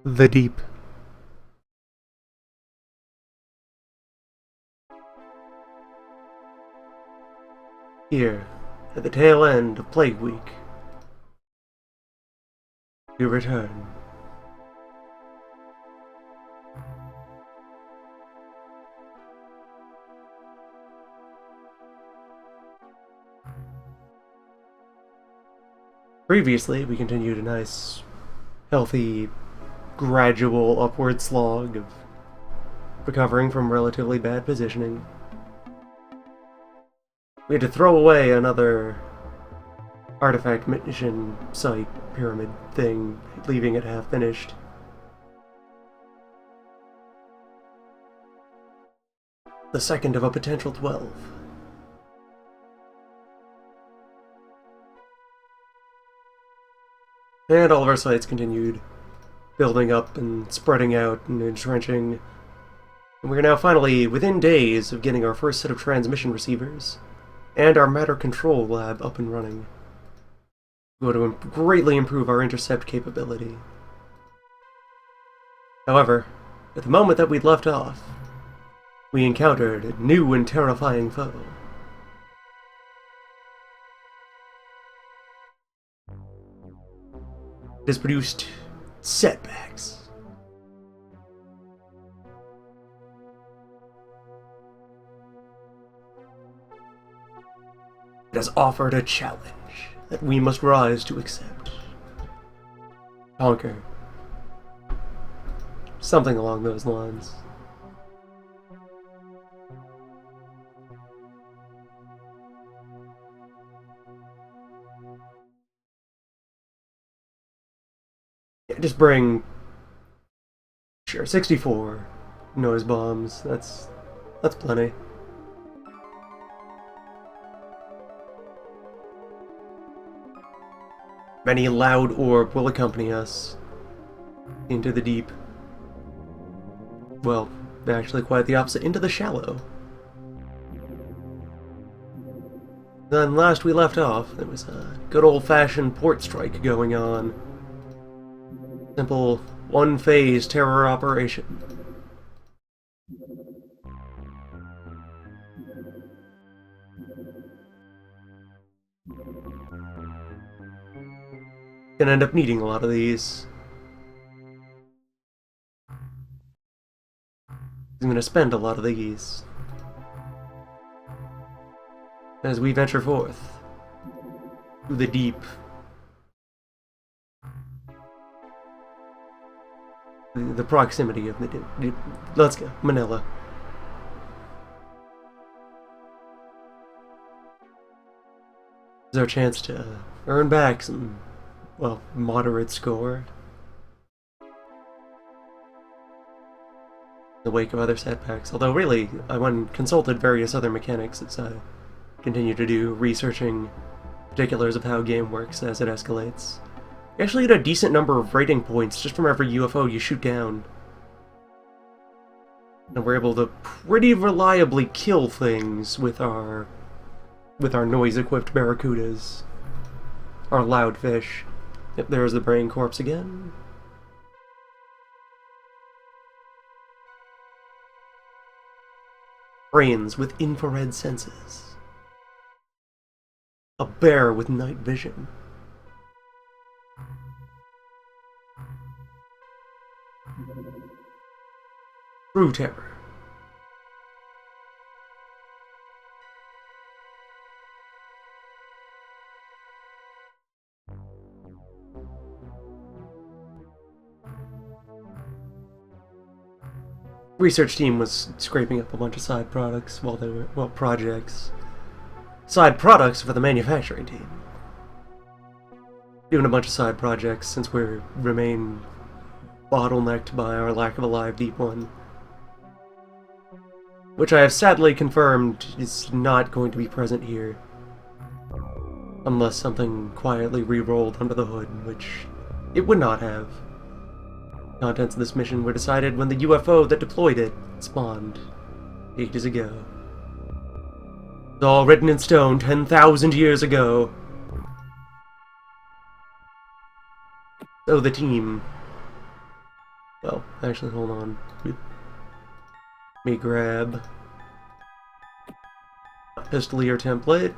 The Deep. Here, at the tail end of Plague Week, we return. Previously, we continued a nice, healthy, gradual upward slog of recovering from relatively bad positioning. We had to throw away another artifact mission site pyramid thing, leaving it half finished. The second of a potential 12. And all of our sites continued building up and spreading out and entrenching. And we are now finally within days of getting our first set of transmission receivers and our matter control lab up and running. We're going to greatly improve our intercept capability. However, at the moment that we'd left off, we encountered a new and terrifying foe. It has produced setbacks. It has offered a challenge that we must rise to accept. Conquer. Something along those lines. Yeah, just bring... Sure, 64 noise bombs. That's plenty. Many loud orb will accompany us into the deep. Well, actually quite the opposite, into the shallow. Then last we left off, there was a good old-fashioned port strike going on. Simple, one-phase terror operation. Gonna end up needing a lot of these. I'm gonna spend a lot of these as we venture forth through the deep. The proximity of the deep. Let's go, Manila. This is our chance to earn back some, well, moderate score in the wake of other setbacks. Although really, I went and consulted various other mechanics as I continue to do researching particulars of how a game works as it escalates. You actually get a decent number of rating points just from every UFO you shoot down. And we're able to pretty reliably kill things with our noise-equipped barracudas. Our loud fish. Yep, there's the brain corpse again. Brains with infrared senses. A bear with night vision. True terror. Research team was scraping up a bunch of side products while they were, well, projects. Side products for the manufacturing team. Doing a bunch of side projects since we remain bottlenecked by our lack of a live deep one. Which I have sadly confirmed is not going to be present here. Unless something quietly re-rolled under the hood, which it would not have. Contents of this mission were decided when the UFO that deployed it spawned ages ago. It's all written in stone 10,000 years ago. So the team Well, actually, hold on. Let me grab a Pistolier template.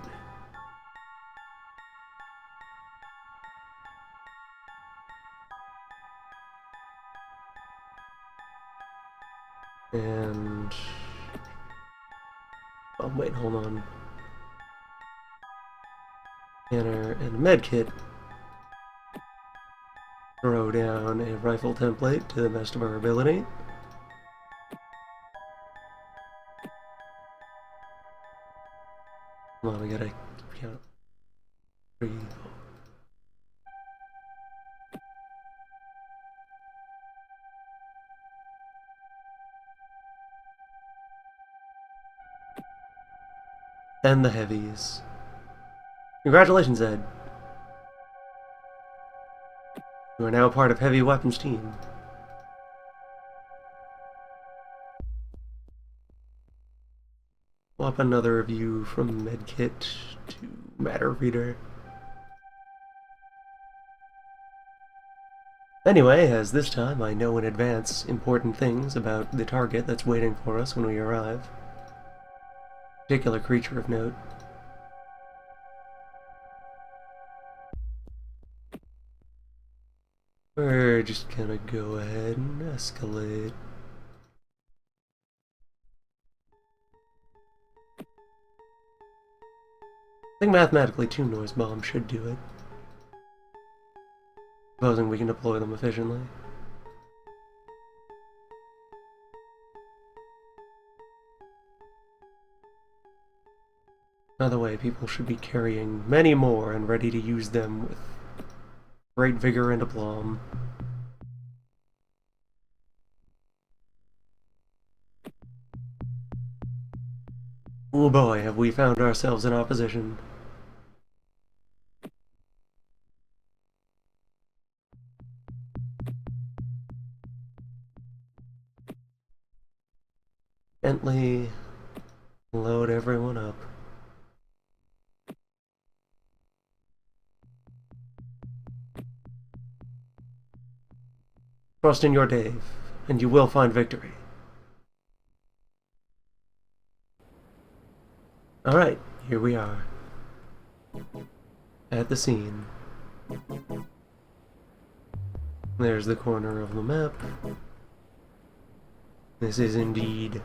And... oh, wait, hold on. Scanner and a medkit. Throw down a rifle template to the best of our ability. Hold on, we gotta count. 3, 4. And the heavies. Congratulations, Ed. You are now part of Heavy Weapons team. Swap another review from Medkit to Matter Reader. Anyway, as this time I know in advance important things about the target that's waiting for us when we arrive. Particular creature of note. We're just gonna go ahead and escalate. I think mathematically 2 noise bombs should do it. Supposing we can deploy them efficiently. By the way, people should be carrying many more and ready to use them with great vigor and aplomb. Oh boy, have we found ourselves in opposition. Gently load everyone up. Trust in your Dave, and you will find victory. Alright, here we are. At the scene. There's the corner of the map. This is indeed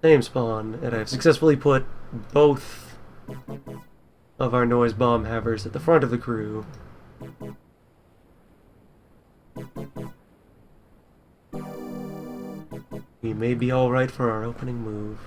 same spawn, and I've successfully put both of our noise bomb havers at the front of the crew. We may be alright for our opening move.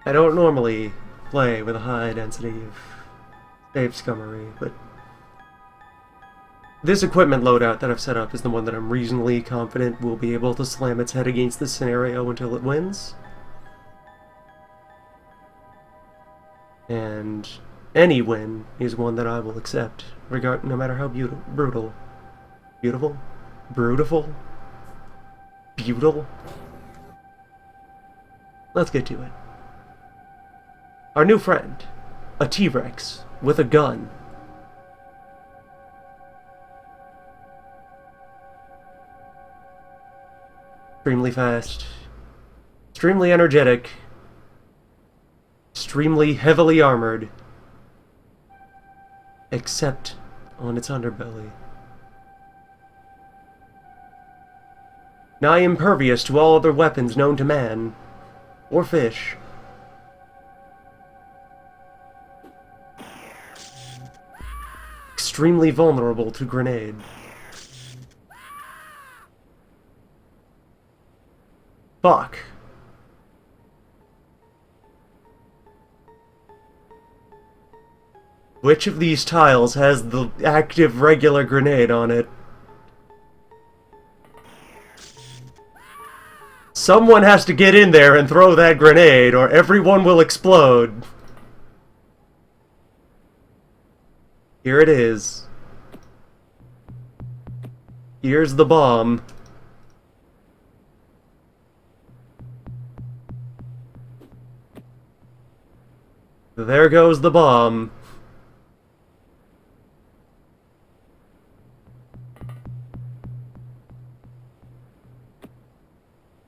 I don't normally play with a high density of safe scummery, but this equipment loadout that I've set up is the one that I'm reasonably confident will be able to slam its head against this scenario until it wins. And any win is one that I will accept, no matter how brutal. Beautiful? Brutiful? Beautiful? Let's get to it. Our new friend, a T-Rex with a gun. Extremely fast, extremely energetic, extremely heavily armored, except on its underbelly. Nigh impervious to all other weapons known to man, or fish. Extremely vulnerable to grenade. Fuck. Which of these tiles has the active regular grenade on it? Someone has to get in there and throw that grenade, or everyone will explode. Here it is. Here's the bomb. There goes the bomb.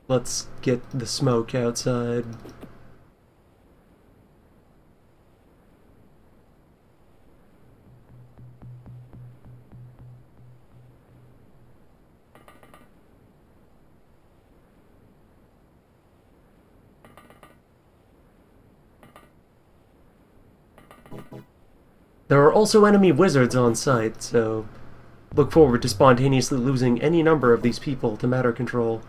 Let's get the smoke outside. There are also enemy wizards on site, so look forward to spontaneously losing any number of these people to matter control.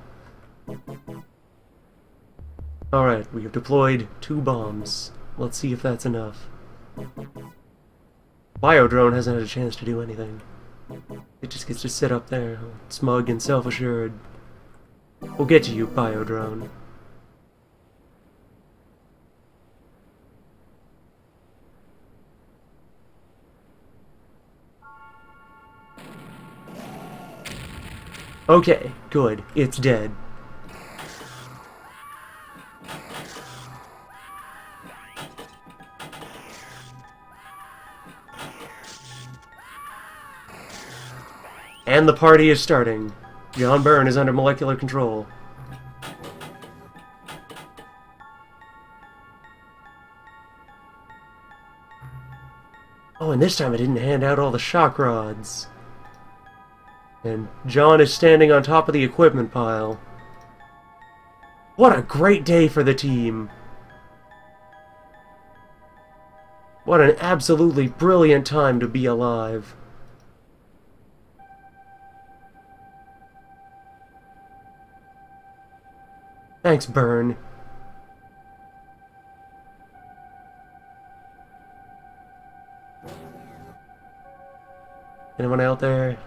Alright, we have deployed 2 bombs. Let's see if that's enough. Biodrone hasn't had a chance to do anything. It just gets to sit up there, smug and self-assured. We'll get to you, Biodrone. Okay, good. It's dead. And the party is starting. John Byrne is under molecular control. Oh, and this time I didn't hand out all the shock rods. And John is standing on top of the equipment pile. What a great day for the team! What an absolutely brilliant time to be alive. Thanks, Byrne. Anyone out there?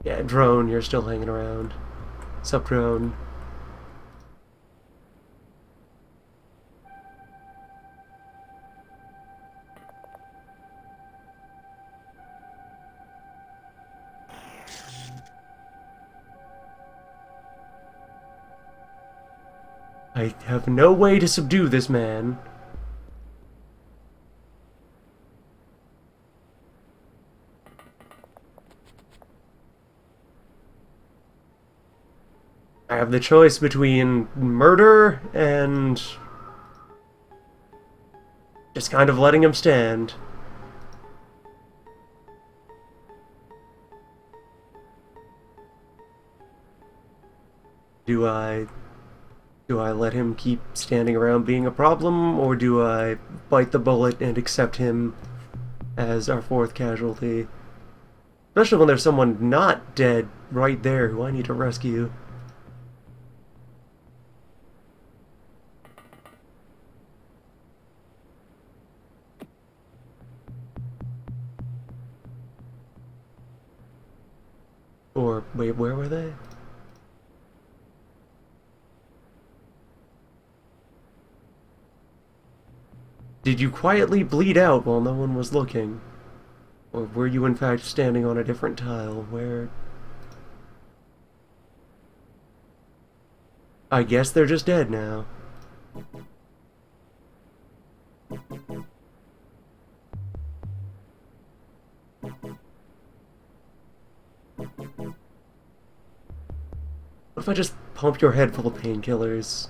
Yeah, Drone, you're still hanging around. Sup, Drone? I have no way to subdue this man. I have the choice between murder and just kind of letting him stand. Do I let him keep standing around being a problem, or do I bite the bullet and accept him as our 4th casualty? Especially when there's someone not dead right there who I need to rescue. Or, wait, where were they? Did you quietly bleed out while no one was looking? Or were you in fact standing on a different tile where... I guess they're just dead now. What if I just pump your head full of painkillers?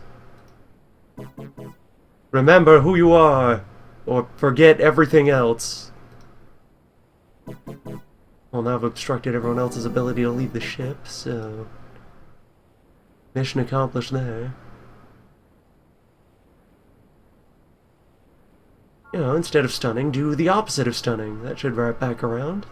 Remember who you are, or forget everything else. Well, now I've obstructed everyone else's ability to leave the ship, so... mission accomplished there. You know, instead of stunning, do the opposite of stunning. That should wrap back around.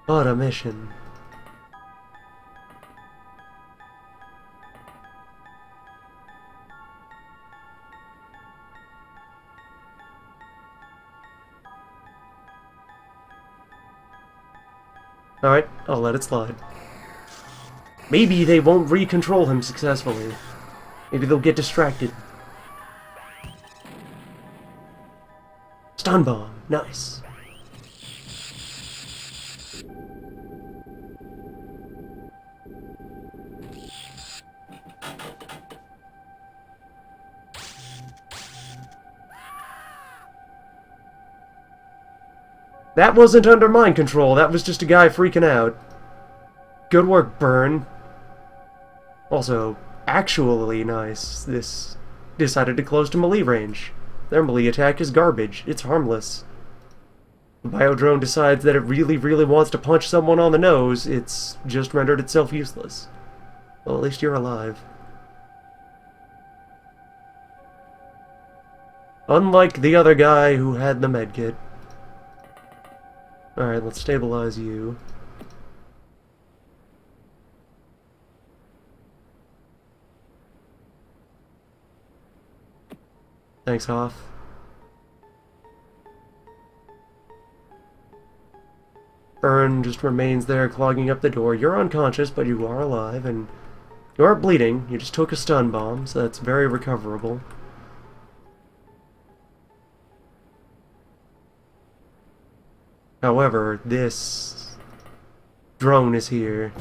What a mission. Alright, I'll let it slide. Maybe they won't re-control him successfully. Maybe they'll get distracted. Stun bomb. Nice. That wasn't under mind control, that was just a guy freaking out. Good work, Burn. Also, actually nice. This decided to close to melee range. Their melee attack is garbage. It's harmless. The Biodrone decides that it really, really wants to punch someone on the nose. It's just rendered itself useless. Well, at least you're alive. Unlike the other guy who had the medkit. Alright, let's stabilize you. Thanks, Hoff. Burn just remains there clogging up the door. You're unconscious, but you are alive, and you aren't bleeding. You just took a stun bomb, so that's very recoverable. However, this drone is here.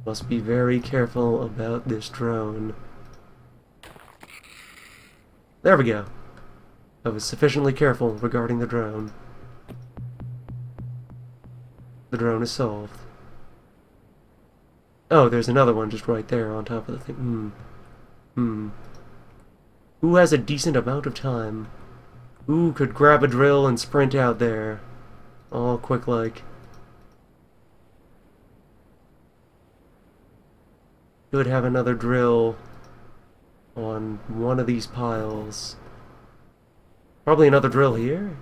Must be very careful about this drone. There we go. I was sufficiently careful regarding the drone. The drone is solved. Oh, there's another one just right there on top of the thing. Who has a decent amount of time? Who could grab a drill and sprint out there? All quick-like. Could have another drill on one of these piles. Probably another drill here?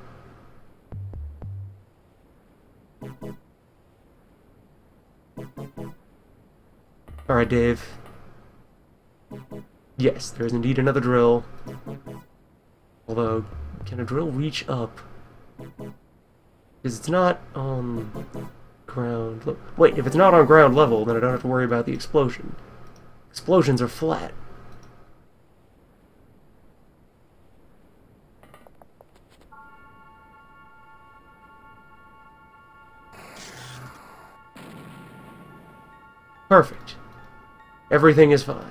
Alright, Dave. Yes, there is indeed another drill. Although, can a drill reach up? Because it's not on ground... Wait, if it's not on ground level, then I don't have to worry about the explosion. Explosions are flat. Perfect. Everything is fine.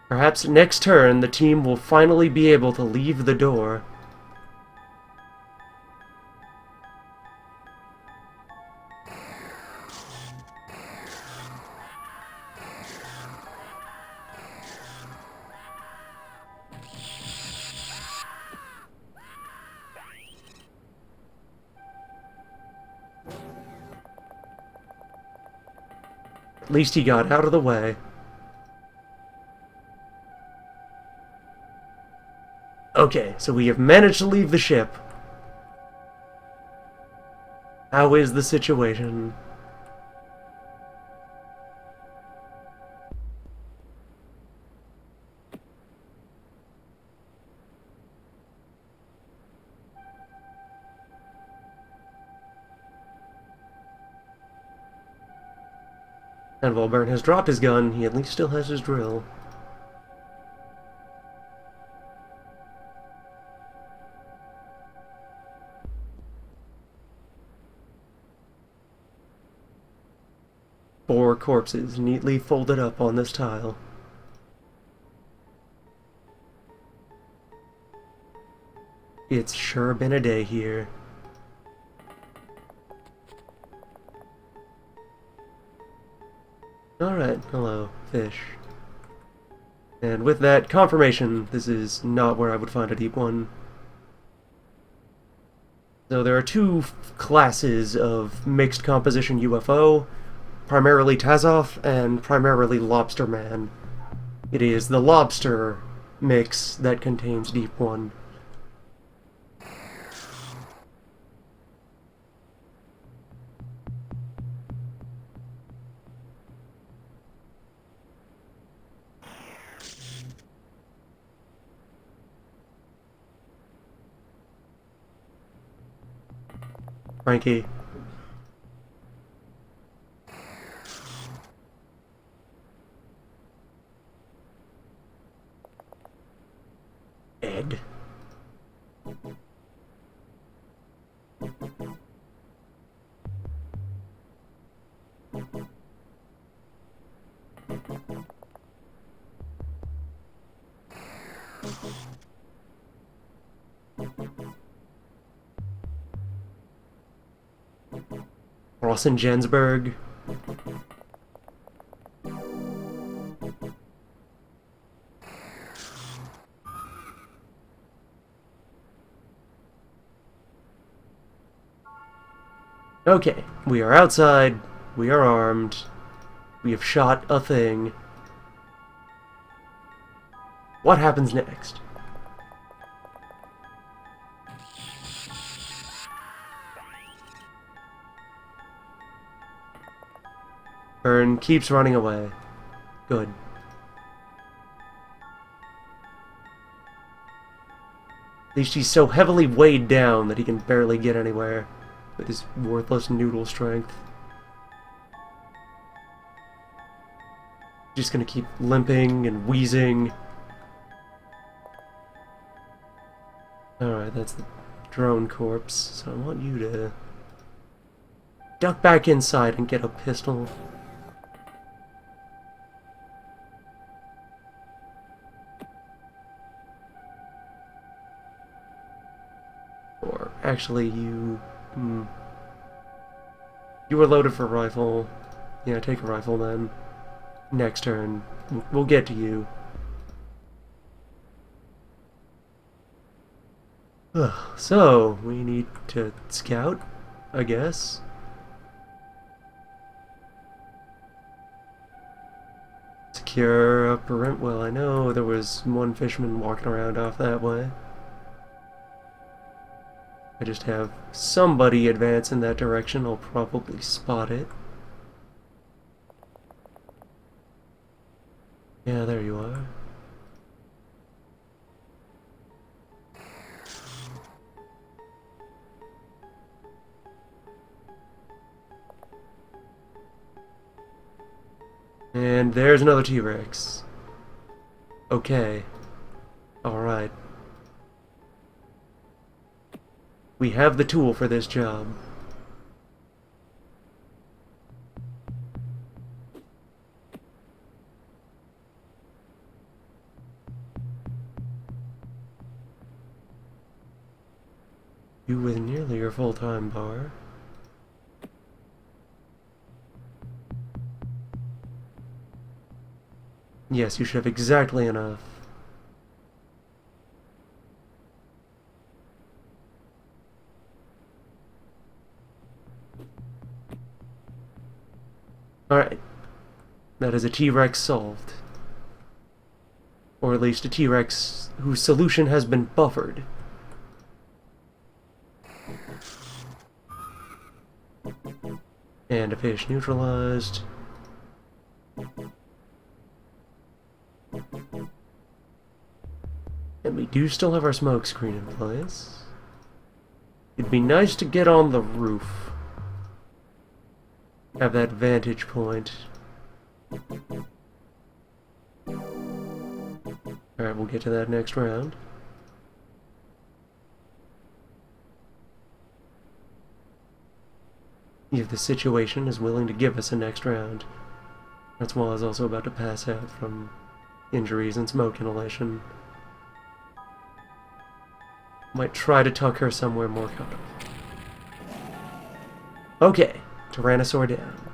Perhaps next turn, the team will finally be able to leave the door. At least he got out of the way. Okay, so we have managed to leave the ship. How is the situation? And while Burn has dropped his gun, he at least still has his drill. Four corpses neatly folded up on this tile. It's sure been a day here. Alright, hello, fish. And with that confirmation, this is not where I would find a deep one. So there are two classes of mixed composition UFO, primarily Tazov and primarily Lobster Man. It is the lobster mix that contains deep one. Frankie. Ed. Rossen Jensberg. Okay, we are outside, we are armed, we have shot a thing. What happens next? Fern keeps running away. Good. At least he's so heavily weighed down that he can barely get anywhere with his worthless noodle strength. Just gonna keep limping and wheezing. Alright, that's the drone corpse, so I want you to duck back inside and get a pistol. Or, actually, you... You were loaded for rifle. Yeah, take a rifle then. Next turn. We'll get to you. So, we need to scout, I guess. Secure upper rim. Well, I know there was one fisherman walking around off that way. I just have somebody advance in that direction. I'll probably spot it. Yeah, there you are. And there's another T-Rex. Okay. Alright. We have the tool for this job. You with nearly your full-time bar. Yes, you should have exactly enough. Alright. That is a T-Rex solved. Or at least a T-Rex whose solution has been buffered. And a fish neutralized. And we do still have our smoke screen in place. It'd be nice to get on the roof. Have that vantage point. Alright, we'll get to that next round. If the situation is willing to give us a next round. That's why I was also about to pass out from injuries and smoke inhalation. Might try to tuck her somewhere more comfortable. Okay, Tyrannosaur down.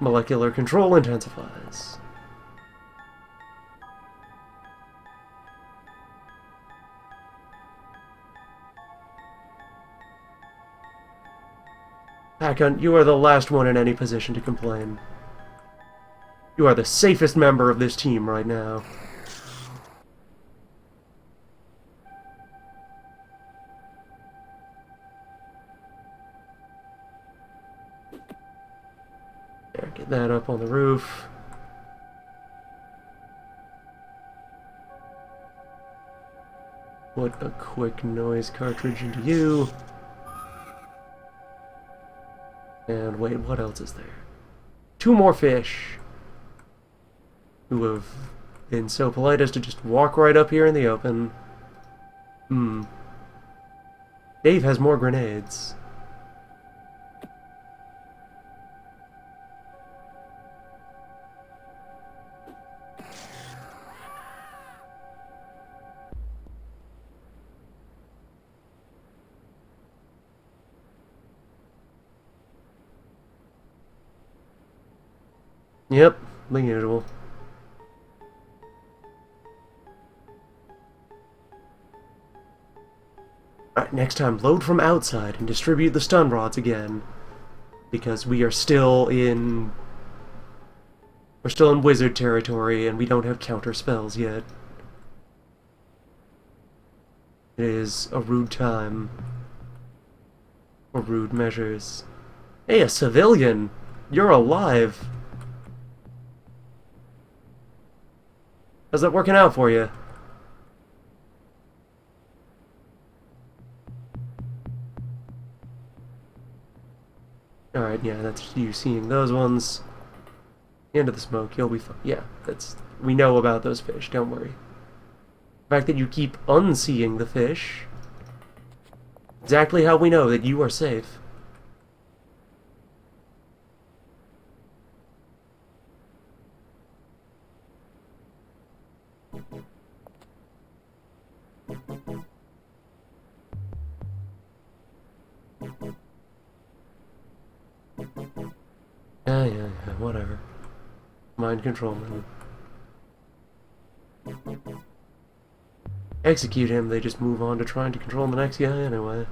Molecular control intensifies. Pack-Hunt, you are the last one in any position to complain. You are the safest member of this team right now. There, get that up on the roof. Put a quick noise cartridge into you. And wait, what else is there? 2 more fish who have been so polite as to just walk right up here in the open. Dave has more grenades. Yep, the usual. Alright, next time, load from outside and distribute the stun rods again. Because we are still in... We're still in wizard territory, and we don't have counter spells yet. It is a rude time. For rude measures. Hey, a civilian! You're alive! How's that working out for you? Alright, yeah, that's you seeing those ones. The end of the smoke, you'll be fine. Yeah, that's... We know about those fish, don't worry. The fact that you keep unseeing the fish... Exactly how we know that you are safe. Yeah, whatever. Mind control, man. Execute him, they just move on to trying to control the next guy anyway.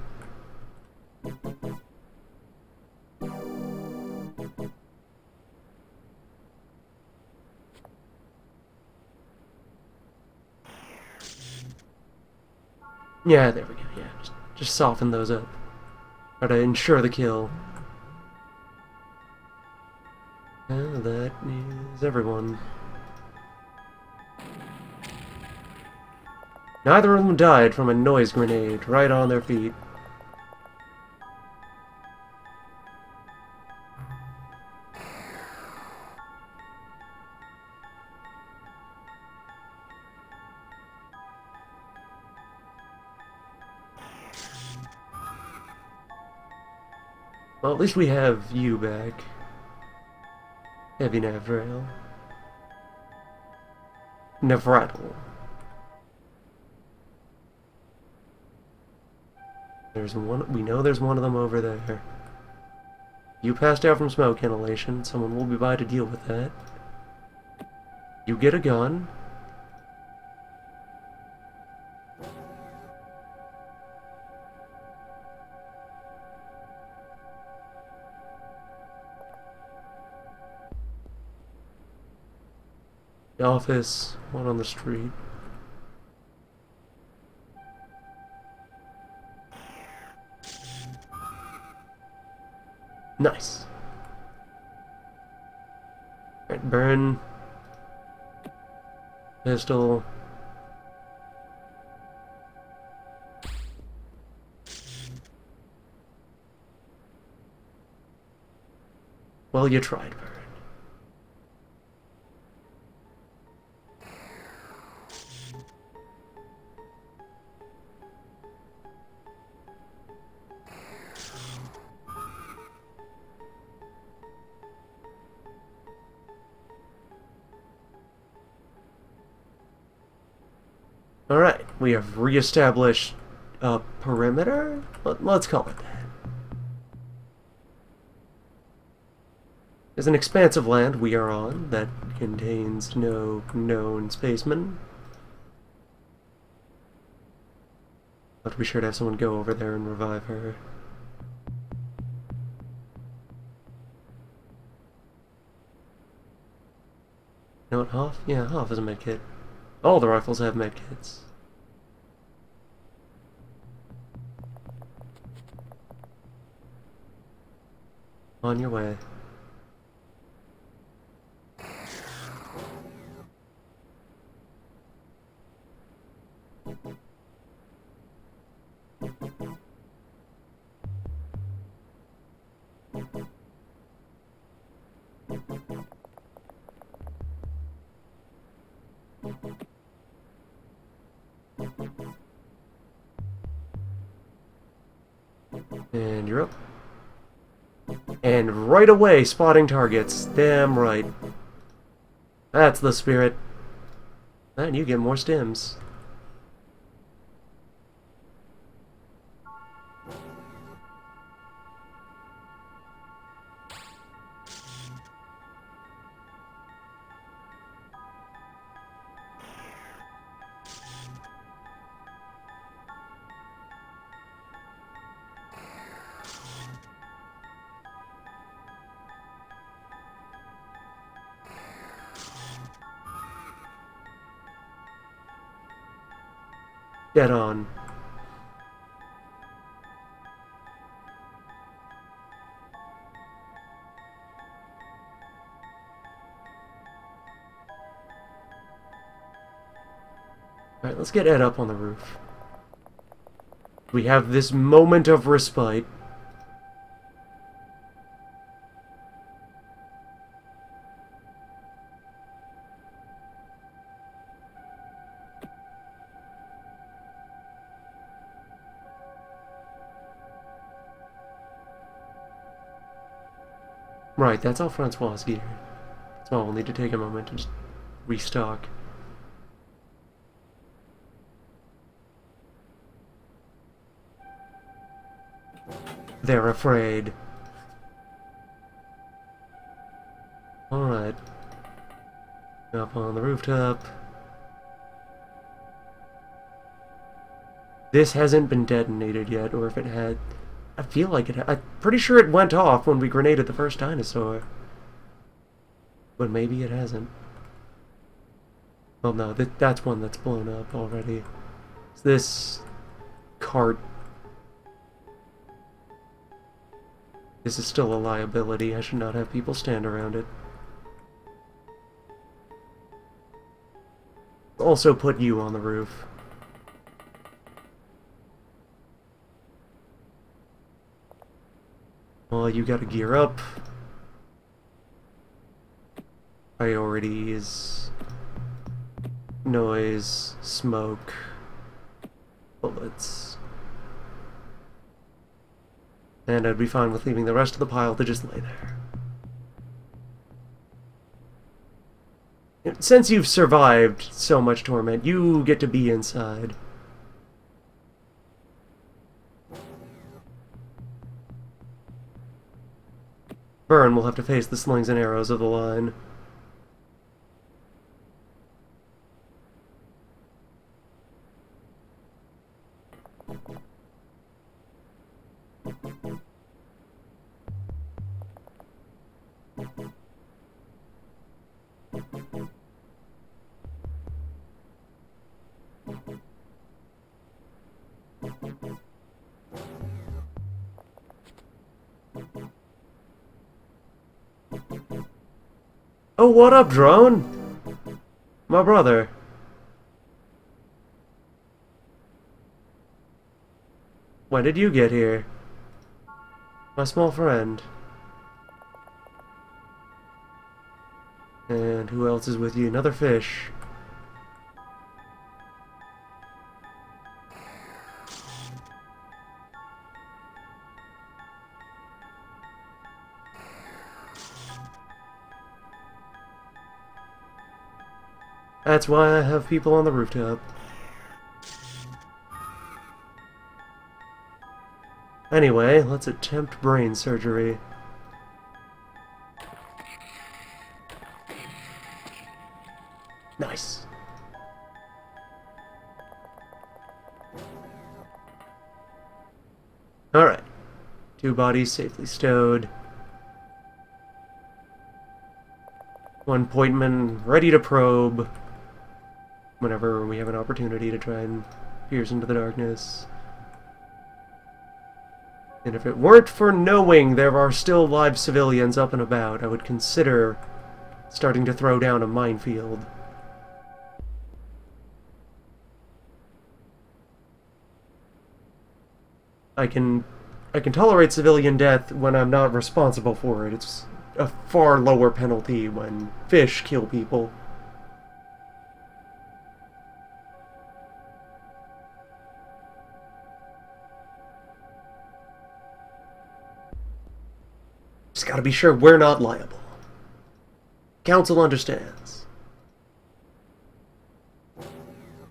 Yeah, there we go, yeah. Just soften those up. Try to ensure the kill. Yeah, that is everyone. Neither of them died from a noise grenade right on their feet. Well, at least we have you back. Heavy Navrail. Navrattle. There's one. We know there's one of them over there. You passed out from smoke inhalation. Someone will be by to deal with that. You get a gun. The office, one on the street. Nice. Alright, burn. Pistol. Well, you tried, burn. Alright, we have re-established a perimeter? Let's call it that. There's an expanse of land we are on that contains no known spacemen. But we sure to have someone go over there and revive her. You know what, Hoff? Yeah, Hoff is a medkit. All the rifles have medkits. On your way. And you're up. And right away, spotting targets. Damn right. That's the spirit. And you get more stims. Get on. Alright, let's get Ed up on the roof. We have this moment of respite. Right, that's all Francois' gear. So we'll need to take a moment to just restock. They're afraid. Alright. Up on the rooftop. This hasn't been detonated yet, or if it had... I feel like it... I'm pretty sure it went off when we grenaded the first dinosaur. But maybe it hasn't. Well, no, that's one that's blown up already. It's this cart. This is still a liability. I should not have people stand around it. Also put you on the roof. Well, you gotta gear up. Priorities. Noise. Smoke. Bullets. And I'd be fine with leaving the rest of the pile to just lay there. Since you've survived so much torment, you get to be inside. Burn will have to face the slings and arrows of the line. Oh, what up, drone? My brother. When did you get here? My small friend. And who else is with you? Another fish. That's why I have people on the rooftop. Anyway, let's attempt brain surgery. Nice. Alright. 2 bodies safely stowed. 1 pointman ready to probe whenever we have an opportunity to try and pierce into the darkness. And if it weren't for knowing there are still live civilians up and about, I would consider starting to throw down a minefield. I can tolerate civilian death when I'm not responsible for it. It's a far lower penalty when fish kill people. Just gotta be sure we're not liable. Council understands.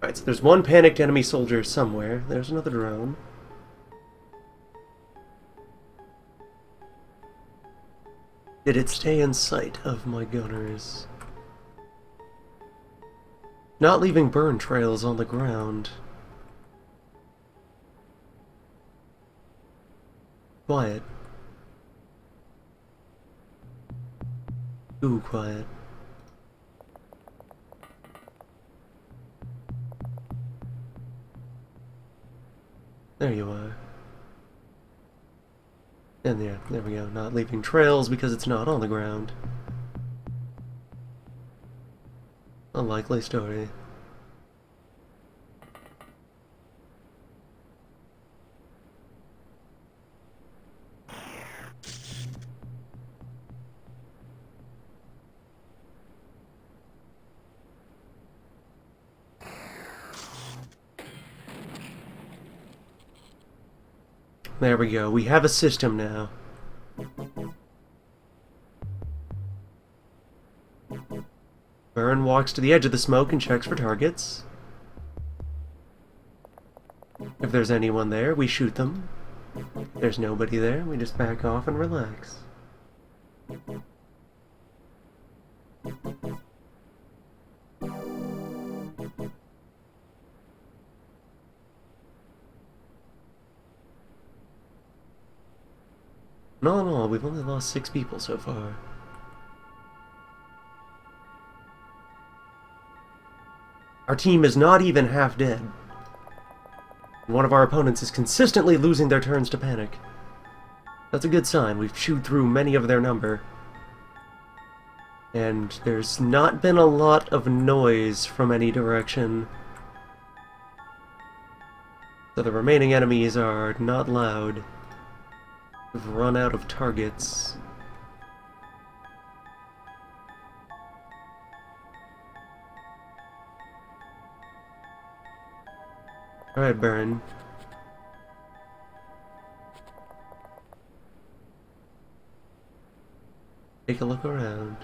Alright, so there's one panicked enemy soldier somewhere. There's another drone. Did it stay in sight of my gunners? Not leaving burn trails on the ground. Quiet. Ooh, quiet. There you are. And there we go. Not leaving trails because it's not on the ground. A likely story. There we go. We have a system now. Burn walks to the edge of the smoke and checks for targets. If there's anyone there, we shoot them. If there's nobody there, we just back off and relax. All in all, we've only lost 6 people so far. Our team is not even half dead. One of our opponents is consistently losing their turns to panic. That's a good sign. We've chewed through many of their number. And there's not been a lot of noise from any direction. So the remaining enemies are not loud. We've run out of targets. Alright, Burn. Take a look around.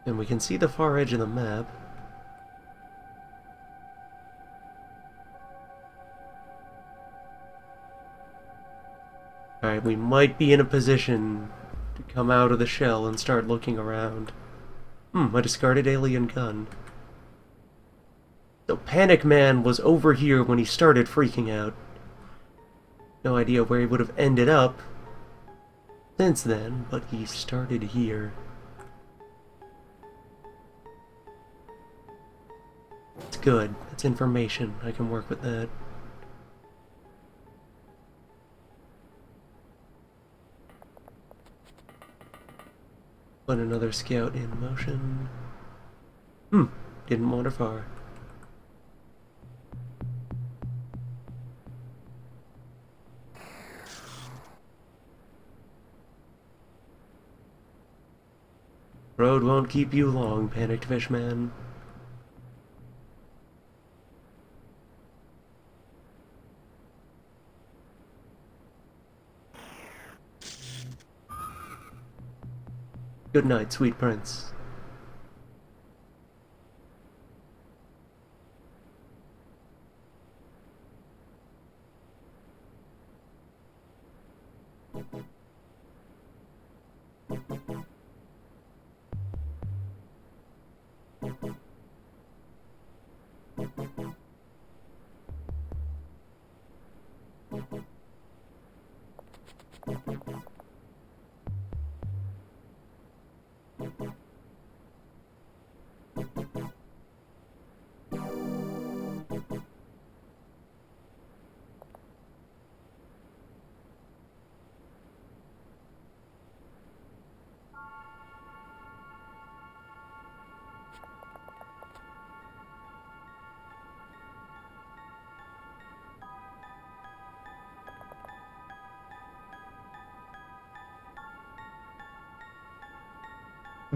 And we can see the far edge of the map. Alright, we might be in a position to come out of the shell and start looking around. A discarded alien gun. So Panic Man was over here when he started freaking out. No idea where he would have ended up since then, but he started here. It's good. It's information. I can work with that. Put another scout in motion. Didn't wander far. Road won't keep you long, panicked fishman. Good night, sweet prince.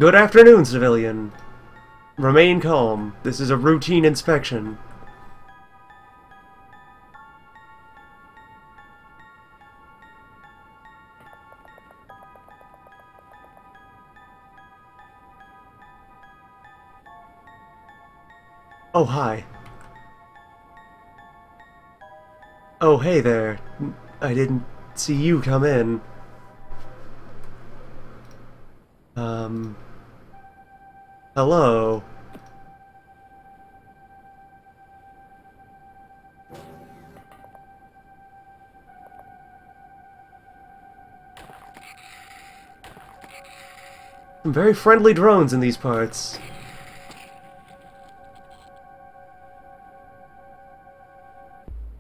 Good afternoon, civilian. Remain calm. This is a routine inspection. Oh, hi. Oh, hey there. I didn't see you come in. Hello. Some very friendly drones in these parts.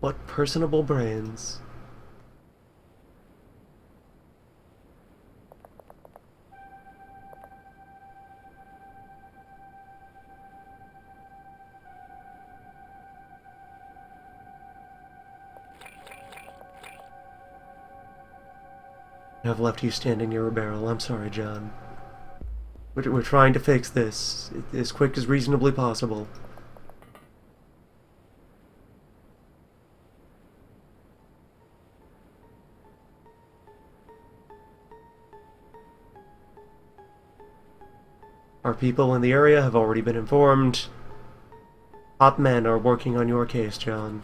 What personable brains. I've left you standing near a barrel. I'm sorry, John. We're trying to fix this as quick as reasonably possible. Our people in the area have already been informed. Top men are working on your case, John.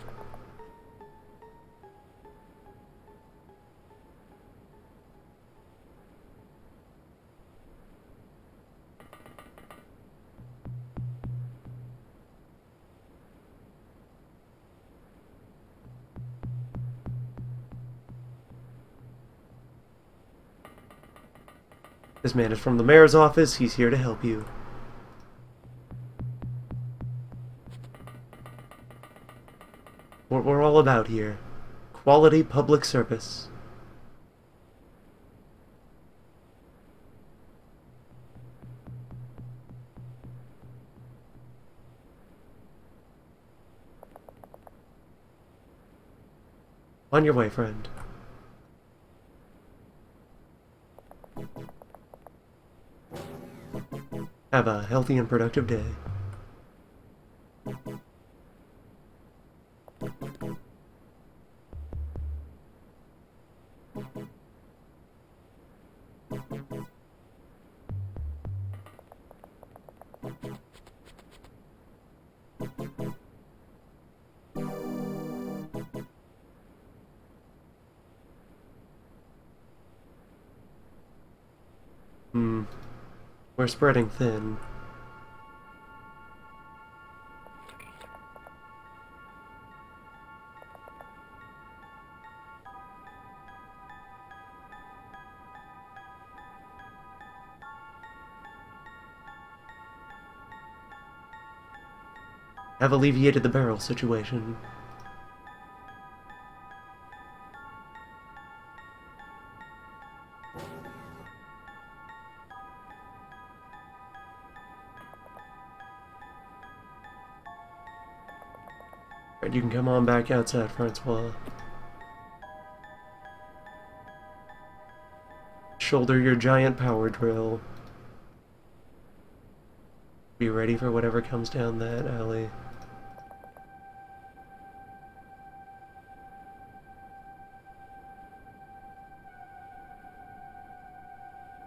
This man is from the mayor's office. He's here to help you. What we're all about here. Quality public service. On your way, friend. Have a healthy and productive day. We're spreading thin. Have alleviated the barrel situation. Right, you can come on back outside, Francois. Shoulder your giant power drill. Be ready for whatever comes down that alley.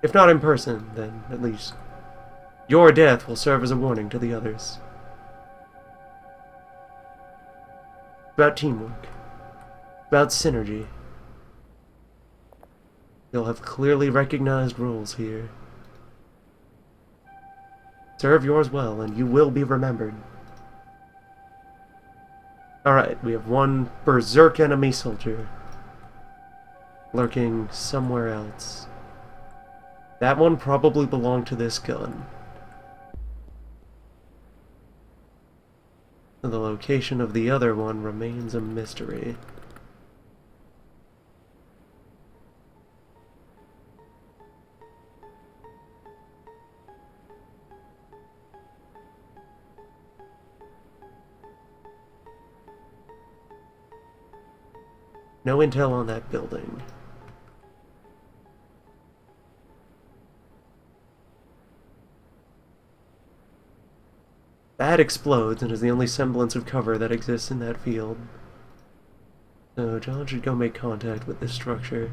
If not in person, then at least your death will serve as a warning to the others. About teamwork. About synergy. You'll have clearly recognized roles here. Serve yours well, and you will be remembered. Alright, we have one berserk enemy soldier lurking somewhere else. That one probably belonged to this gun. The location of the other one remains a mystery. No intel on that building. That explodes and is the only semblance of cover that exists in that field. So John should go make contact with this structure.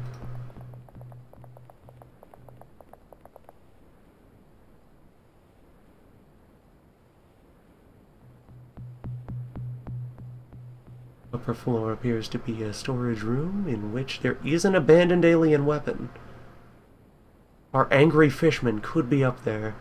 Upper floor appears to be a storage room in which there is an abandoned alien weapon. Our angry fishman could be up there.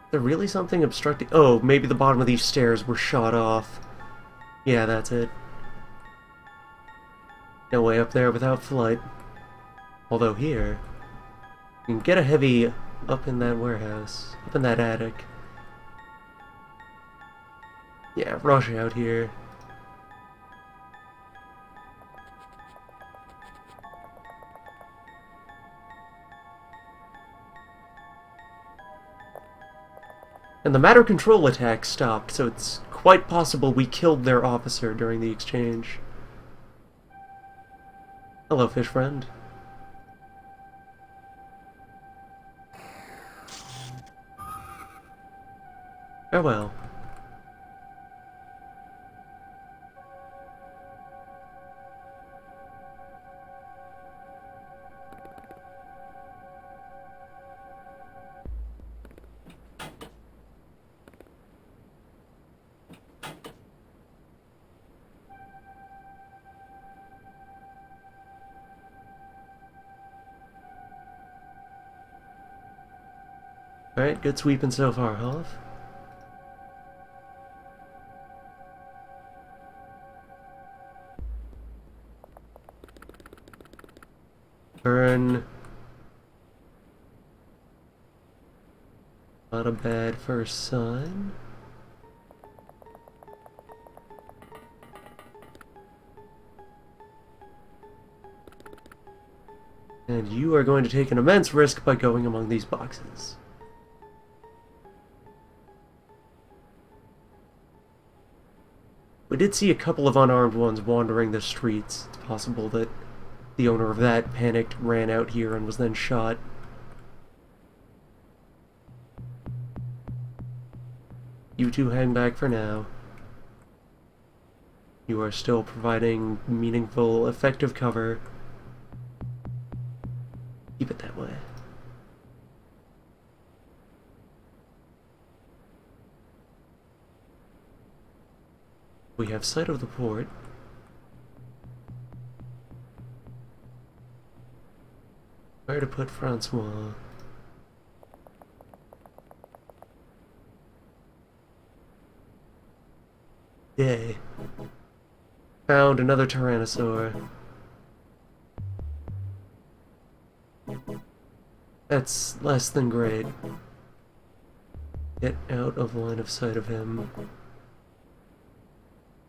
Is there really something obstructing? Oh, maybe the bottom of these stairs were shot off. Yeah, that's it. No way up there without flight. Although here, you can get a heavy up in that warehouse, up in that attic. Yeah, rush out here. And the matter control attack stopped, so it's quite possible we killed their officer during the exchange. Hello, fish friend. Farewell. Alright, good sweeping so far, Hoff. Burn. Not a bad first sign. And you are going to take an immense risk by going among these boxes. We did see a couple of unarmed ones wandering the streets. It's possible that the owner of that panicked, ran out here, and was then shot. You two hang back for now. You are still providing meaningful, effective cover. Keep it that way. We have sight of the port. Where to put Francois? Yay. Found another Tyrannosaur. That's less than great. Get out of line of sight of him.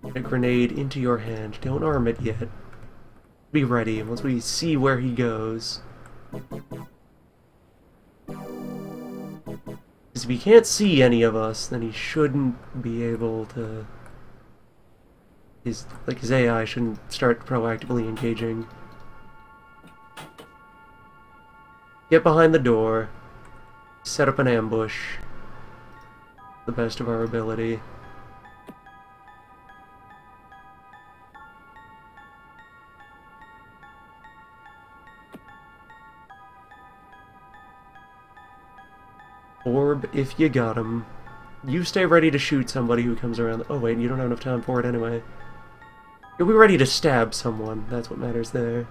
Get a grenade into your hand. Don't arm it yet. Be ready once we see where he goes. Because if he can't see any of us, then he shouldn't be able to... His AI shouldn't start proactively engaging. Get behind the door. Set up an ambush. The best of our ability. Orb, if you got him. You stay ready to shoot somebody who comes around. Oh wait, you don't have enough time for it anyway. Are we ready to stab someone? That's what matters there.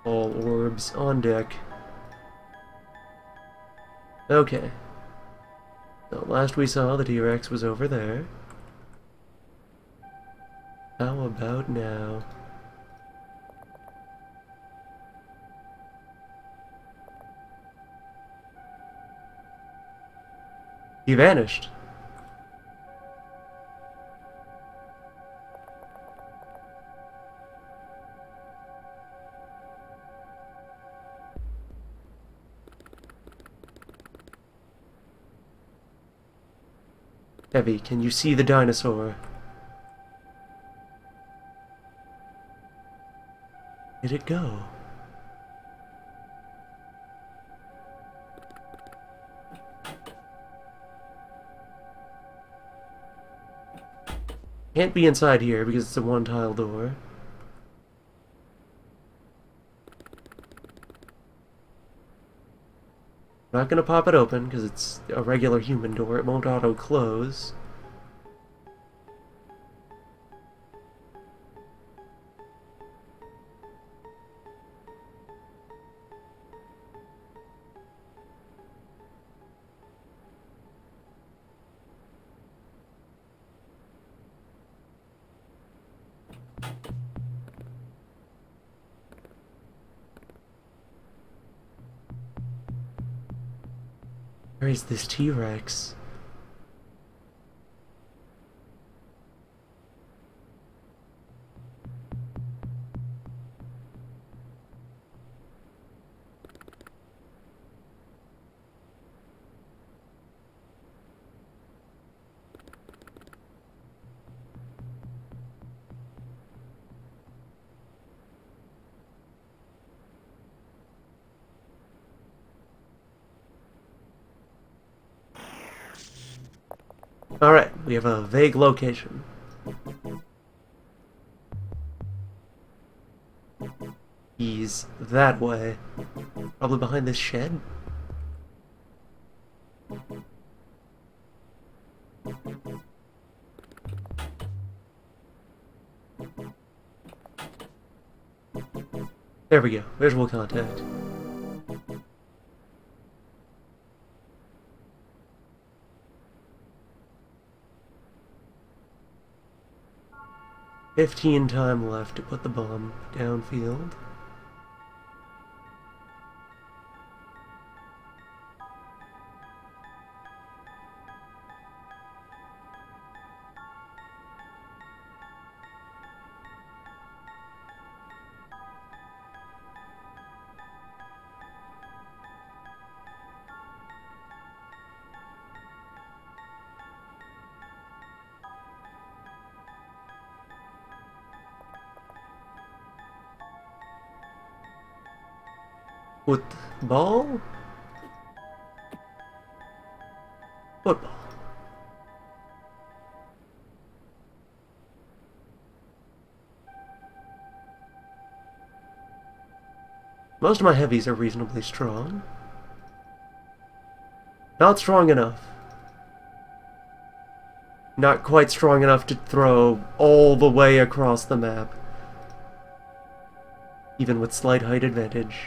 All orbs on deck. Okay. So last we saw, the T-Rex was over there. How about now? He vanished. Heavy, can you see the dinosaur? Did it go? Can't be inside here because it's a one-tile door. I'm not gonna pop it open because it's a regular human door. It won't auto-close. Where is this T-Rex? Alright, we have a vague location. He's that way. Probably behind this shed? There we go. Visual contact. Time left to put the bomb downfield. Football? Football. Most of my heavies are reasonably strong. Not strong enough. Not quite strong enough to throw all the way across the map. Even with slight height advantage.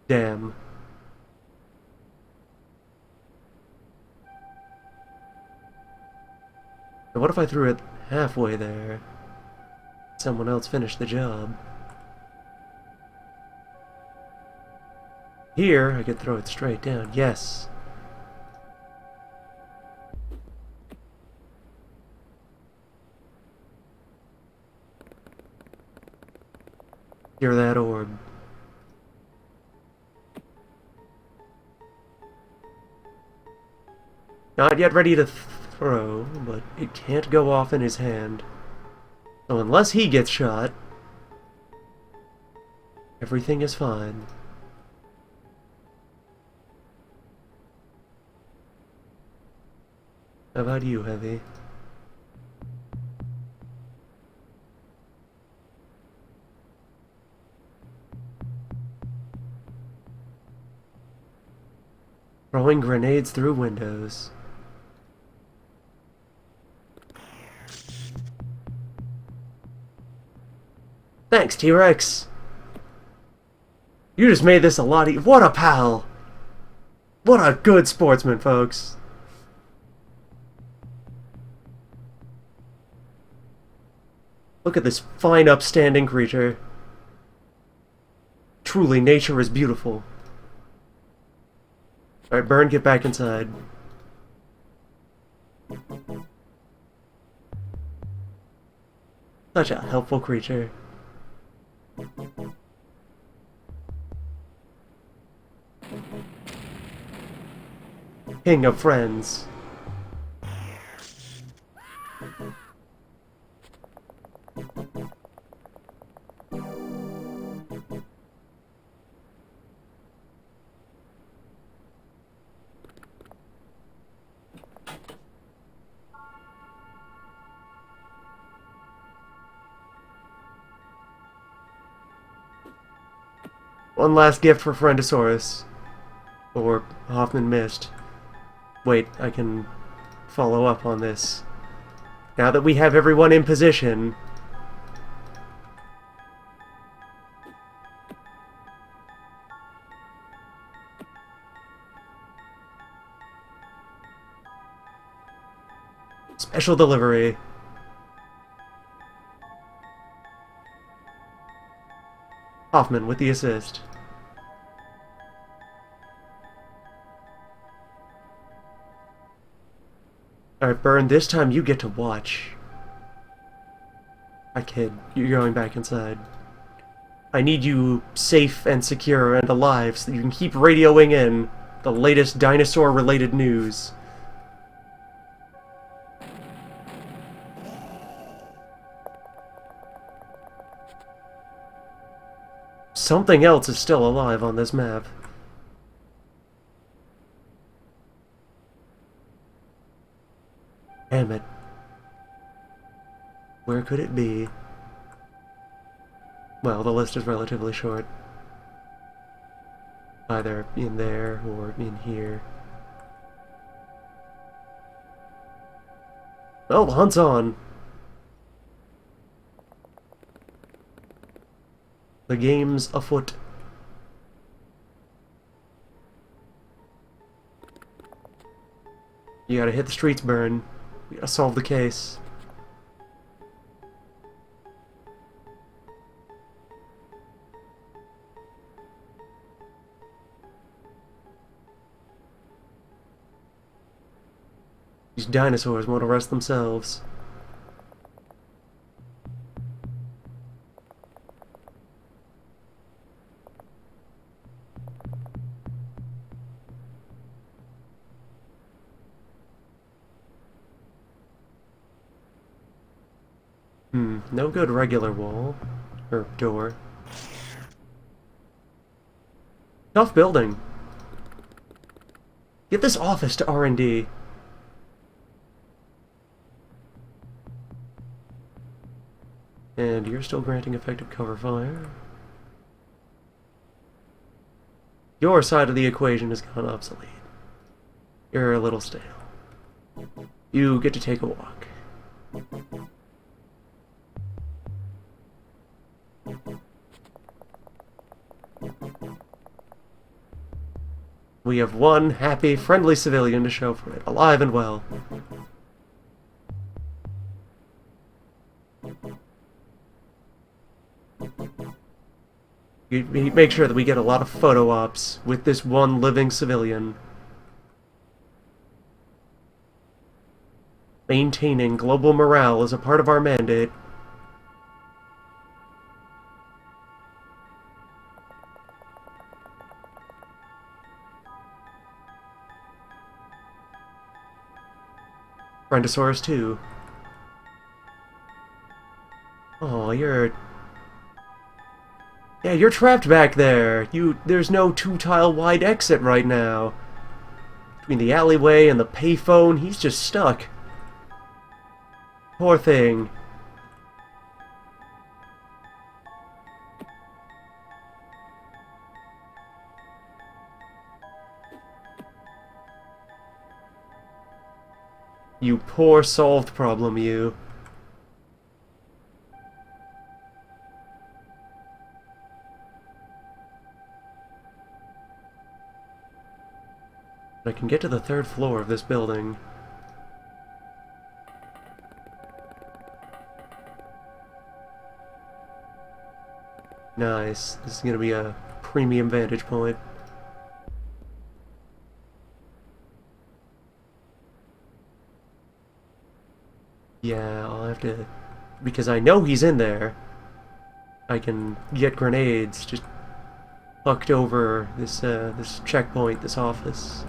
Damn. Now what if I threw it halfway there? Someone else finished the job. Here, I could throw it straight down. Yes. Hear that orb. Not yet ready to throw, but it can't go off in his hand. So unless he gets shot, everything is fine. How about you, Heavy? Throwing grenades through windows. Thanks, T-Rex. You just made this a lot easier. What a pal! What a good sportsman, folks. Look at this fine, upstanding creature. Truly, nature is beautiful. Alright, Burn, get back inside. Such a helpful creature. King of friends. One last gift for Friendosaurus. Or Hoffman missed. Wait, I can follow up on this. Now that we have everyone in position... Special delivery. Hoffman with the assist. Alright, Burn, this time you get to watch. I kid. You're going back inside. I need you safe and secure and alive so that you can keep radioing in the latest dinosaur-related news. Something else is still alive on this map. Damn it. Where could it be? Well, the list is relatively short. Either in there or in here. Well, the hunt's on. The game's afoot. You gotta hit the streets, Burn. We gotta solve the case. These dinosaurs won't arrest themselves. No good regular wall. Or door. Tough building. Get this office to R&D. And you're still granting effective cover fire. Your side of the equation has gone obsolete. You're a little stale. You get to take a walk. We have one happy, friendly civilian to show for it, alive and well. We make sure that we get a lot of photo ops with this one living civilian. Maintaining global morale is a part of our mandate. Brontosaurus 2. Oh, you're... Yeah, you're trapped back there. There's no 2-tile wide exit right now. Between the alleyway and the payphone, he's just stuck. Poor thing. You poor solved problem, you. I can get to the 3rd floor of this building. Nice. This is gonna be a premium vantage point. Yeah, I'll have to... Because I know he's in there. I can get grenades just hucked over this checkpoint, this office.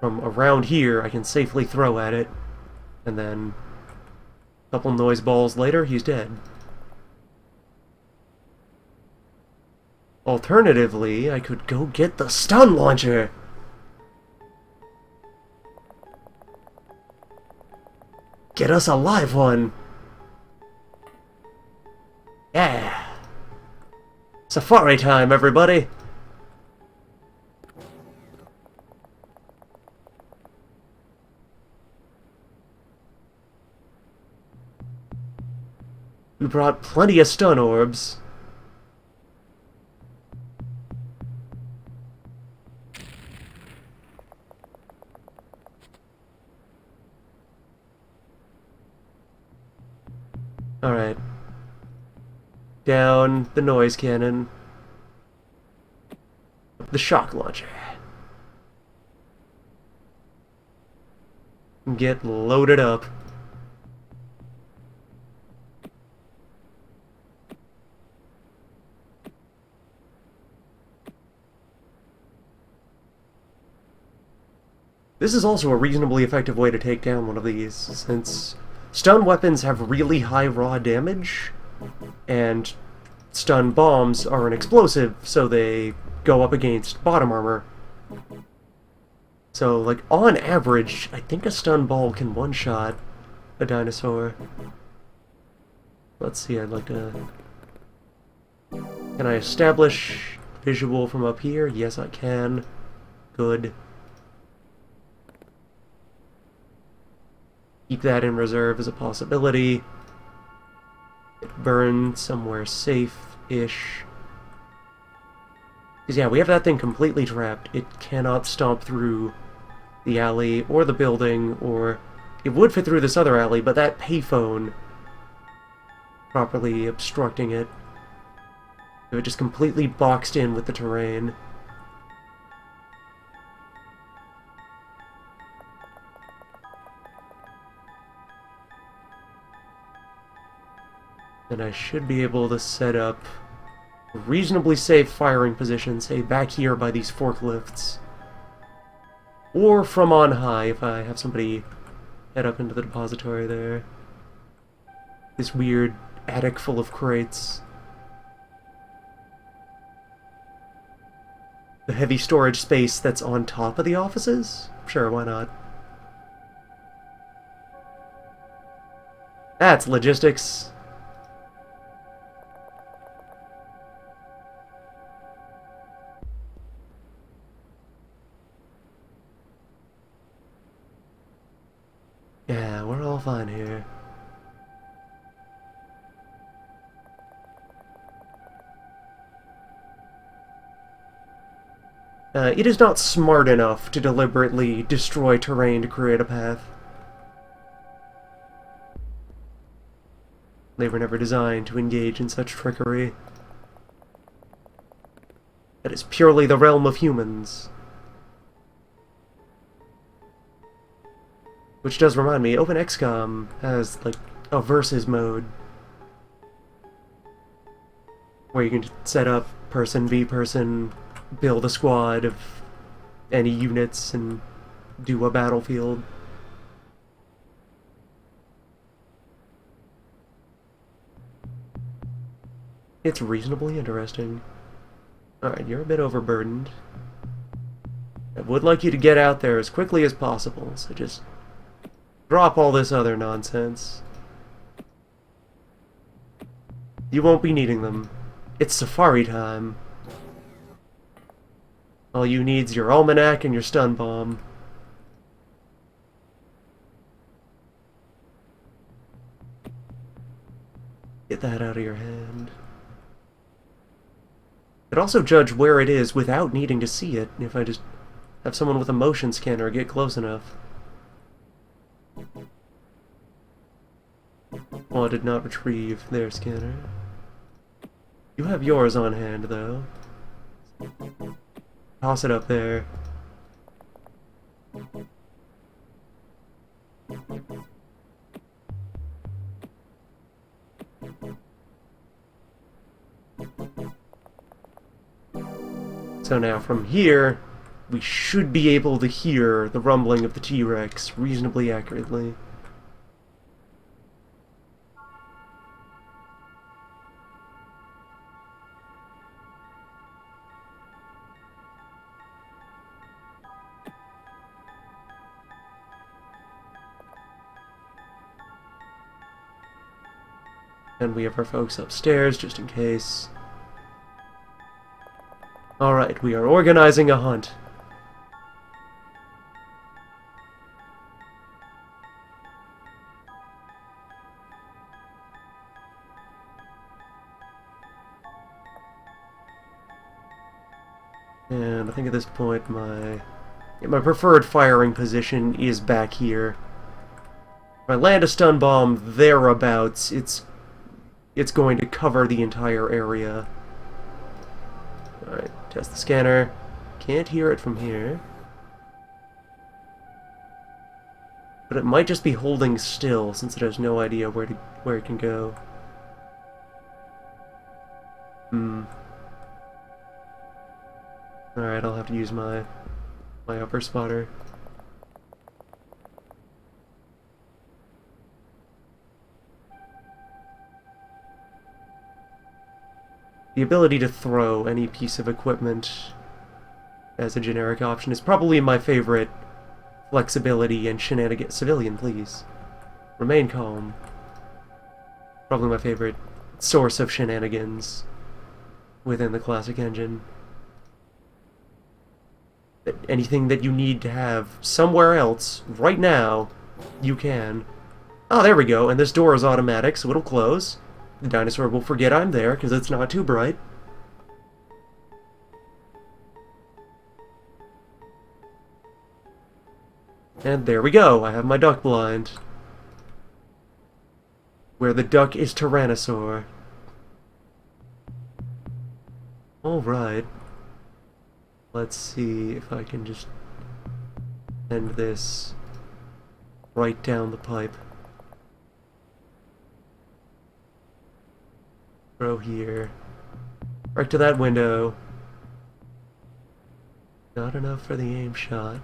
From around here, I can safely throw at it. And then... a couple noise balls later, he's dead. Alternatively, I could go get the stun launcher! Get us a live one! Yeah! Safari time, everybody! We brought plenty of stun orbs. Alright. Down the noise cannon. The shock launcher. Get loaded up. This is also a reasonably effective way to take down one of these, since stun weapons have really high raw damage, and stun bombs are an explosive, so they go up against bottom armor. So, like, on average, I think a stun ball can one-shot a dinosaur. Let's see, I'd like to... Can I establish visual from up here? Yes, I can. Good. Keep that in reserve as a possibility. It burned somewhere safe-ish. Because yeah, we have that thing completely trapped. It cannot stomp through the alley or the building, or it would fit through this other alley, but that payphone properly obstructing it. It just completely boxed in with the terrain. And I should be able to set up a reasonably safe firing position, say back here by these forklifts. Or from on high if I have somebody head up into the depository there. This weird attic full of crates. The heavy storage space that's on top of the offices? Sure, why not? That's logistics. Yeah, we're all fine here. It is not smart enough to deliberately destroy terrain to create a path. They were never designed to engage in such trickery. That is purely the realm of humans. Which does remind me, OpenXCOM has, like, a versus mode. Where you can set up person v person, build a squad of any units, and do a battlefield. It's reasonably interesting. Alright, you're a bit overburdened. I would like you to get out there as quickly as possible, so just drop all this other nonsense. You won't be needing them. It's safari time. All you need's your almanac and your stun bomb. Get that out of your hand. I'd also judge where it is without needing to see it if I just have someone with a motion scanner get close enough. Oh, I did not retrieve their scanner. You have yours on hand, though. Toss it up there. So now from here, we should be able to hear the rumbling of the T-Rex reasonably accurately. And we have our folks upstairs, just in case. Alright, we are organizing a hunt. And I think at this point my preferred firing position is back here. If I land a stun bomb thereabouts, it's going to cover the entire area. Alright, test the scanner. Can't hear it from here. But it might just be holding still, since it has no idea where it can go. Alright, I'll have to use my upper spotter. The ability to throw any piece of equipment as a generic option is probably my favorite flexibility and shenanigans. Civilian, please. Remain calm. Probably my favorite source of shenanigans within the classic engine. Anything that you need to have somewhere else, right now, you can. Oh, there we go, and this door is automatic, so it'll close. The dinosaur will forget I'm there, because it's not too bright. And there we go, I have my duck blind. Where the duck is Tyrannosaur. Alright. Let's see if I can just send this right down the pipe. Throw here. Right to that window. Not enough for the aim shot.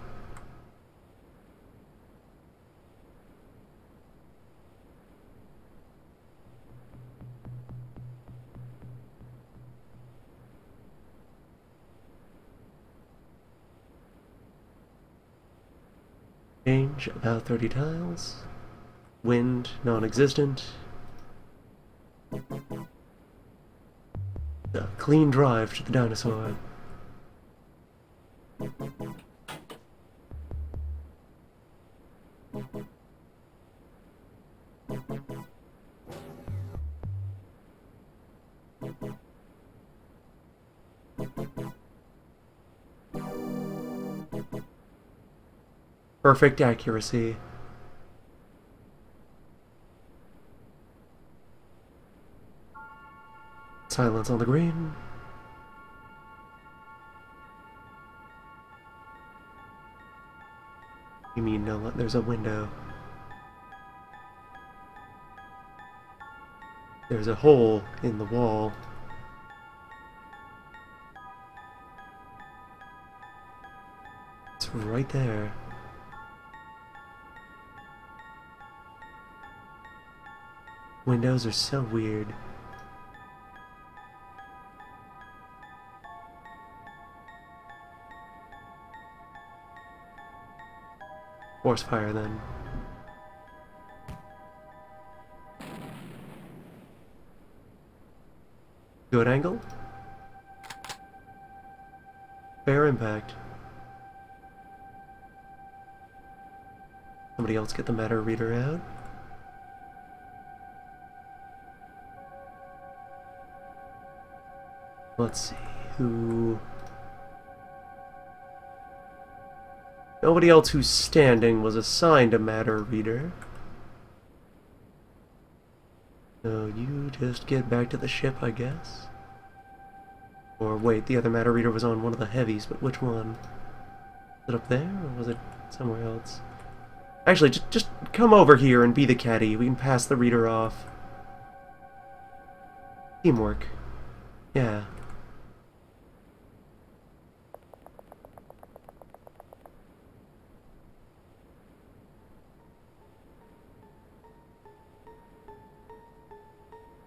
Range about 30 tiles. Wind non-existent. A clean drive to the dinosaur. Perfect accuracy. Silence on the green. You mean no, there's a window. There's a hole in the wall. It's right there. Windows are so weird. Force fire then. Good angle. Fair impact. Somebody else get the matter reader out. Let's see, who... Nobody else who's standing was assigned a matter reader. So you just get back to the ship, I guess. Or wait, the other matter reader was on one of the heavies, but which one? Was it up there, or was it somewhere else? Actually, just come over here and be the caddy. We can pass the reader off. Teamwork. Yeah.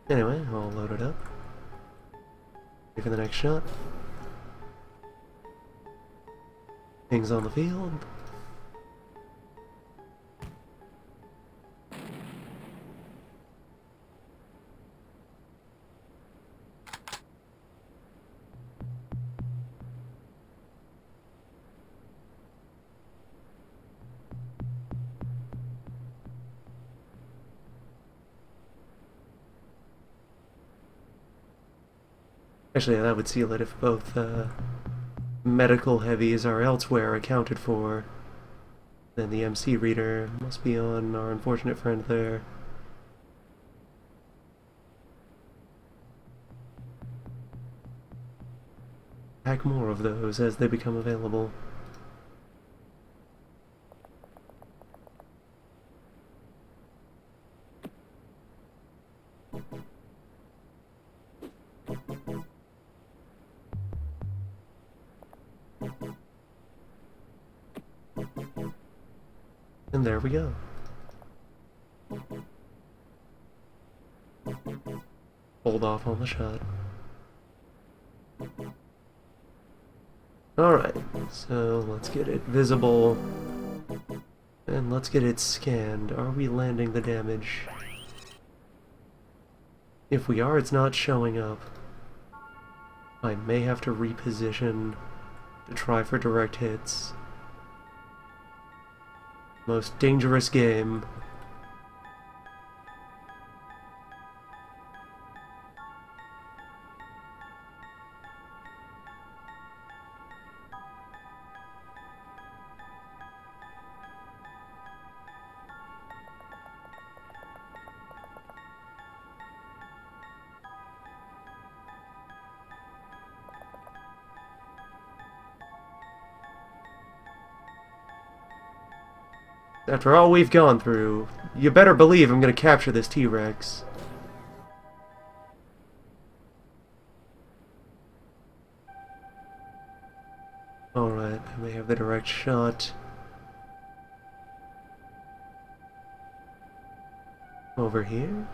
Anyway, I'll load it up. Wait for the next shot. Things on the field. Actually, that would seal it if both medical heavies are elsewhere accounted for. Then the MC reader must be on our unfortunate friend there. Pack more of those as they become available. And there we go. Hold off on the shot. Alright, so let's get it visible. And let's get it scanned. Are we landing the damage? If we are, it's not showing up. I may have to reposition to try for direct hits. Most dangerous game. After all we've gone through, you better believe I'm gonna capture this T-Rex. Alright, I may have the direct shot. Over here?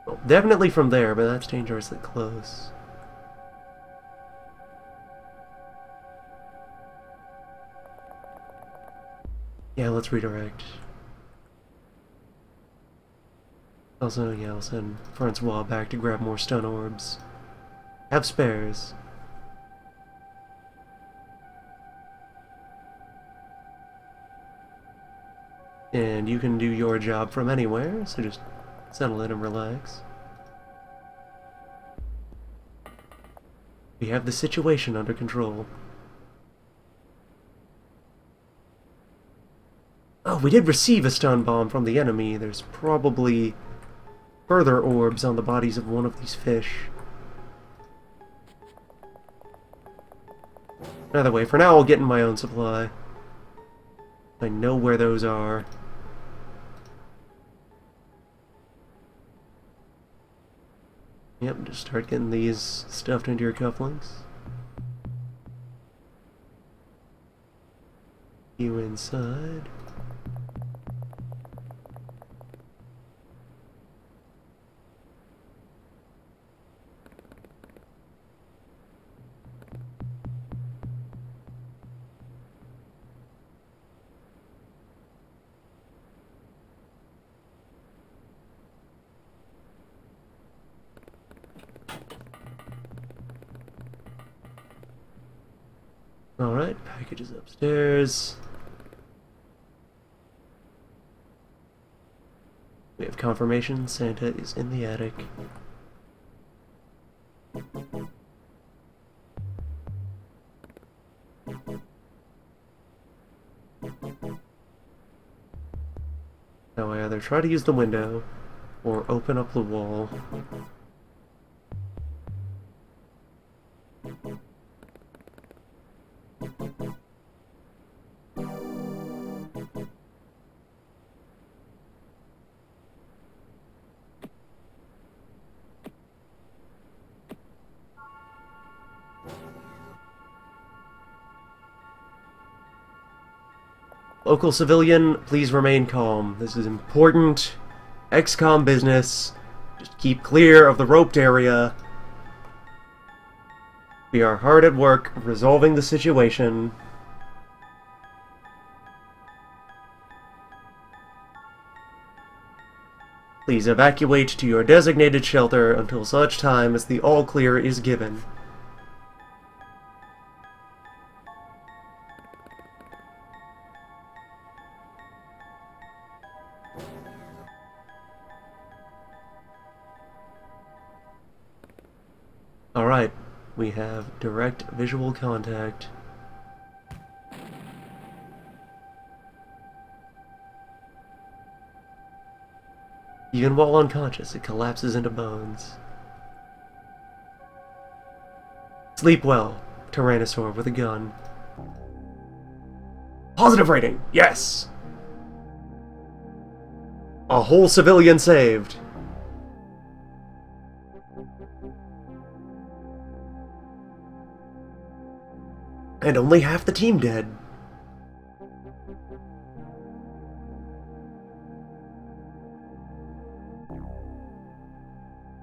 Well, definitely from there, but that's dangerously close. Yeah, let's redirect. Also, yeah, I'll send Francois back to grab more stun orbs. Have spares. And you can do your job from anywhere, so just settle in and relax. We have the situation under control. Oh, we did receive a stun bomb from the enemy. There's probably further orbs on the bodies of one of these fish. Either way, for now I'll get in my own supply. I know where those are. Yep, just start getting these stuffed into your cufflinks. You inside. Alright, packages upstairs. We have confirmation Santa is in the attic. Now I either try to use the window or open up the wall. Local civilian, please remain calm. This is important XCOM business. Just keep clear of the roped area. We are hard at work resolving the situation. Please evacuate to your designated shelter until such time as the all-clear is given. Alright, we have direct visual contact. Even while unconscious, it collapses into bones. Sleep well, Tyrannosaur with a gun. Positive rating, yes! A whole civilian saved. And only half the team dead.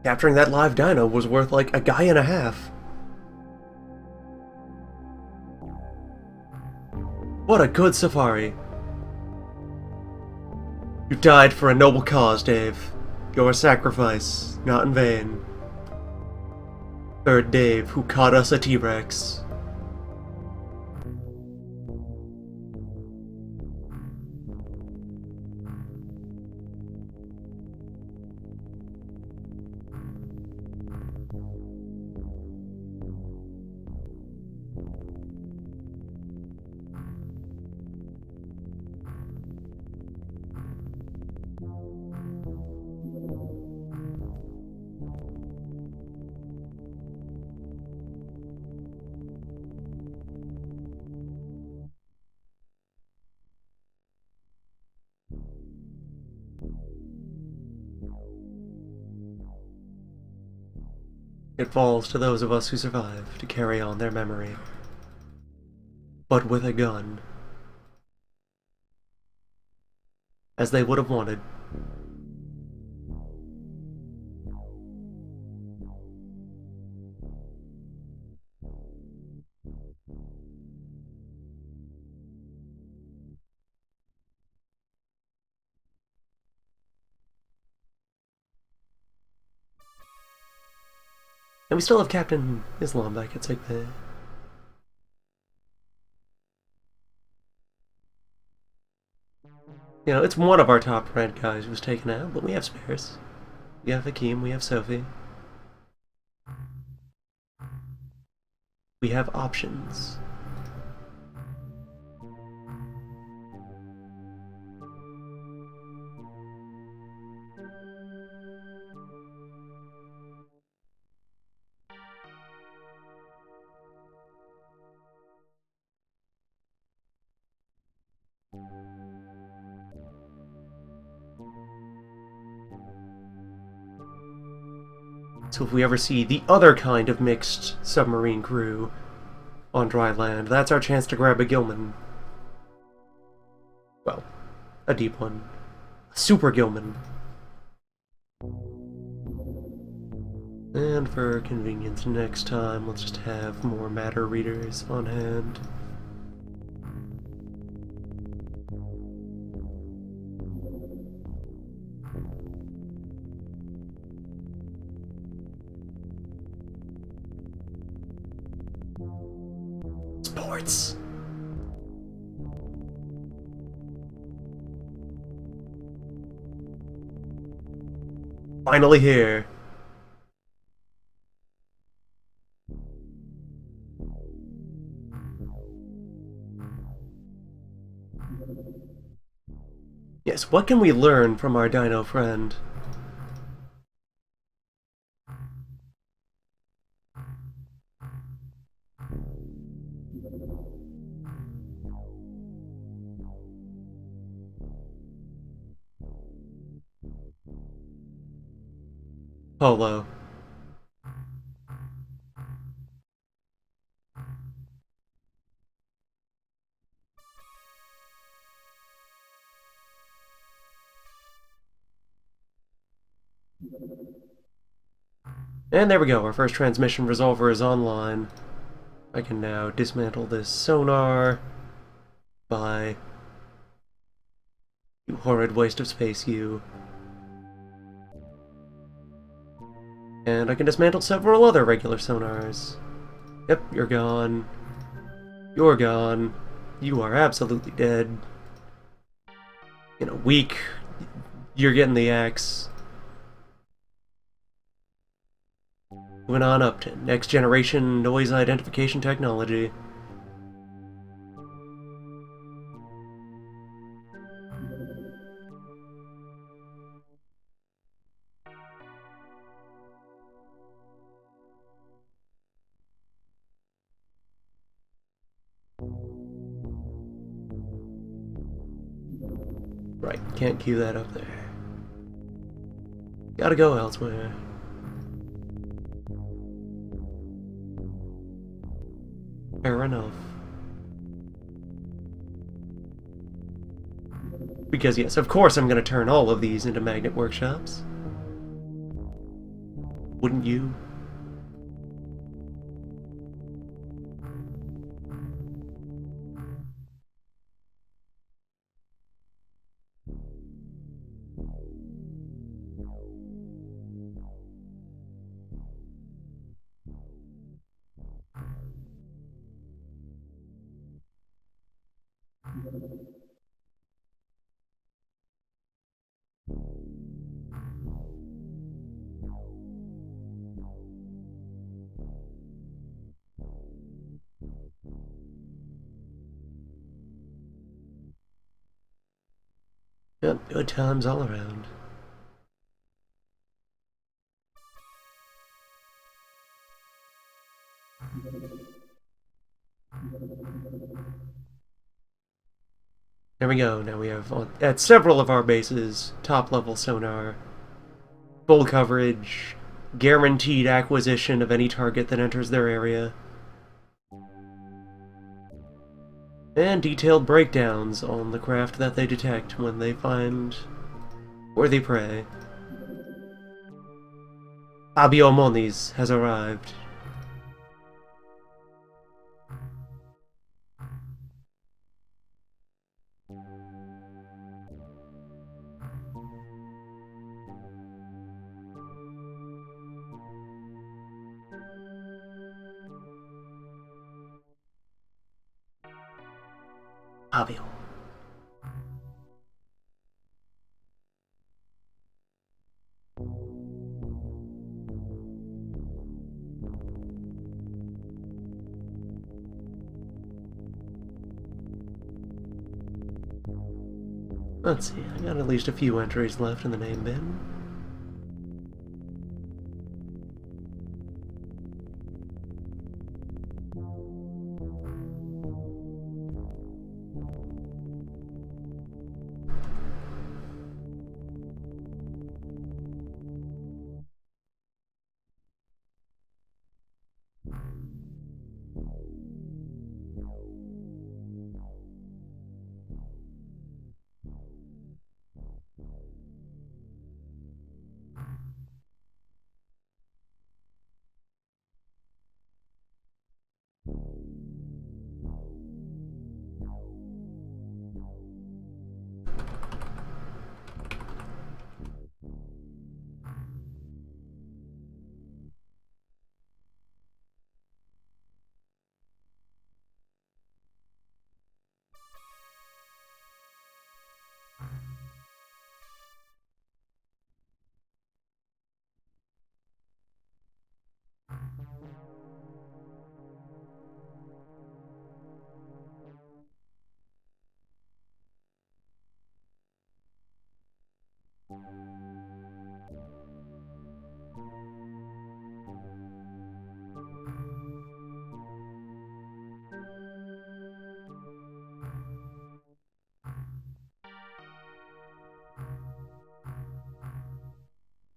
Capturing that live dino was worth like a guy and a half. What a good safari. You died for a noble cause, Dave. Your sacrifice, not in vain. Third Dave, who caught us a T-Rex. It falls to those of us who survive to carry on their memory. But with a gun. As they would have wanted. And we still have Captain Islam back at sickbay. You know, it's one of our top red guys who was taken out, but we have spares. We have Hakeem, we have Sophie. We have options. So if we ever see the other kind of mixed submarine crew on dry land, that's our chance to grab a Gilman. Well, a deep one. A super Gilman. And for convenience next time, let's just have more matter readers on hand. objects. Finally here. Yes, what can we learn from our dino friend? Polo. And there we go, our first transmission resolver is online. I can now dismantle this sonar by... You horrid waste of space, you. And I can dismantle several other regular sonars. Yep, you're gone. You're gone. You are absolutely dead. You know, weak. You're getting the axe. Moving on up to next generation noise identification technology. Right, can't queue that up there. Gotta go elsewhere. Fair enough. Because yes, of course I'm gonna turn all of these into magnet workshops. Wouldn't you? Yep, good times all around. There we go, now we have, at several of our bases, top-level sonar, full coverage, guaranteed acquisition of any target that enters their area, and detailed breakdowns on the craft that they detect when they find worthy prey. Fabio Moniz has arrived. Fabio. Let's see, I got at least a few entries left in the name bin.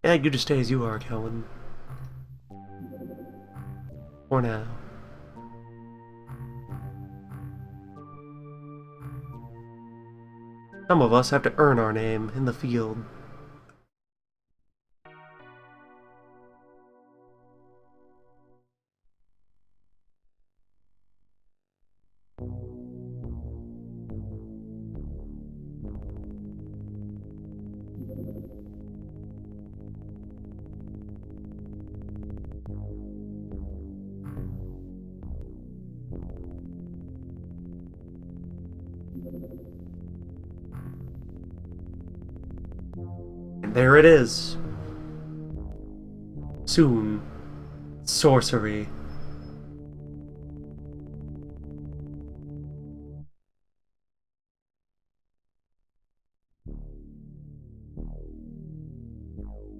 Yeah, you just stay as you are, Kellen. For now. Some of us have to earn our name in the field. And there it is. Soon. Sorcery.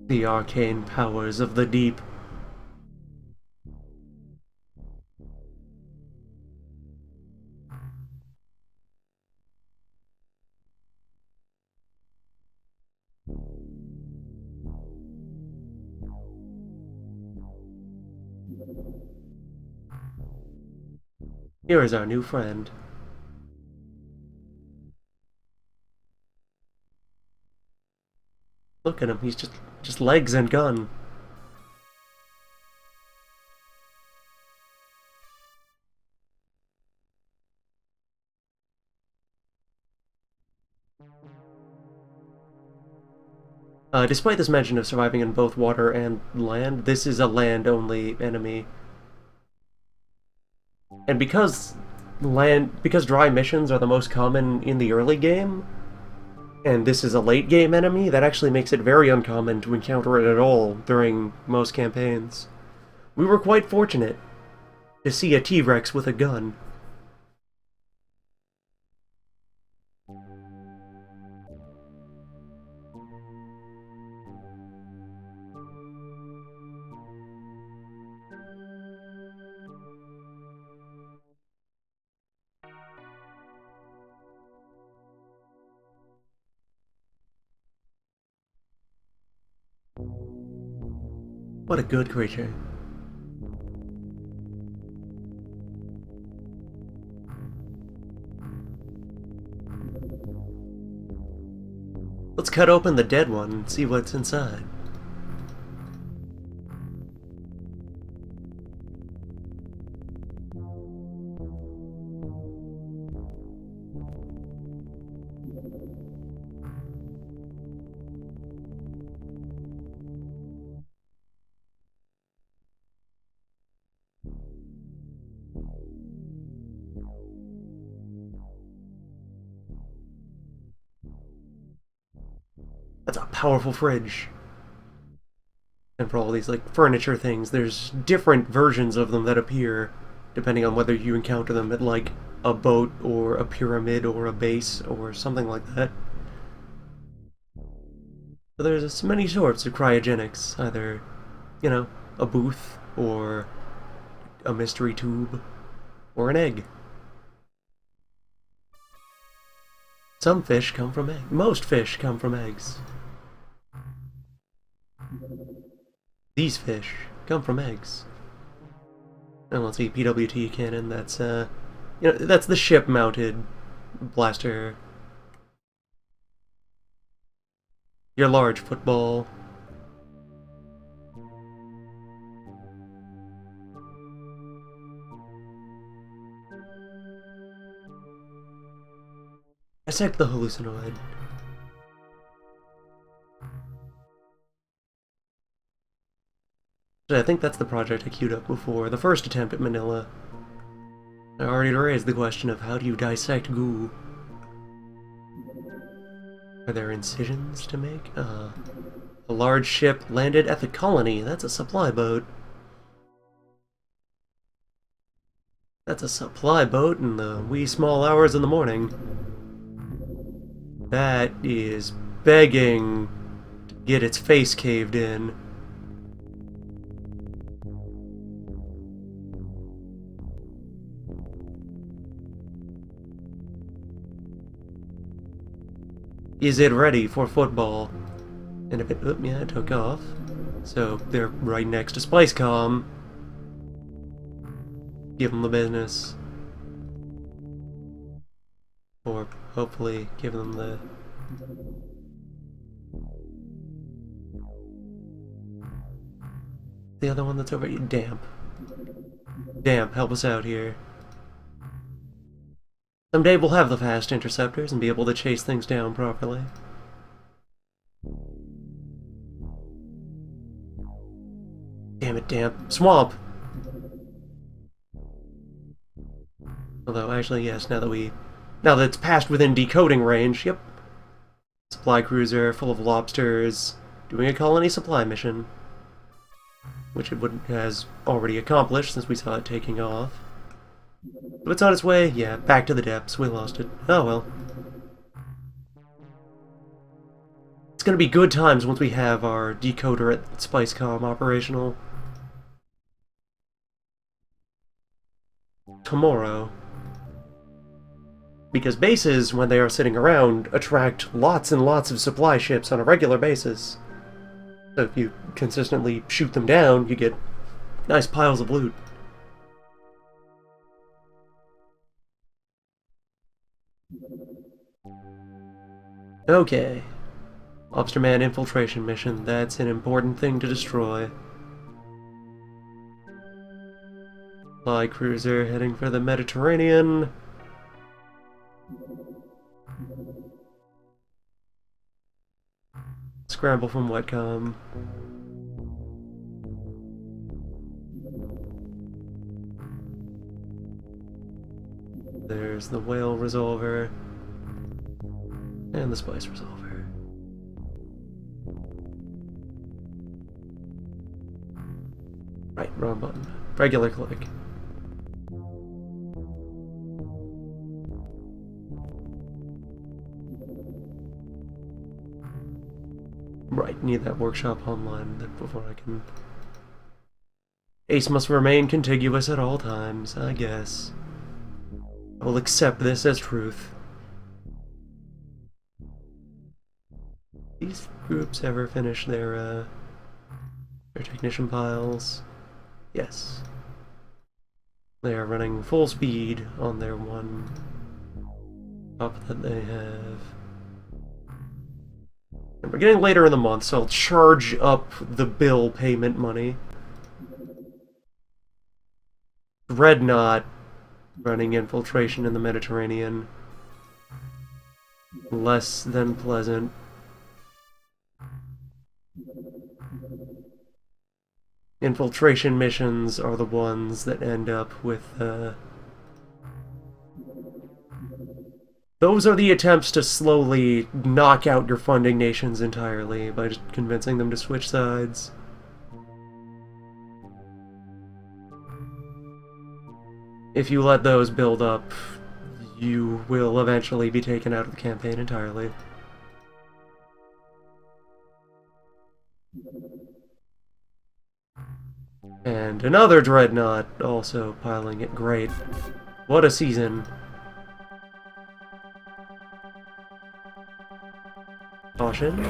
The arcane powers of the deep. Here is our new friend. Look at him, he's just legs and gun. Despite this mention of surviving in both water and land, this is a land-only enemy. And because dry missions are the most common in the early game, and this is a late game enemy, that actually makes it very uncommon to encounter it at all during most campaigns. We were quite fortunate to see a T-Rex with a gun. What a good creature. Let's cut open the dead one and see what's inside. That's a powerful fridge. And for all these, like, furniture things, there's different versions of them that appear, depending on whether you encounter them at, like, a boat, or a pyramid, or a base, or something like that. So there's many sorts of cryogenics, either, you know, a booth, or a mystery tube, or an egg. Some fish come from eggs. Most fish come from eggs. These fish come from eggs. And let's see, PWT cannon, that's, you know, that's the ship-mounted blaster. Your large football. Dissect the hallucinoid. I think that's the project I queued up before, the first attempt at Manila. I already raised the question of how do you dissect goo? Are there incisions to make? A large ship landed at the colony. That's a supply boat. That's a supply boat in the wee small hours in the morning. That is begging to get its face caved in. Is it ready for football? And if it, yeah, it took off. So they're right next to SpliceCom. Give them the business. Or hopefully give them the... The other one that's over here. Damp. Damp, help us out here. Someday we'll have the fast interceptors and be able to chase things down properly. Damn it, Damp. Swamp! Although, actually, yes, now that it's passed within decoding range, yep. Supply cruiser, full of lobsters, doing a colony supply mission. Which it has already accomplished since we saw it taking off. But it's on its way, yeah, back to the depths. We lost it. Oh well. It's gonna be good times once we have our decoder at SpiceCom operational. Tomorrow. Because bases, when they are sitting around, attract lots and lots of supply ships on a regular basis. So if you consistently shoot them down, you get nice piles of loot. Okay. Lobsterman infiltration mission. That's an important thing to destroy. Supply cruiser heading for the Mediterranean. Scramble from Wetcom. There's the whale resolver. And the spice resolver. Right, wrong button. Regular click. Right, need that workshop online before I can... Ace must remain contiguous at all times, I guess. I will accept this as truth. These groups ever finish their technician piles? Yes. They are running full speed on their one up that they have. And we're getting later in the month, so I'll charge up the bill payment money. Dreadnought running infiltration in the Mediterranean. Less than pleasant. Infiltration missions are the ones that end up with, those are the attempts to slowly knock out your funding nations entirely by just convincing them to switch sides. If you let those build up, you will eventually be taken out of the campaign entirely. And another Dreadnought also piling it. Great. What a season. Caution.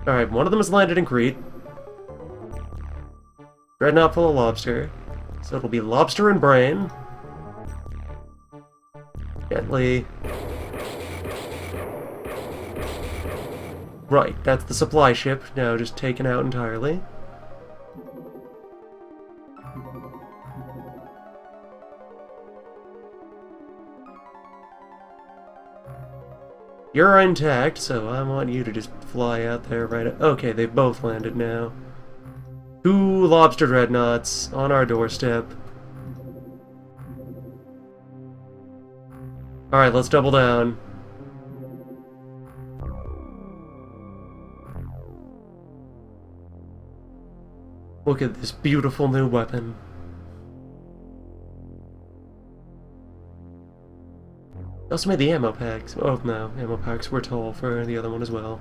Alright, one of them has landed in Crete. Dreadnought full of lobster. So it'll be lobster and brain. Gently. Right, that's the supply ship, now just taken out entirely. You're intact, so I want you to just fly out there right... Okay, they've both landed now. 2 lobster dreadnoughts on our doorstep. Alright, let's double down. Look at this beautiful new weapon. Also made the ammo packs. Oh no, ammo packs were tall for the other one as well.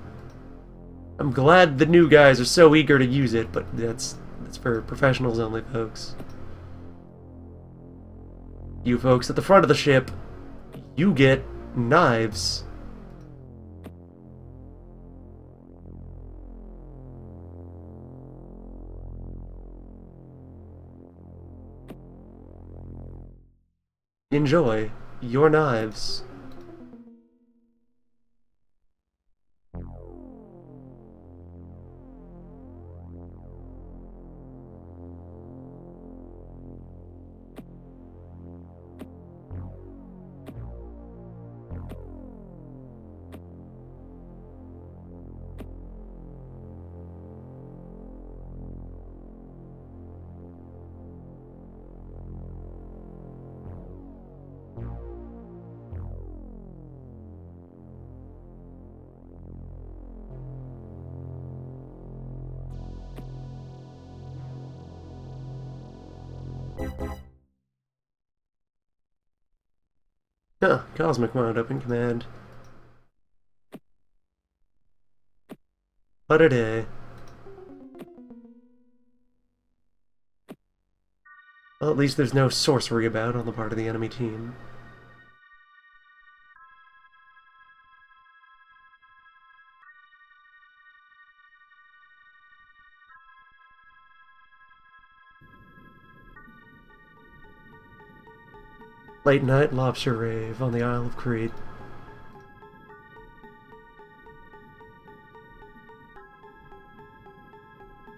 I'm glad the new guys are so eager to use it, but that's for professionals only, folks. You folks at the front of the ship, you get knives. Enjoy your knives. Huh, Cosmic wound up in command. What a day. Well, at least there's no sorcery about on the part of the enemy team. Late night lobster rave on the Isle of Crete.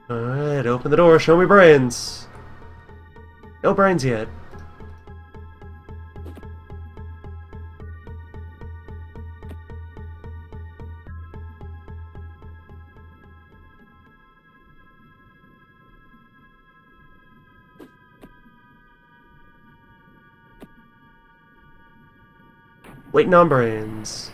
Alright, open the door, show me brains! No brains yet. Waiting on brains.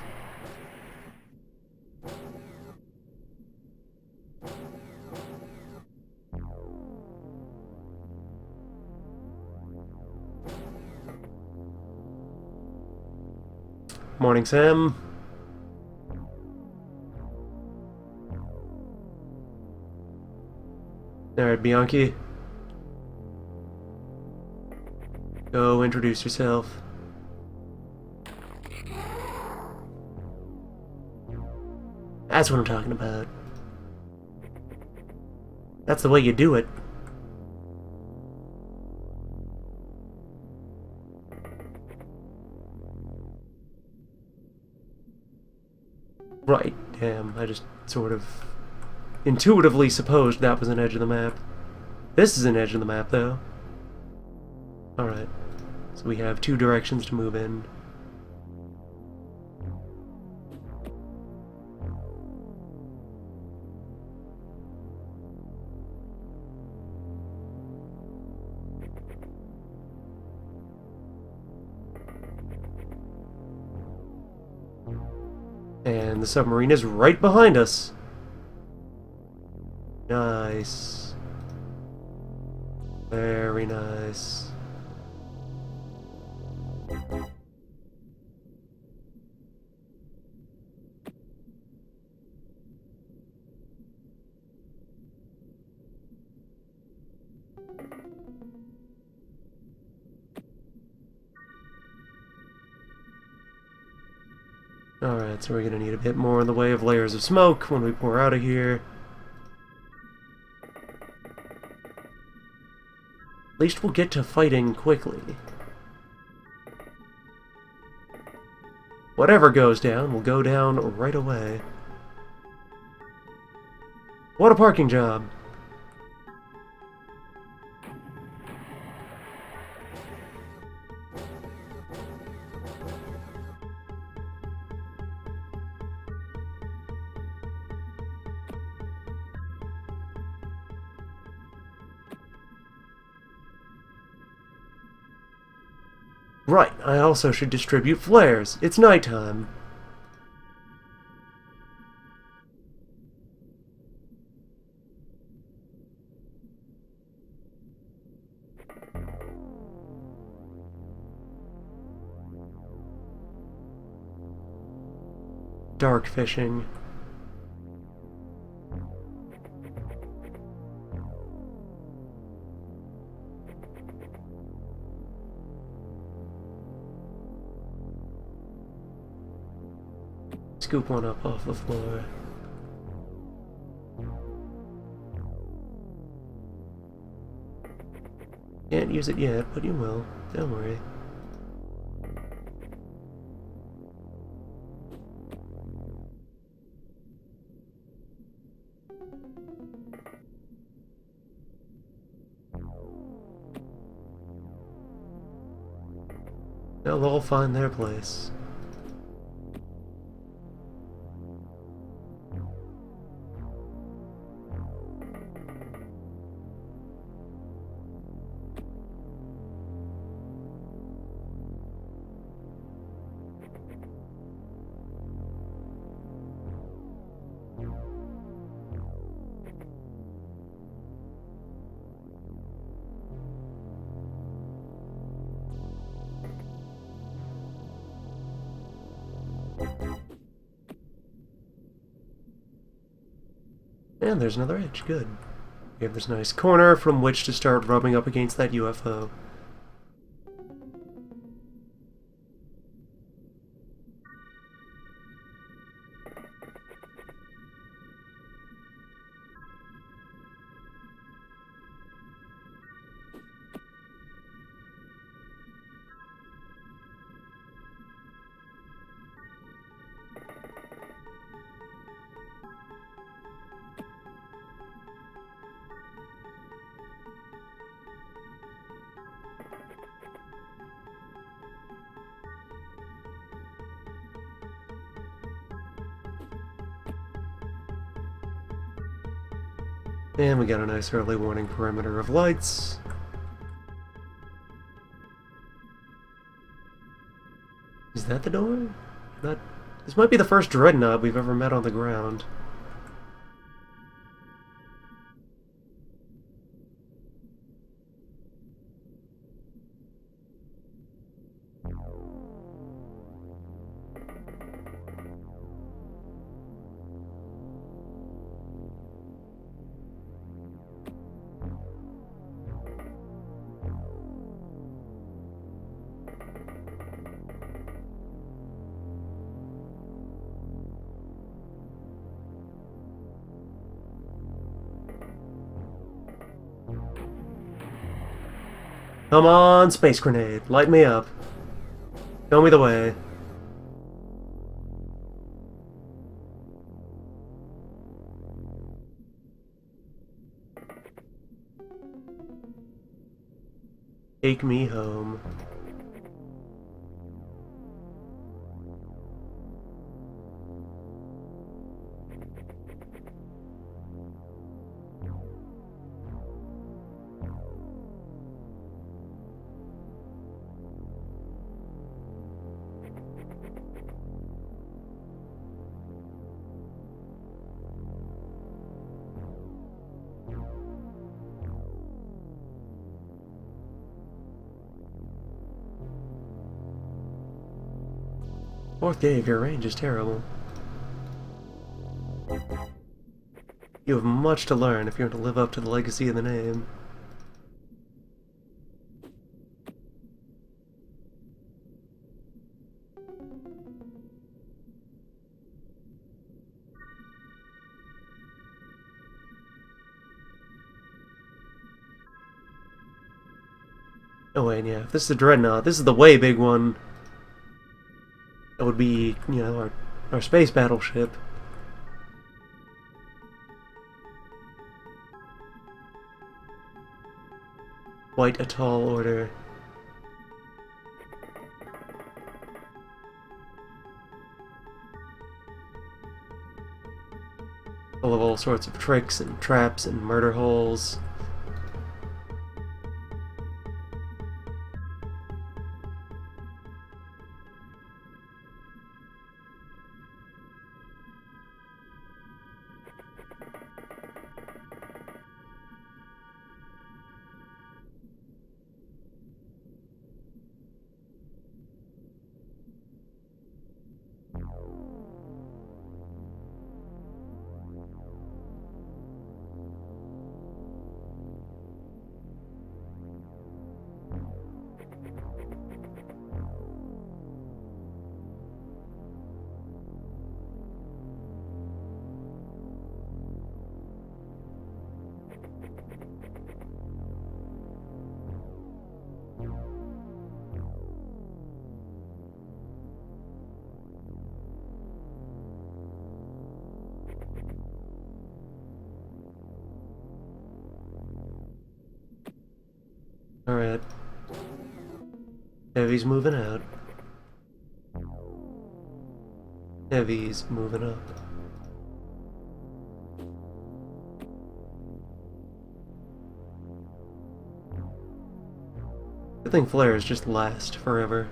Morning, Sam. Alright, Bianchi. Go introduce yourself. That's what I'm talking about. That's the way you do it. Right, damn, I just sort of intuitively supposed that was an edge of the map. This is an edge of the map, though. Alright, so we have two directions to move in. And the submarine is right behind us. Nice. Very nice. Alright, so we're gonna need a bit more in the way of layers of smoke when we pour out of here. At least we'll get to fighting quickly. Whatever goes down will go down right away. What a parking job! Right, I also should distribute flares. It's nighttime. Dark fishing. scoop one up off the floor. Can't use it yet, but you will. Don't worry. They'll all find their place. And there's another edge, good. We have this nice corner from which to start rubbing up against that UFO. And we got a nice early warning perimeter of lights. Is that the door? This might be the first dreadnought we've ever met on the ground. Come on, space grenade. Light me up. Show me the way. Take me home. Fourth gauge, your range is terrible. You have much to learn if you're to live up to the legacy of the name. Oh wait, yeah, if this is the Dreadnought, this is the way big one. It would be, you know, our space battleship. Quite a tall order. Full of all sorts of tricks and traps and murder holes. Alright. Heavy's moving out. Heavy's moving up. I think flares just last forever.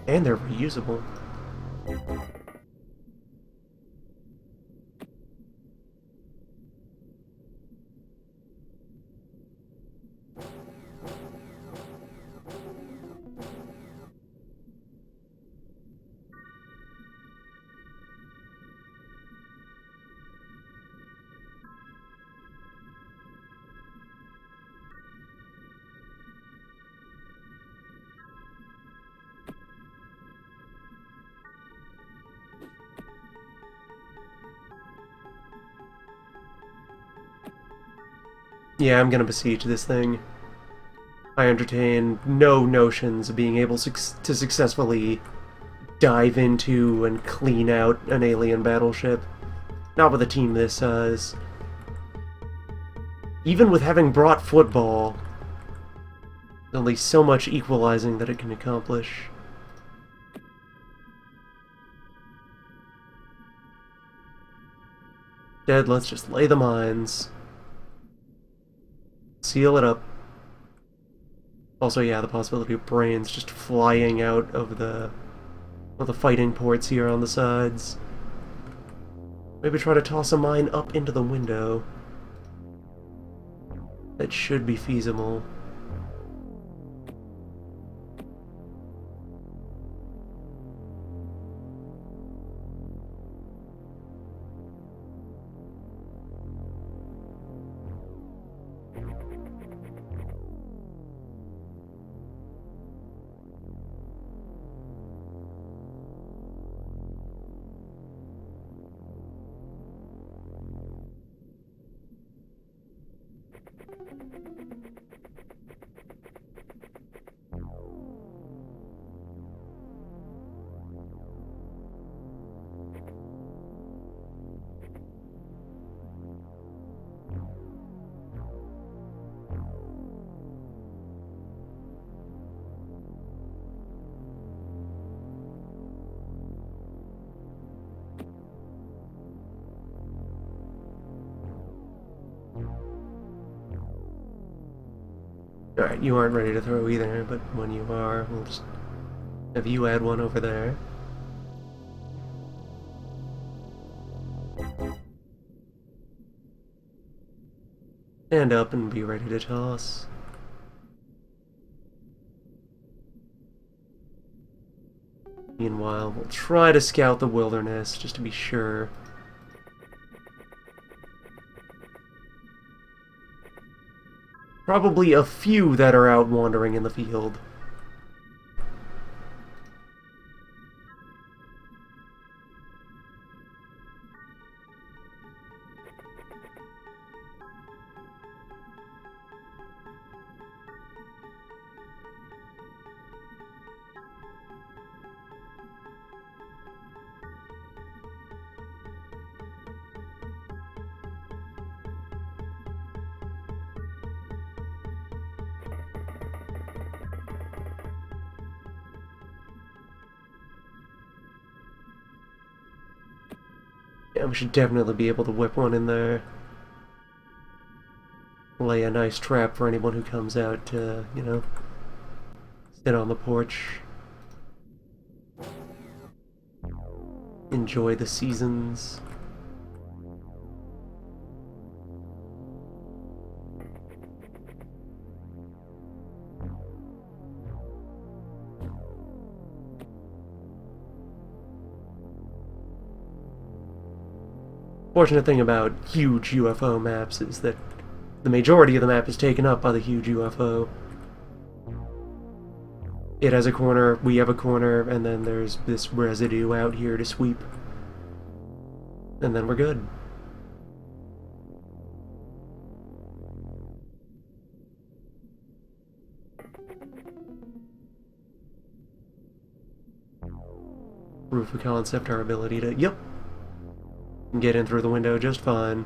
And they're reusable. Yeah, I'm gonna besiege this thing. I entertain no notions of being able to successfully dive into and clean out an alien battleship. Not with a team this size. Even with having brought football, there's only so much equalizing that it can accomplish. Dead, let's just lay the mines. Seal it up. Also, yeah, the possibility of brains just flying out of the fighting ports here on the sides. Maybe try to toss a mine up into the window. That should be feasible. Alright, you aren't ready to throw either, but when you are, we'll just have you add one over there. Stand up and be ready to toss. Meanwhile, we'll try to scout the wilderness, just to be sure. Probably a few that are out wandering in the field. Yeah, we should definitely be able to whip one in there. Lay a nice trap for anyone who comes out to, you know, sit on the porch. Enjoy the seasons. Fortunate thing about huge UFO maps is that the majority of the map is taken up by the huge UFO. It has a corner, we have a corner, and then there's this residue out here to sweep. And then we're good. proof of concept our ability to... Yep. Get in through the window just fine.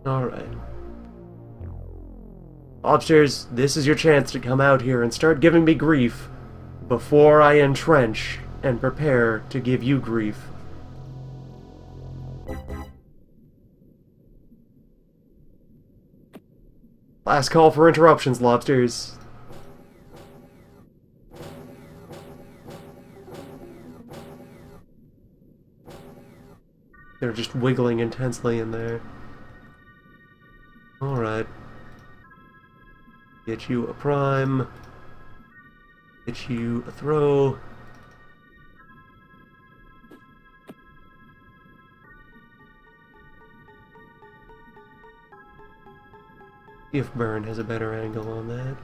Alright. Lobsters, this is your chance to come out here and start giving me grief before I entrench and prepare to give you grief. Last call for interruptions, lobsters. They're just wiggling intensely in there. Alright. Get you a prime. Get you a throw. See if Burn has a better angle on that.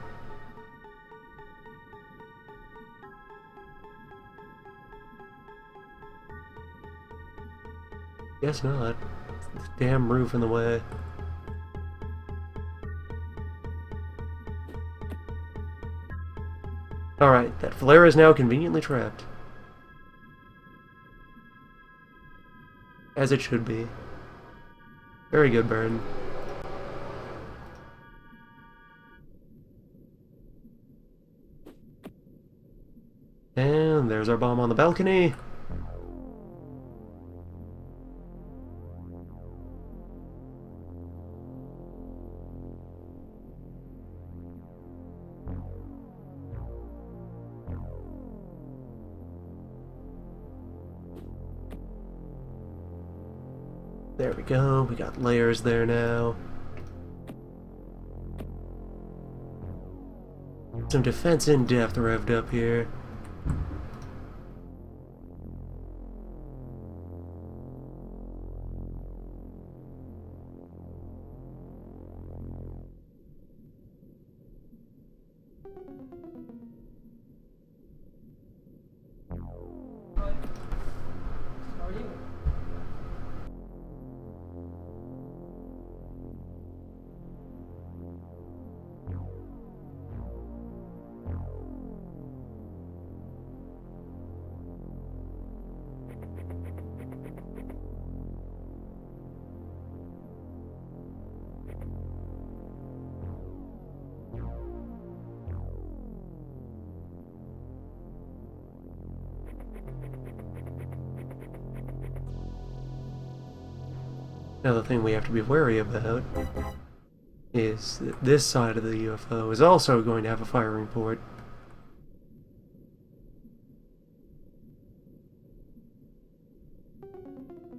Guess not. This damn roof in the way. Alright, that flare is now conveniently trapped. As it should be. Very good, Burn. And there's our bomb on the balcony. There we go, we got layers there now. Some defense in depth revved up here. Now the thing we have to be wary about is that this side of the UFO is also going to have a firing port.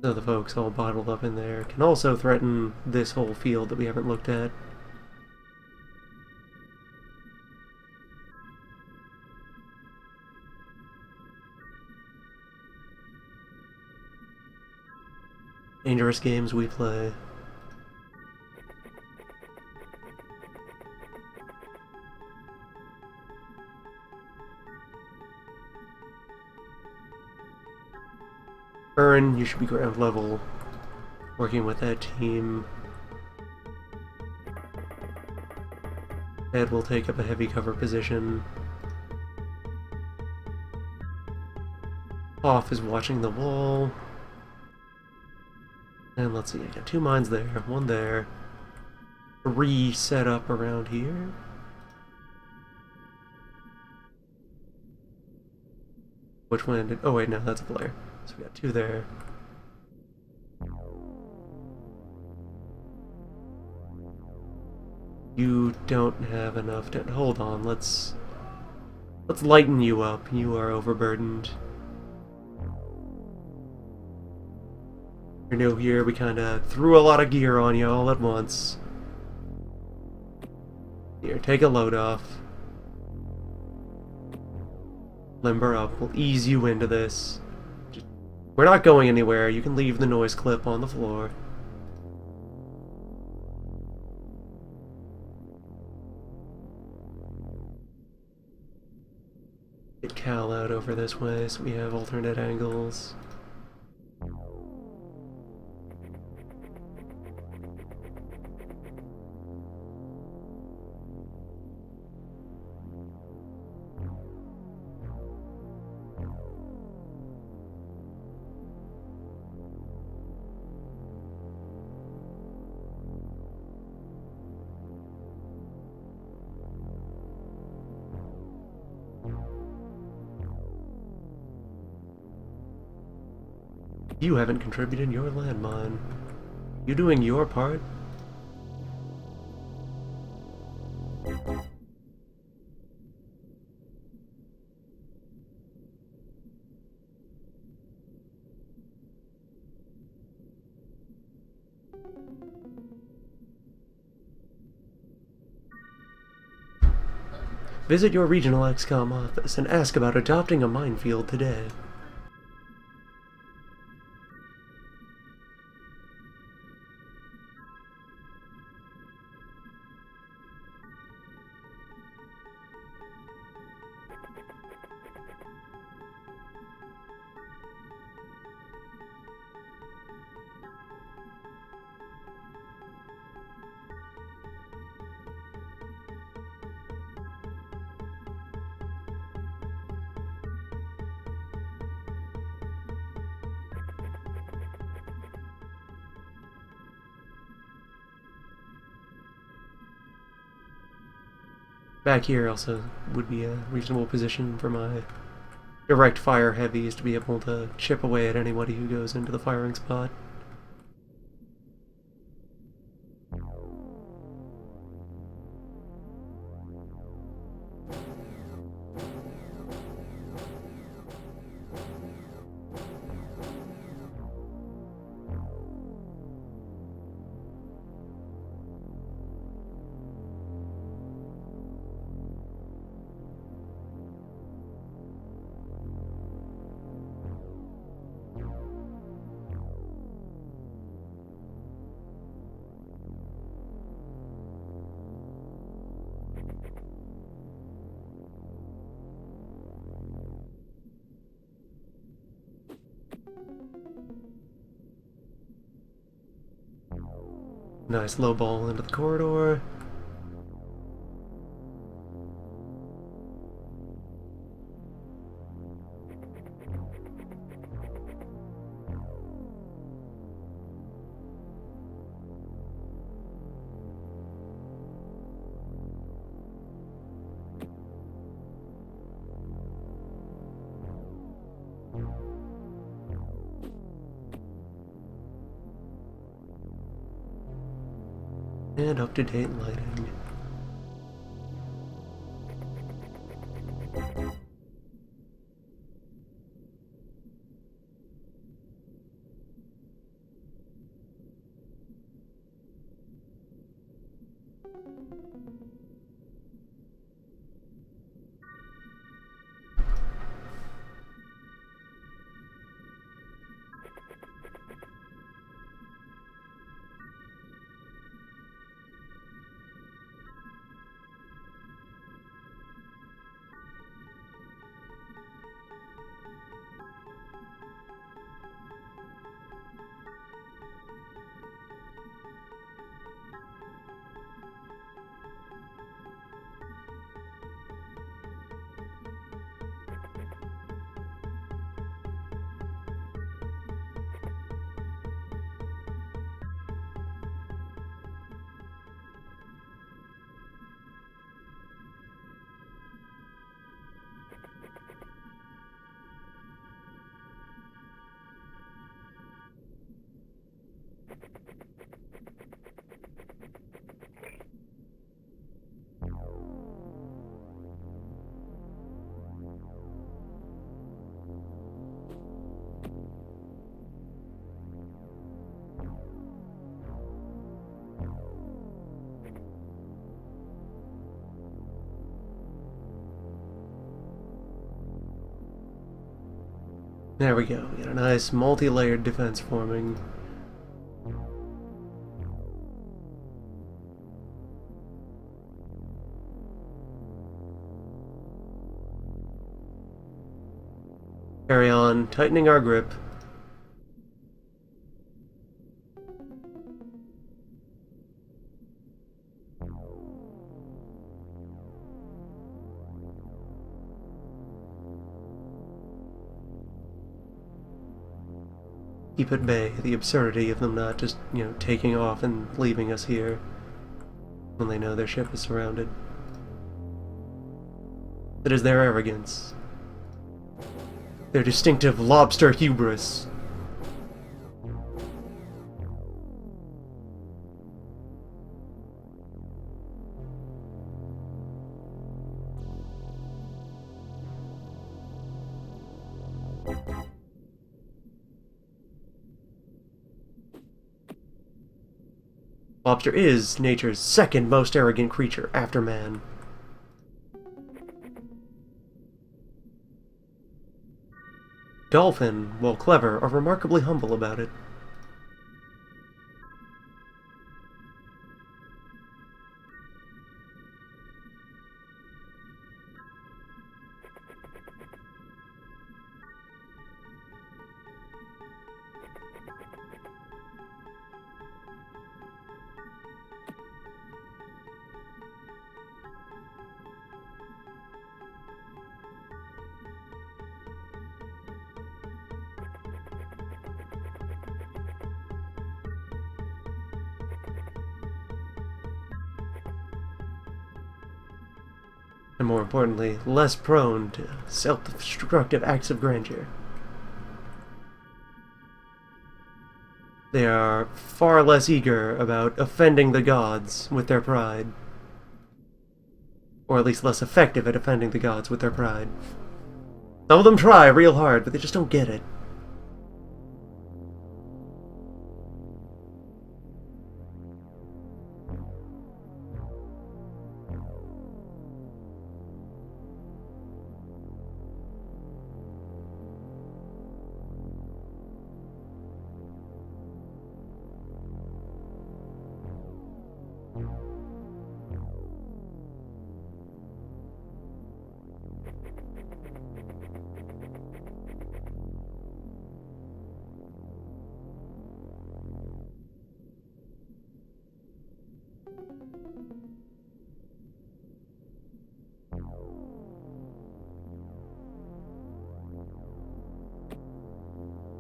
So the folks all bottled up in there can also threaten this whole field that we haven't looked at. Dangerous games we play. Burn, you should be ground level, working with that team. Ed will take up a heavy cover position. Off is watching the wall. And let's see, I got 2 mines there, 1 there. 3 set up around here. Which one did... Oh wait, no, that's a flare. So we got 2 there. You don't have enough to... Hold on, let's lighten you up. You are overburdened. You're new here, we kinda threw a lot of gear on you all at once. Here, take a load off. Limber up, we'll ease you into this. We're not going anywhere, you can leave the noise clip on the floor. out over this way so we have alternate angles. You haven't contributed your landmine. You doing your part? Visit your regional XCOM office and ask about adopting a minefield today. Back here also would be a reasonable position for my direct fire heavies to be able to chip away at anybody who goes into the firing spot. Nice low ball into the corridor. And up-to-date lighting. There we go. We got a nice multi-layered defense forming. Carry on, tightening our grip. Keep at bay the absurdity of them not just, taking off and leaving us here when they know their ship is surrounded. It is their arrogance, their distinctive lobster hubris. Lobster is nature's second most arrogant creature after man. Dolphin, while clever, are remarkably humble about it. And more importantly, less prone to self-destructive acts of grandeur. They are far less eager about offending the gods with their pride. Or at least less effective at offending the gods with their pride. Some of them try real hard, but they just don't get it.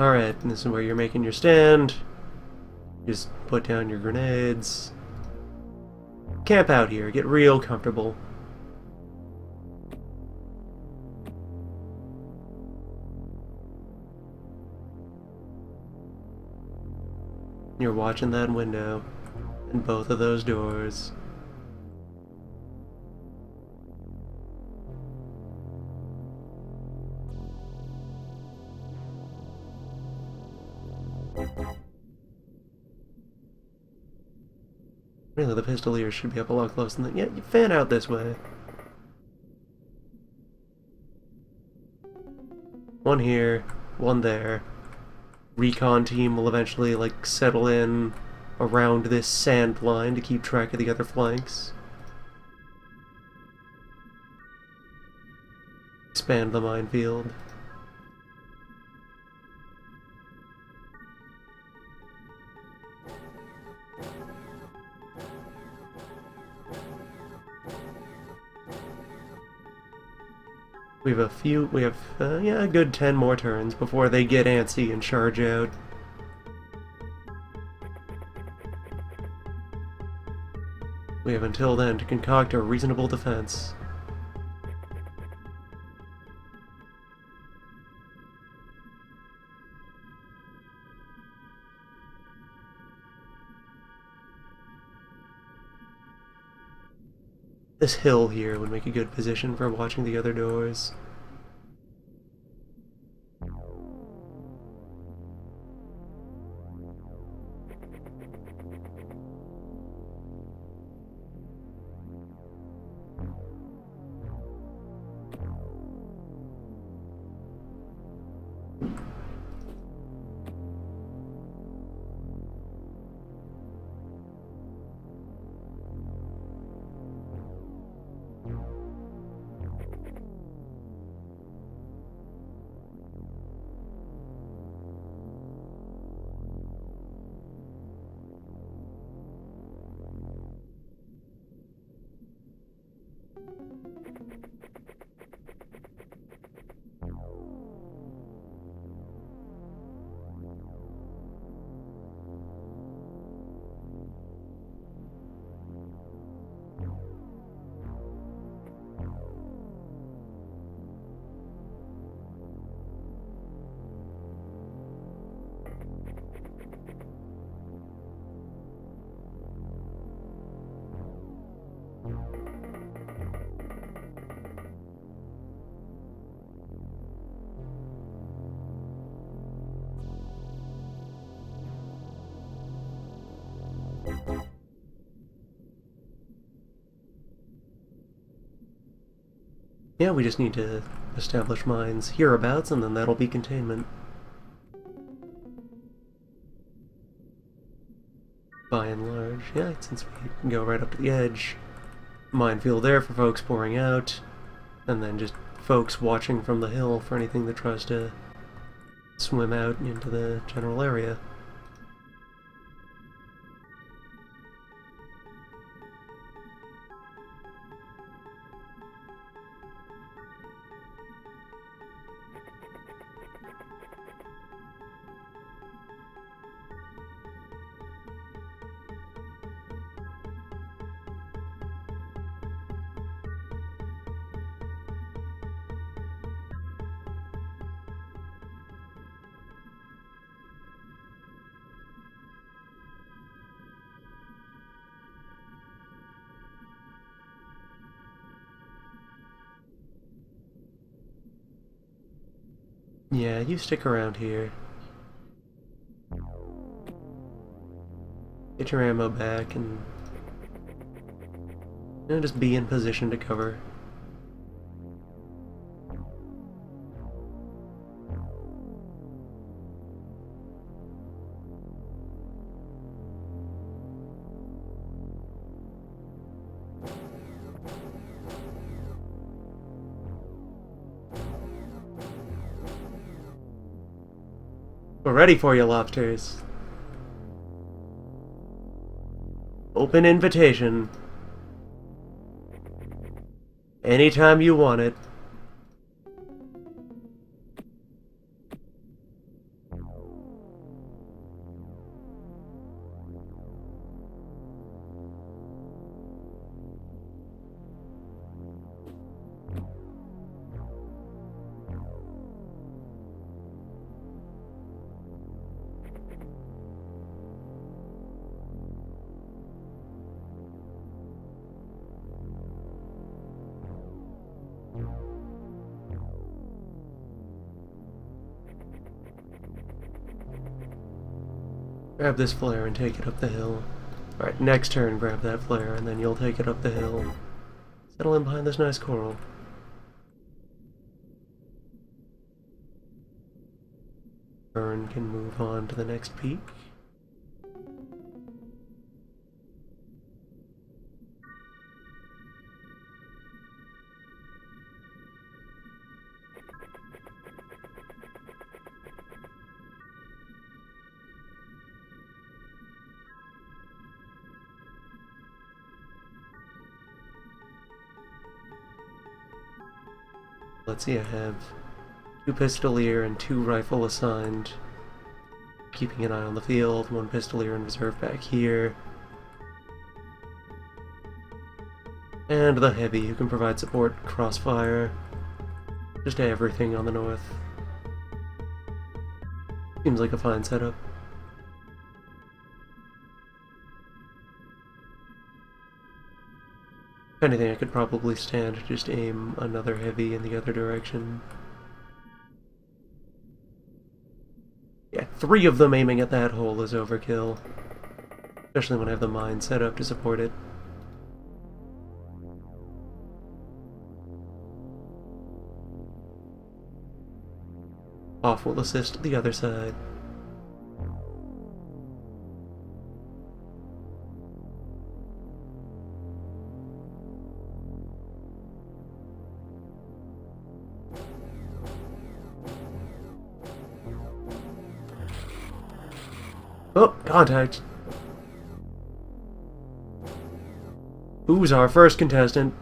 Alright, this is where you're making your stand. Just put down your grenades. Camp out here, get real comfortable. You're watching that window and both of those doors. Really, the pistoliers should be up a lot closer than that. Yeah, you fan out this way. One here, one there. Recon team will eventually, settle in around this sand line to keep track of the other flanks. Expand the minefield. We have a good 10 more turns before they get antsy and charge out. We have until then to concoct a reasonable defense. This hill here would make a good position for watching the other doors. Yeah, we just need to establish mines hereabouts, and then that'll be containment. By and large, yeah, since we can go right up to the edge. Minefield there for folks pouring out, and then just folks watching from the hill for anything that tries to swim out into the general area. Yeah, you stick around here. Get your ammo back and just be in position to cover. We're ready for you, lobsters. Open invitation. Anytime you want it. Grab this flare and take it up the hill. Alright, next turn grab that flare and then you'll take it up the hill. Settle in behind this nice coral. Burn can move on to the next peak. Let's see, I have 2 pistolier and 2 rifle assigned. Keeping an eye on the field, 1 pistolier in reserve back here. And the heavy, who can provide support, crossfire. Just everything on the north. Seems like a fine setup. If anything, I could probably stand to just aim another heavy in the other direction. Yeah, 3 of them aiming at that hole is overkill. Especially when I have the mine set up to support it. Off will assist the other side. Oh, contact. Who's our first contestant?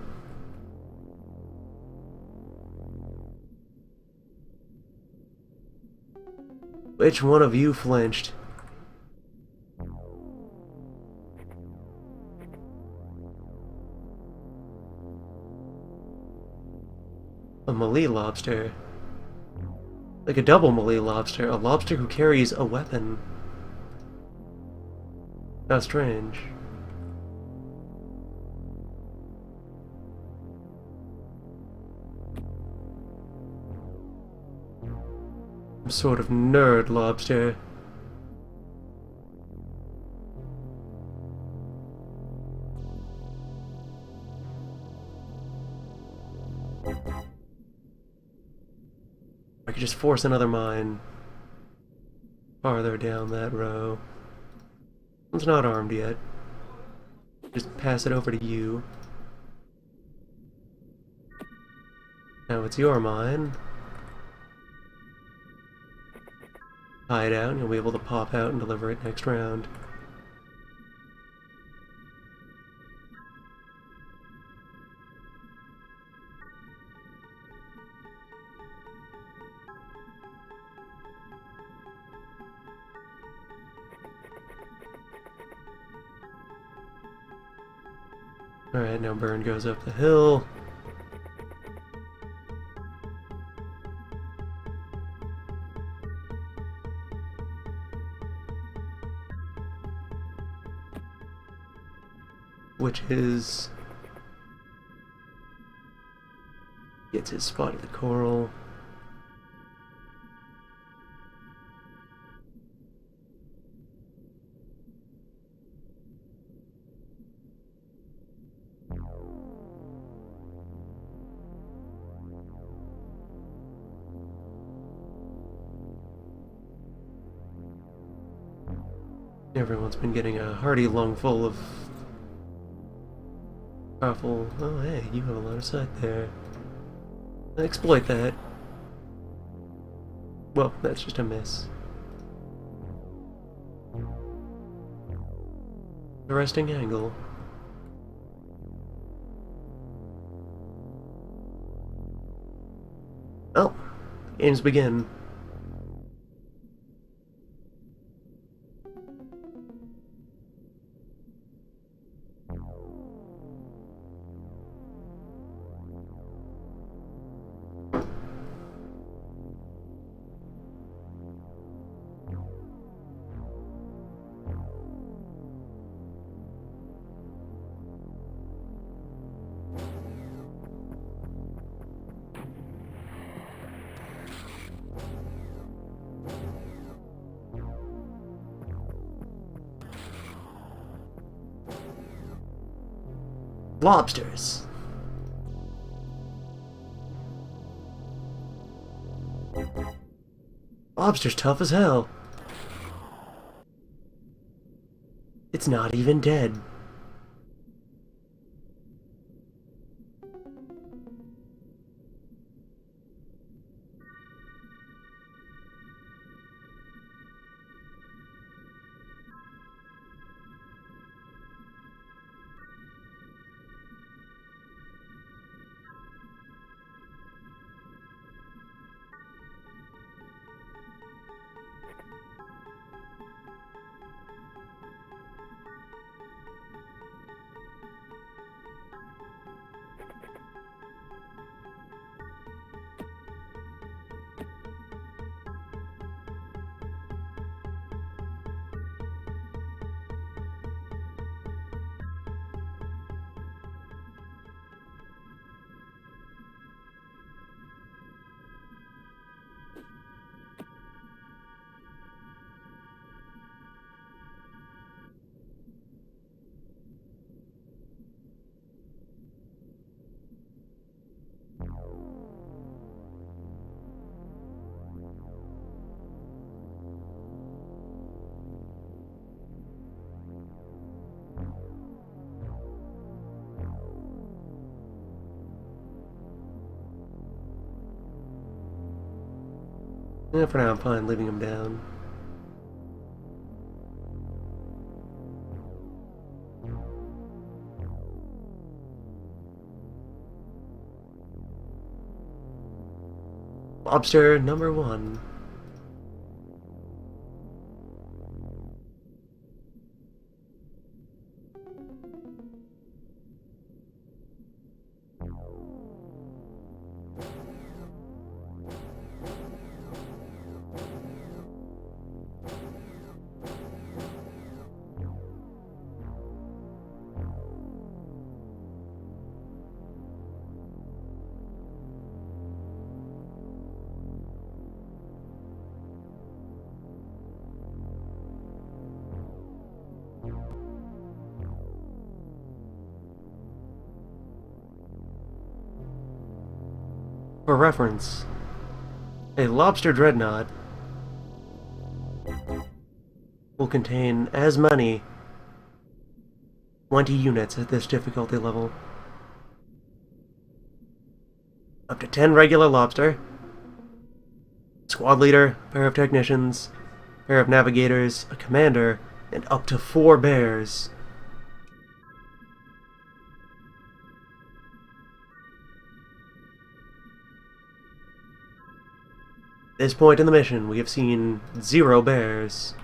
Which one of you flinched? A melee lobster. Like a double melee lobster. A lobster who carries a weapon. How strange. Some sort of nerd lobster. just force another mine farther down that row. It's not armed yet. Just pass it over to you. Now it's your mine. Hide out, and you'll be able to pop out and deliver it next round. Alright, now Burn goes up the hill. Which is... gets his spot at the coral. Everyone's been getting a hearty lungful of powerful... Oh, hey, you have a lot of sight there. Exploit that. Well, that's just a miss. Interesting angle. Oh, games begin. Lobsters. Lobster's tough as hell. It's not even dead. Yeah, for now I'm fine leaving him down. Lobster number 1. For reference, A lobster dreadnought will contain as many 20 units at this difficulty level. Up to 10 regular lobster, squad leader, pair of technicians, pair of navigators, a commander, and up to 4 bears. At this point in the mission, we have seen 0 bears.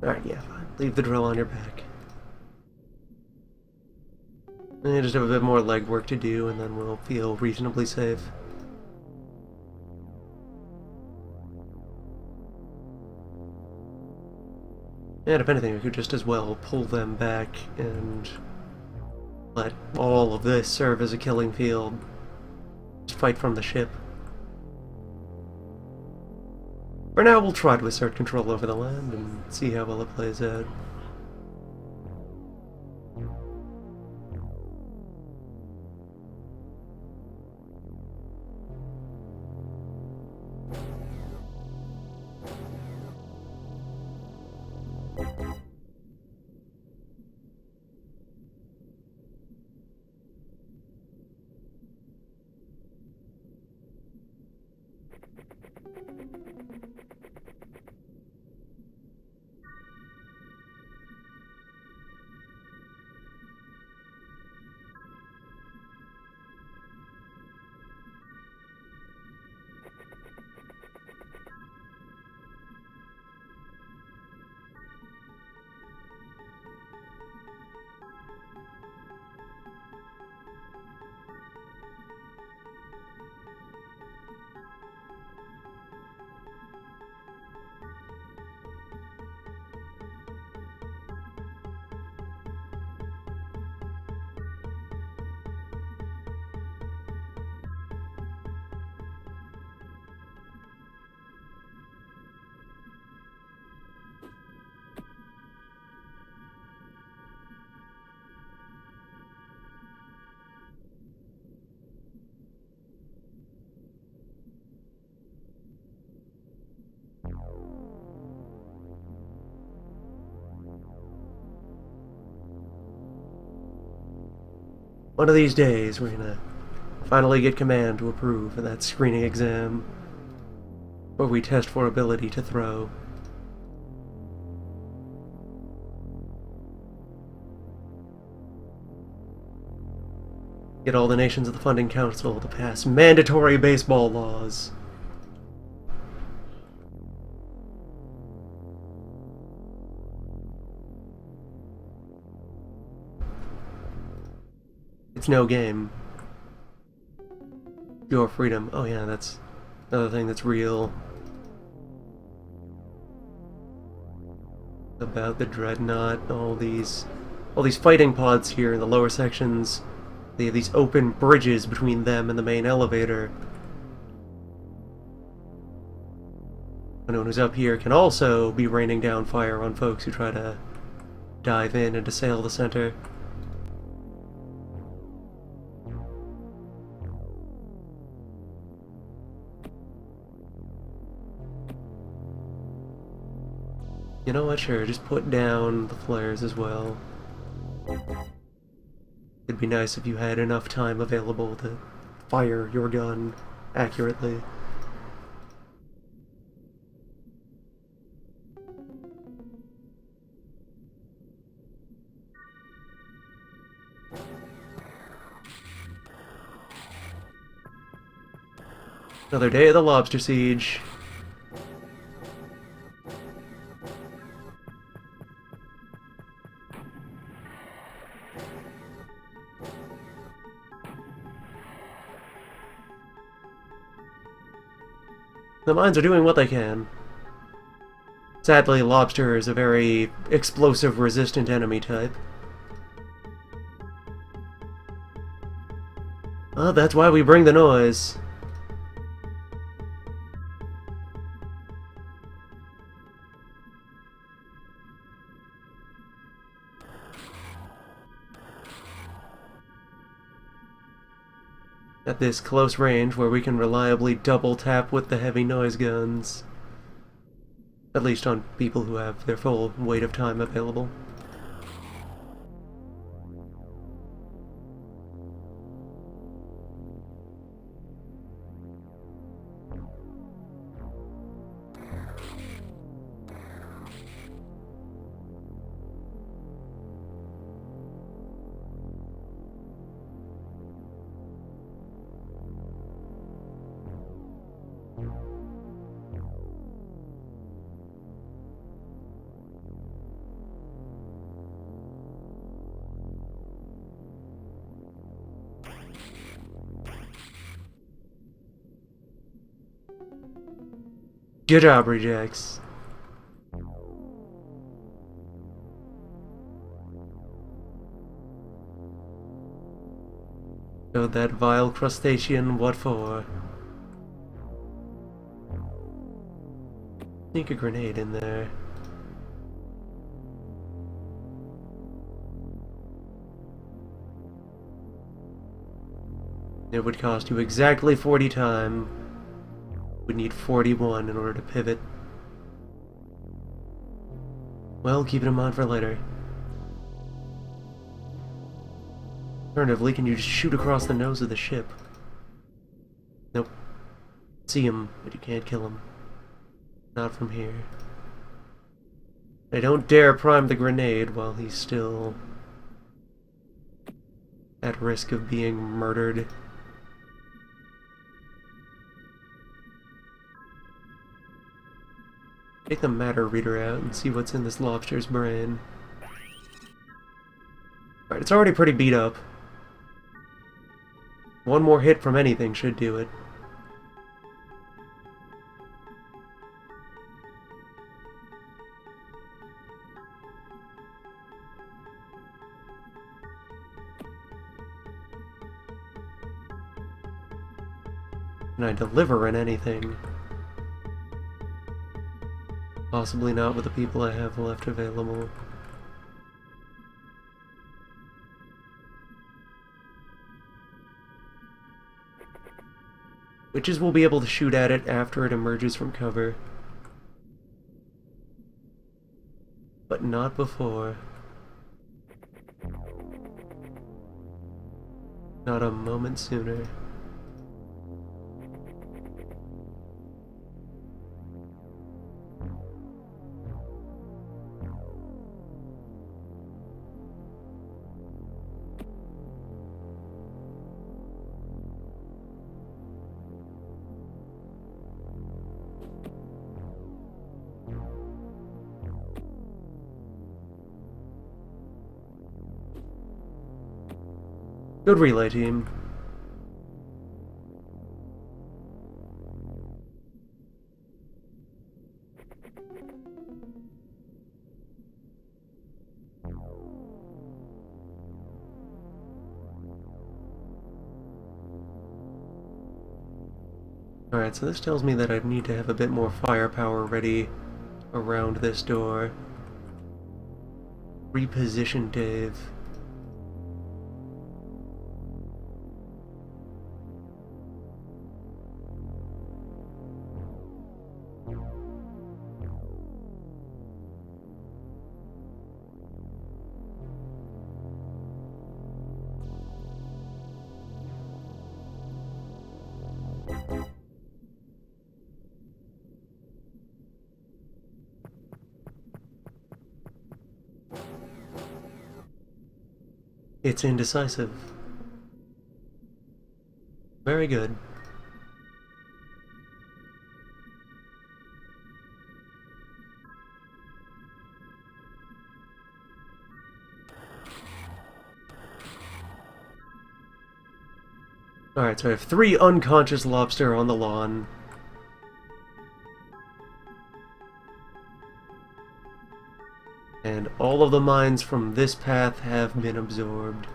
Alright, yeah, fine. Leave the drill on your back. And just have a bit more legwork to do, and then we'll feel reasonably safe. And if anything, we could just as well pull them back and let all of this serve as a killing field. Just fight from the ship. For now, we'll try to assert control over the land and see how well it plays out. One of these days, we're gonna finally get command to approve of that screening exam, where we test for ability to throw. Get all the nations of the Funding Council to pass mandatory baseball laws. It's no game. Your freedom. Oh yeah, that's another thing that's real. About the Dreadnought, all these fighting pods here in the lower sections. They have these open bridges between them and the main elevator. Anyone who's up here can also be raining down fire on folks who try to dive in and assail the center. You know what, sure, just put down the flares as well. It'd be nice if you had enough time available to fire your gun accurately. Another day of the lobster siege. The mines are doing what they can. Sadly, lobster is a very explosive resistant enemy type. Oh, that's why we bring the noise. At this close range where we can reliably double tap with the heavy noise guns. At least on people who have their full weight of time available. Good job, rejects. Oh, that vile crustacean, what for? Sneak a grenade in there. It would cost you exactly 40 time. Would need 41 in order to pivot. Well, keep it in mind for later. Alternatively, can you just shoot across the nose of the ship? Nope. See him, but you can't kill him. Not from here. I don't dare prime the grenade while he's still at risk of being murdered. Take the matter reader out and see what's in this lobster's brain. Alright, it's already pretty beat up. One more hit from anything should do it. Can I deliver in anything? Possibly not with the people I have left available. Witches will be able to shoot at it after it emerges from cover. But not before. Not a moment sooner. Good relay, team. Alright, so this tells me that I need to have a bit more firepower ready around this door. Reposition Dave. It's indecisive. Very good. Alright, so I have 3 unconscious lobster on the lawn. And all of the mines from this path have been absorbed.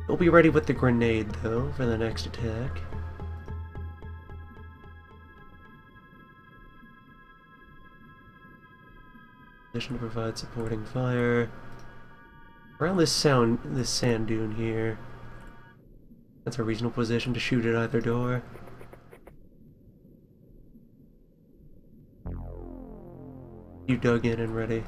We'll be ready with the grenade, though, for the next attack. Position to provide supporting fire. Around this sand dune here. That's a reasonable position to shoot at either door. You dug in and ready.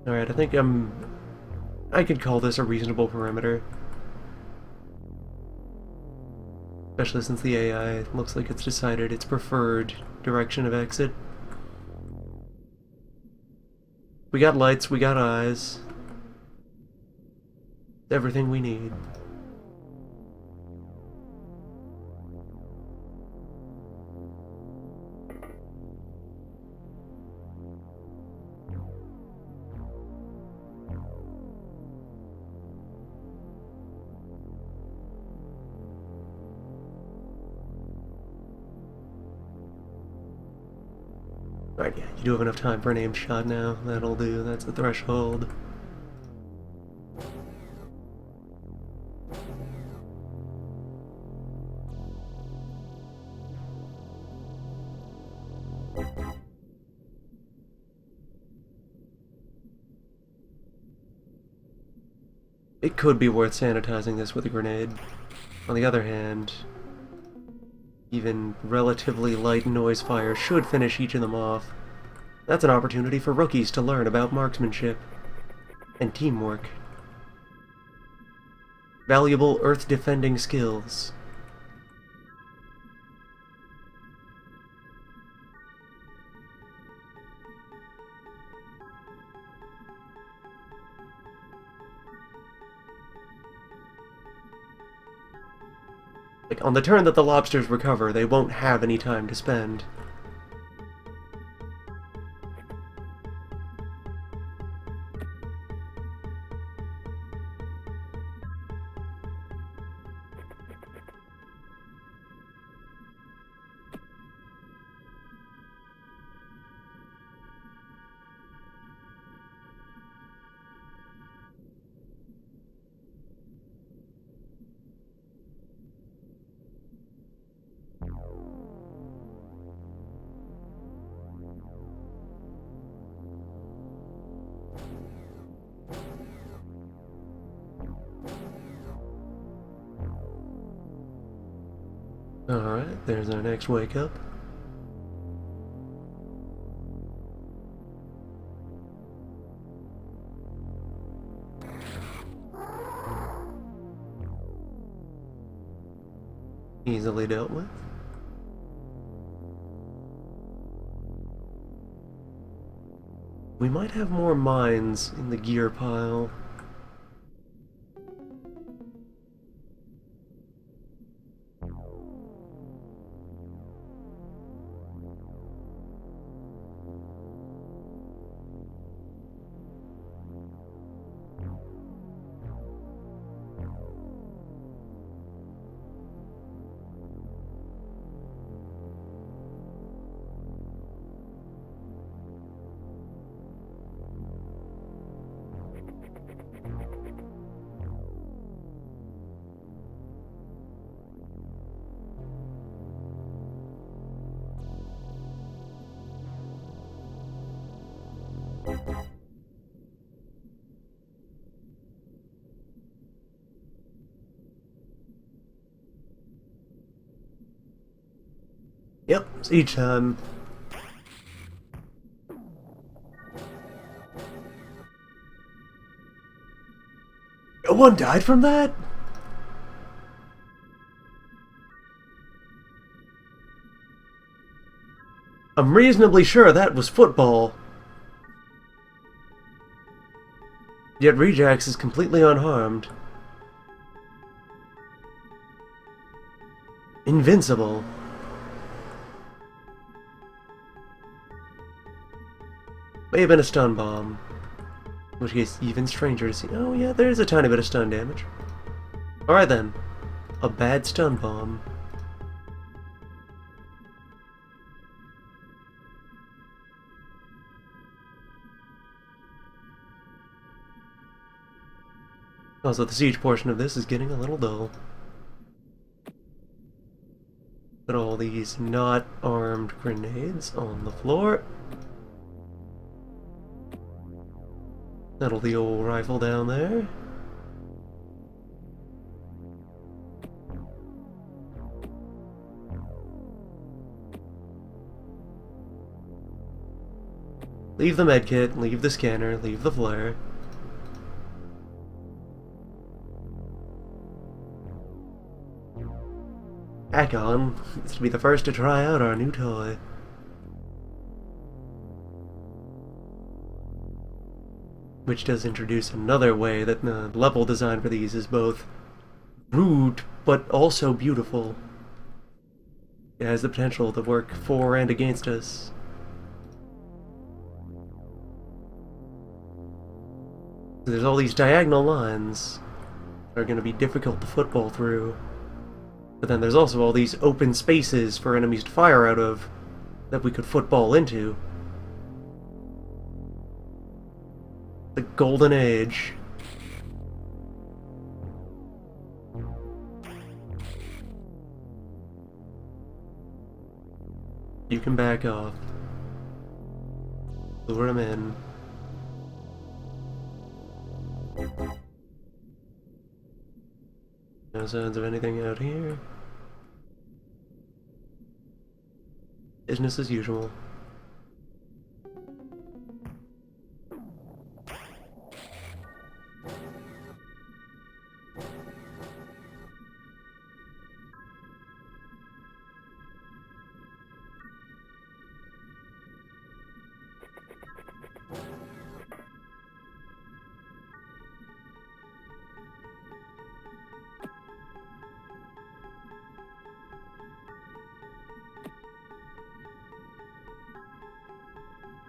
Alright, I think I could call this a reasonable perimeter. Especially since the AI looks like it's decided its preferred direction of exit. We got lights, we got eyes. Everything we need. Alright, yeah, you do have enough time for an aim shot now. That'll do, that's the threshold. It could be worth sanitizing this with a grenade. On the other hand, even relatively light noise fire should finish each of them off. That's an opportunity for rookies to learn about marksmanship and teamwork. Valuable earth-defending skills. Like, on the turn that the lobsters recover, they won't have any time to spend. Alright, there's our next wake up. Easily dealt with. We might have more mines in the gear pile. Each time. No one died from that? I'm reasonably sure that was football. Yet Rejax is completely unharmed. Invincible. May have been a stun bomb. In which case, even stranger to see. Oh yeah, there's a tiny bit of stun damage. Alright then. A bad stun bomb. Also, the siege portion of this is getting a little dull. Put all these not armed grenades on the floor. Settle the old rifle down there. Leave the medkit, leave the scanner, leave the flare. Akon is to be the first to try out our new toy. Which does introduce another way that the level design for these is both rude but also beautiful. It has the potential to work for and against us. There's all these diagonal lines that are going to be difficult to football through. But then there's also all these open spaces for enemies to fire out of that we could football into. The golden age. You can back off. Lure him in. No signs of anything out here. Business as usual.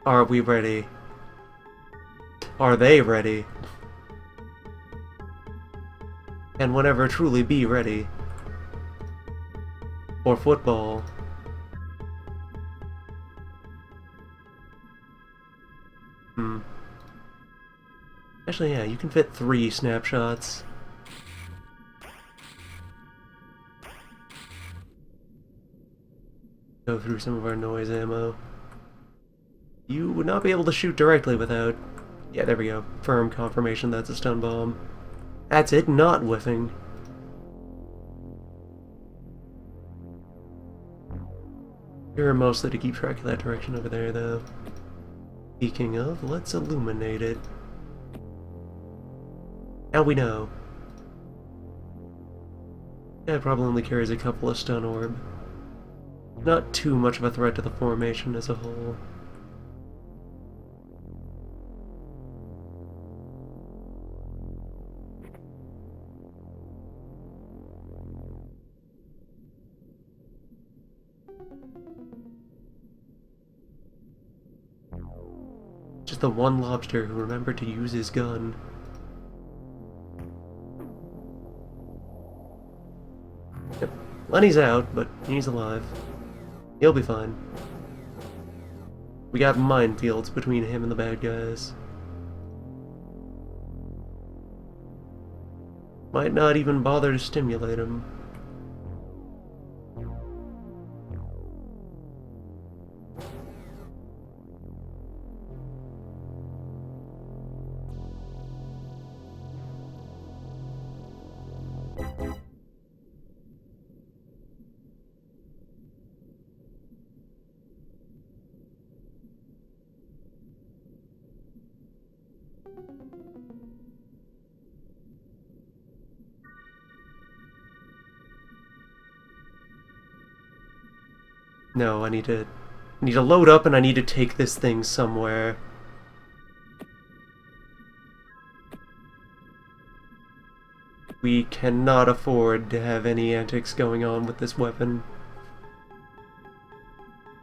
Are we ready? Are they ready? Can one ever truly be ready? For football? Actually, yeah, you can fit 3 snapshots. Go through some of our noise ammo. You would not be able to shoot directly without... Yeah, there we go. Firm confirmation that's a stun bomb. That's it, not whiffing. You're mostly to keep track of that direction over there, though. Speaking of, let's illuminate it. Now we know. Yeah, it probably only carries a couple of stun orb. Not too much of a threat to the formation as a whole. Just the one lobster who remembered to use his gun. Yep. Lenny's out, but he's alive. He'll be fine. We got minefields between him and the bad guys. Might not even bother to stimulate him. No, I need to load up and I need to take this thing somewhere. We cannot afford to have any antics going on with this weapon.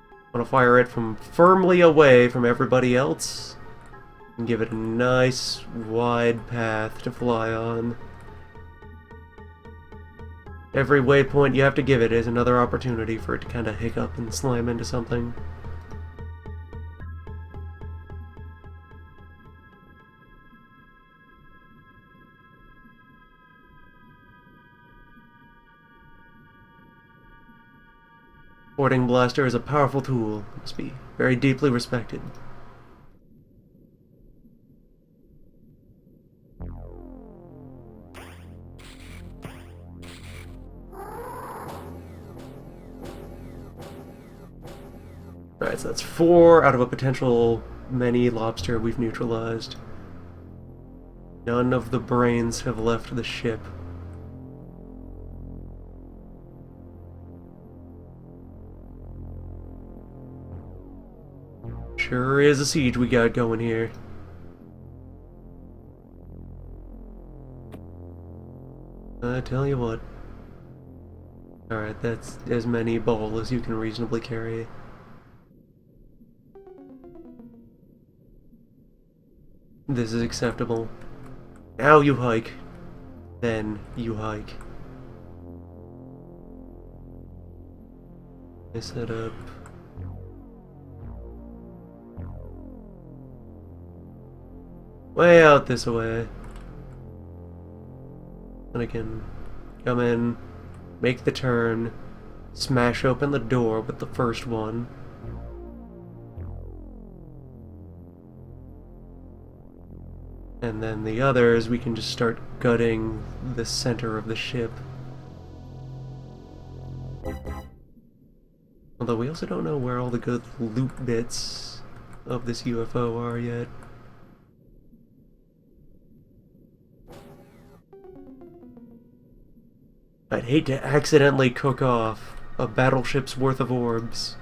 I want to fire it from firmly away from everybody else and give it a nice wide path to fly on. Every waypoint you have to give it is another opportunity for it to kind of hiccup and slam into something. Boarding blaster is a powerful tool. It must be very deeply respected. Alright, so that's 4 out of a potential many lobster we've neutralized. None of the brains have left the ship. Sure is a siege we got going here. I tell you what. Alright, that's as many ball as you can reasonably carry. This is acceptable. Now you hike. Then you hike. I set up. Way out this way. And I can come in, make the turn, smash open the door with the first one. And then the others, we can just start gutting the center of the ship. Although we also don't know where all the good loot bits of this UFO are yet. I'd hate to accidentally cook off a battleship's worth of orbs.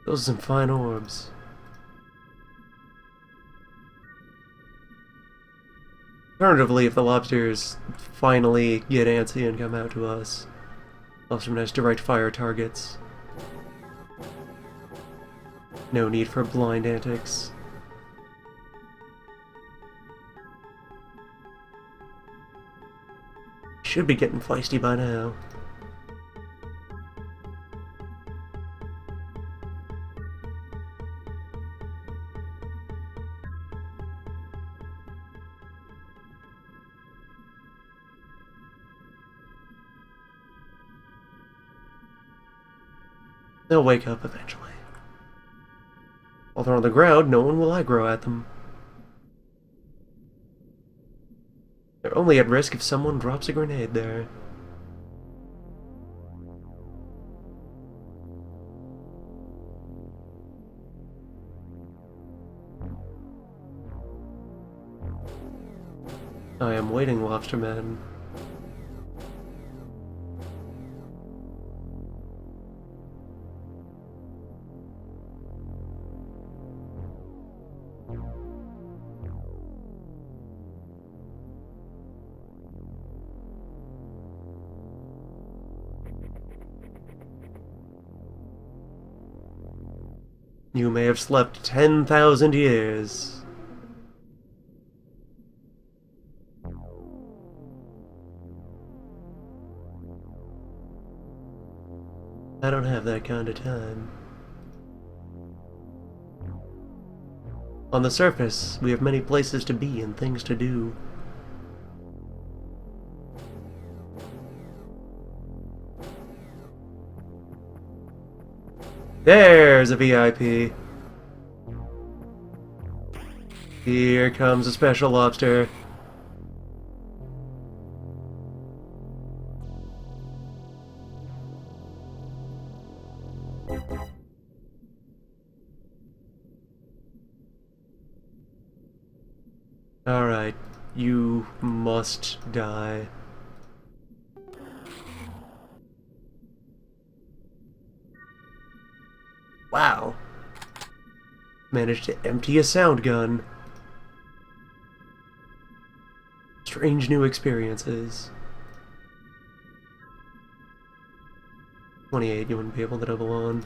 Those are some fine orbs. Alternatively, if the lobsters finally get antsy and come out to us, I'll have some nice direct fire targets. No need for blind antics. Should be getting feisty by now. They'll wake up eventually. While they're on the ground, no one will aggro at them. They're only at risk if someone drops a grenade there. I am waiting, Lobsterman. You may have slept 10,000 years. I don't have that kind of time. On the surface, we have many places to be and things to do. There's a VIP. Here comes a special lobster. Alright, you must die. Managed to empty a sound gun. Strange new experiences. 28, you wouldn't be able to double on.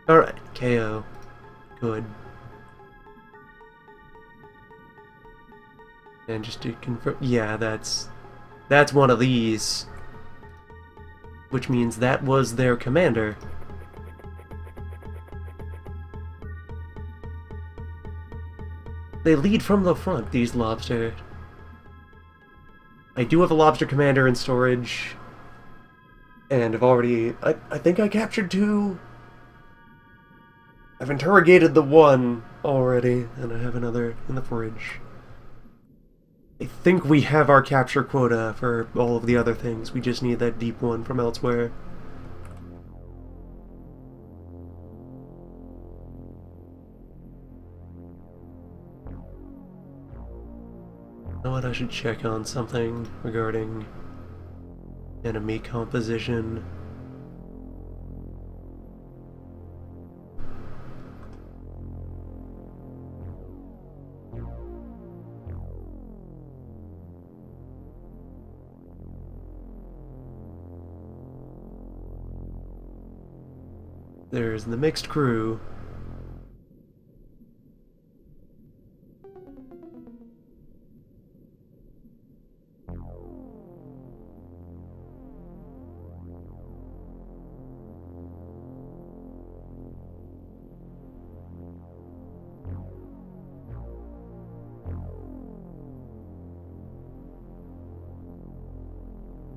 Alright, KO. Good. And just to confirm, yeah, that's one of these. Which means that was their commander. They lead from the front, these lobster. I do have a lobster commander in storage. And I've already... I think I captured 2. I've interrogated the 1 already, and I have another in the fridge. I think we have our capture quota for all of the other things. We just need that deep one from elsewhere. You know what? I should check on something regarding enemy composition. There's the mixed crew.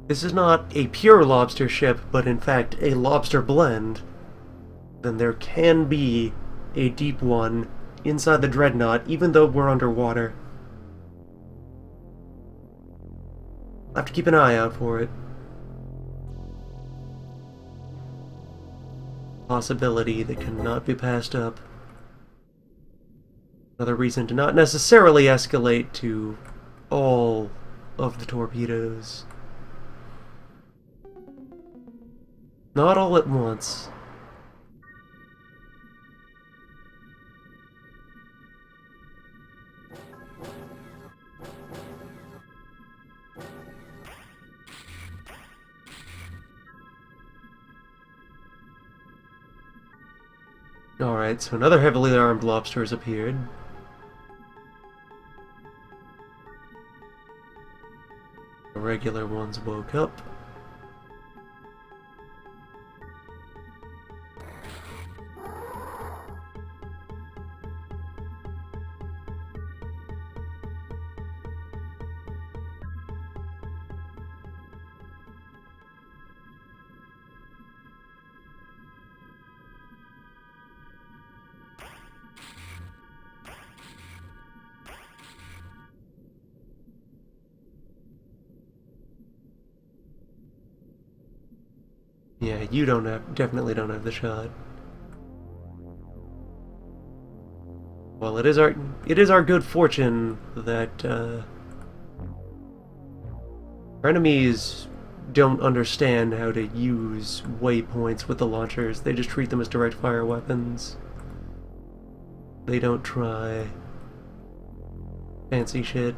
This is not a pure lobster ship, but in fact a lobster blend. Then there can be a deep one inside the dreadnought, even though we're underwater. I'll have to keep an eye out for it. Possibility that cannot be passed up. Another reason to not necessarily escalate to all of the torpedoes. Not all at once. Alright, so another heavily armed lobster has appeared. The regular ones woke up. Yeah, you definitely don't have the shot. Well, it is our good fortune that our enemies don't understand how to use waypoints with the launchers. They just treat them as direct fire weapons. They don't try fancy shit.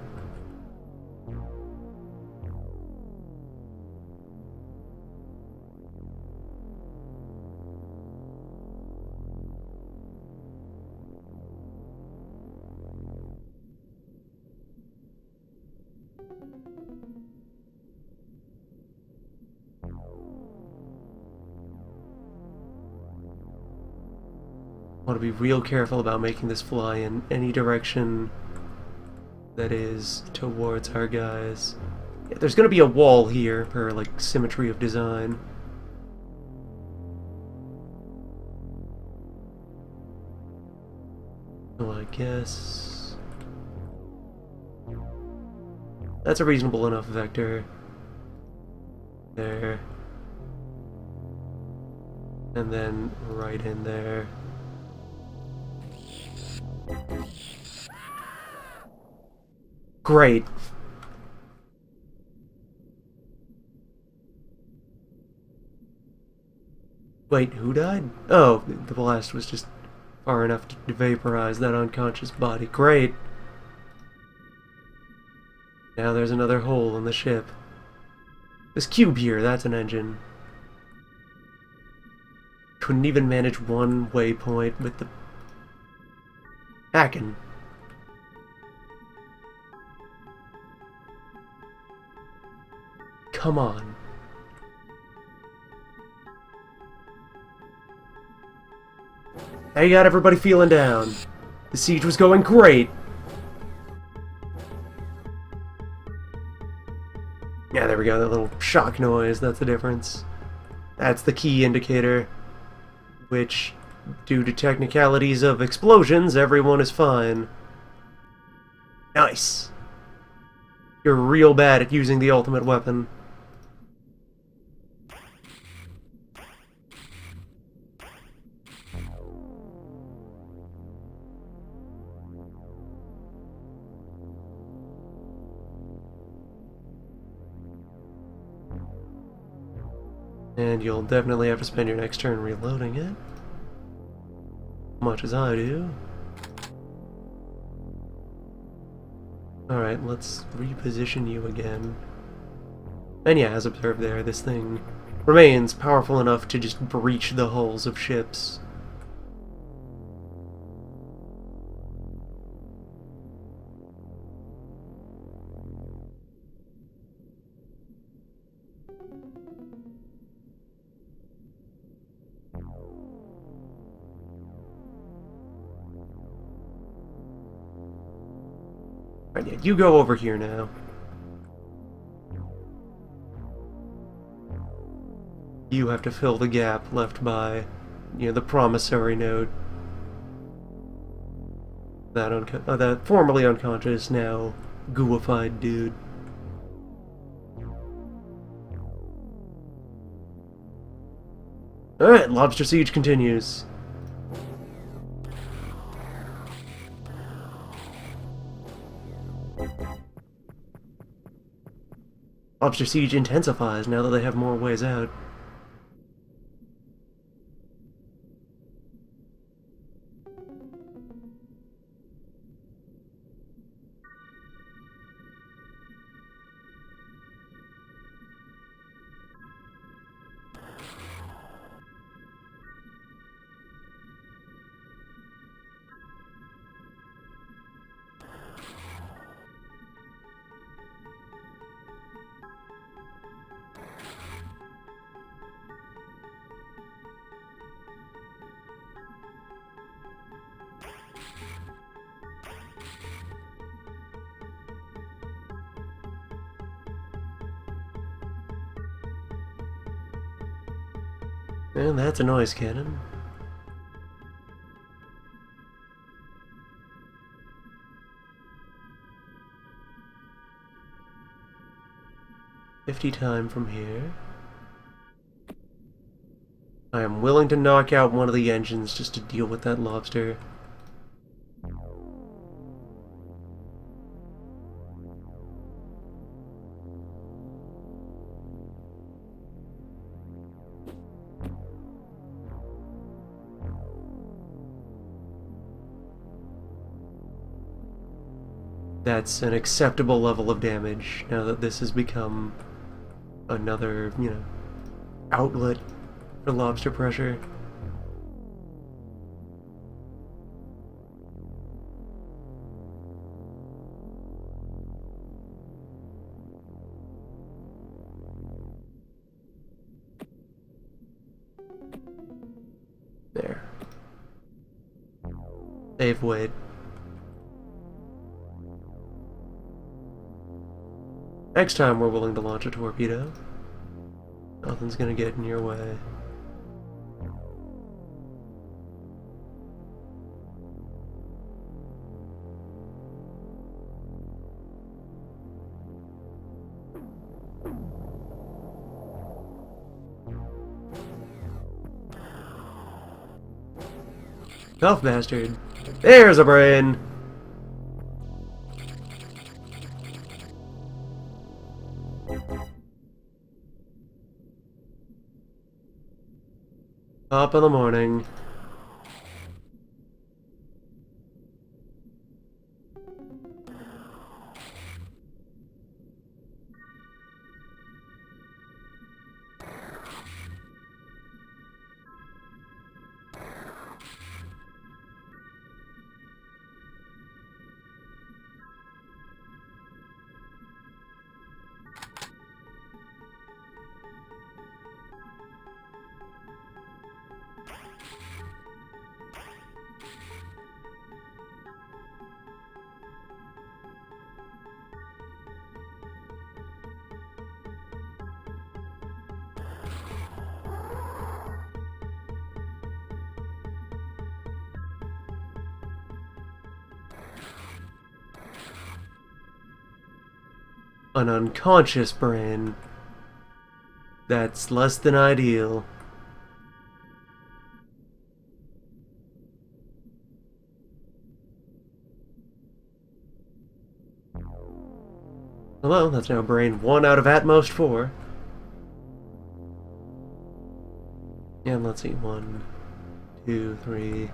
Want to be real careful about making this fly in any direction that is towards our guys. Yeah, there's going to be a wall here for like symmetry of design. So I guess that's a reasonable enough vector. There. And then right in there. Great. Wait, who died? Oh, the blast was just far enough to vaporize that unconscious body. Great. Now there's another hole in the ship. This cube here, that's an engine. Couldn't even manage one waypoint with the... hacking. Come on. How you got everybody feeling down? The siege was going great. Yeah, there we go, that little shock noise, that's the difference. That's the key indicator, which, due to technicalities of explosions, everyone is fine. Nice. You're real bad at using the ultimate weapon. And you'll definitely have to spend your next turn reloading it. Much as I do. Alright, let's reposition you again. And yeah, as observed there, this thing remains powerful enough to just breach the hulls of ships. Right, yeah, you go over here now. You have to fill the gap left by, the promissory note. That formerly unconscious, now gooified dude. Alright, Lobster Siege continues. Lobster Siege intensifies now that they have more ways out. And that's a noise cannon. "50 time from here. I am willing to knock out one of the engines just to deal with that lobster." That's an acceptable level of damage now that this has become another, outlet for lobster pressure. There. Save weight. Next time we're willing to launch a torpedo. Nothing's gonna get in your way. Tough bastard. There's a brain! Top of the morning. An unconscious brain. That's less than ideal. Hello, that's now brain 1 out of at most 4. And let's see, 1, 2, 3.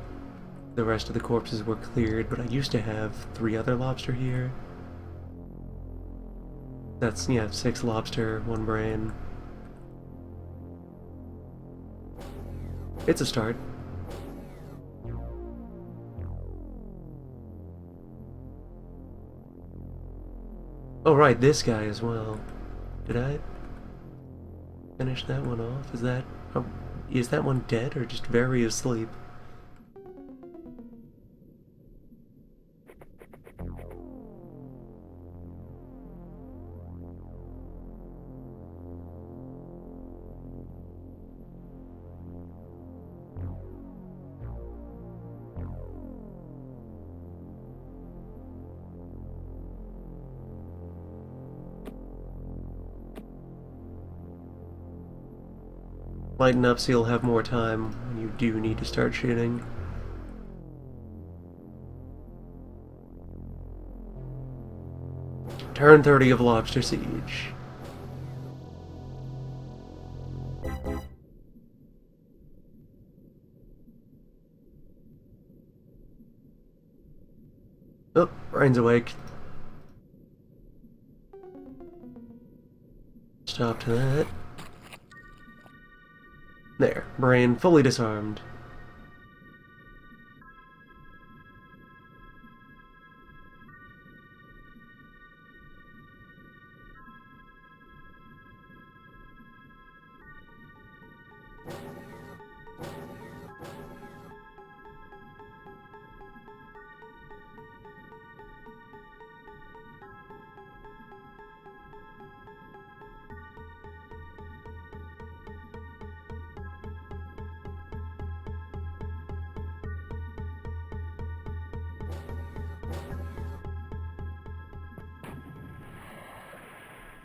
The rest of the corpses were cleared, but I used to have 3 other lobster here. That's, yeah, 6 lobster, 1 brain. It's a start. Oh right, this guy as well. Did I finish that one off? Is that one dead or just very asleep? Lighten up so you'll have more time when you do need to start shooting. Turn 30 of Lobster Siege. Oh, brain's awake. Stop to that. There, brain fully disarmed.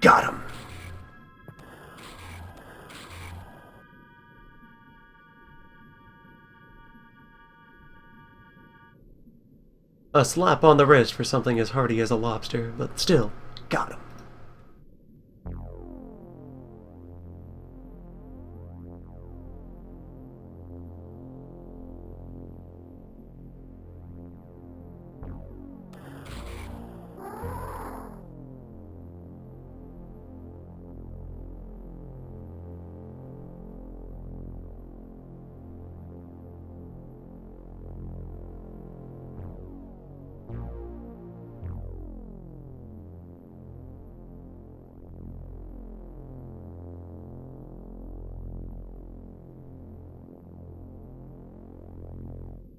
Got him! A slap on the wrist for something as hardy as a lobster, but still, got him.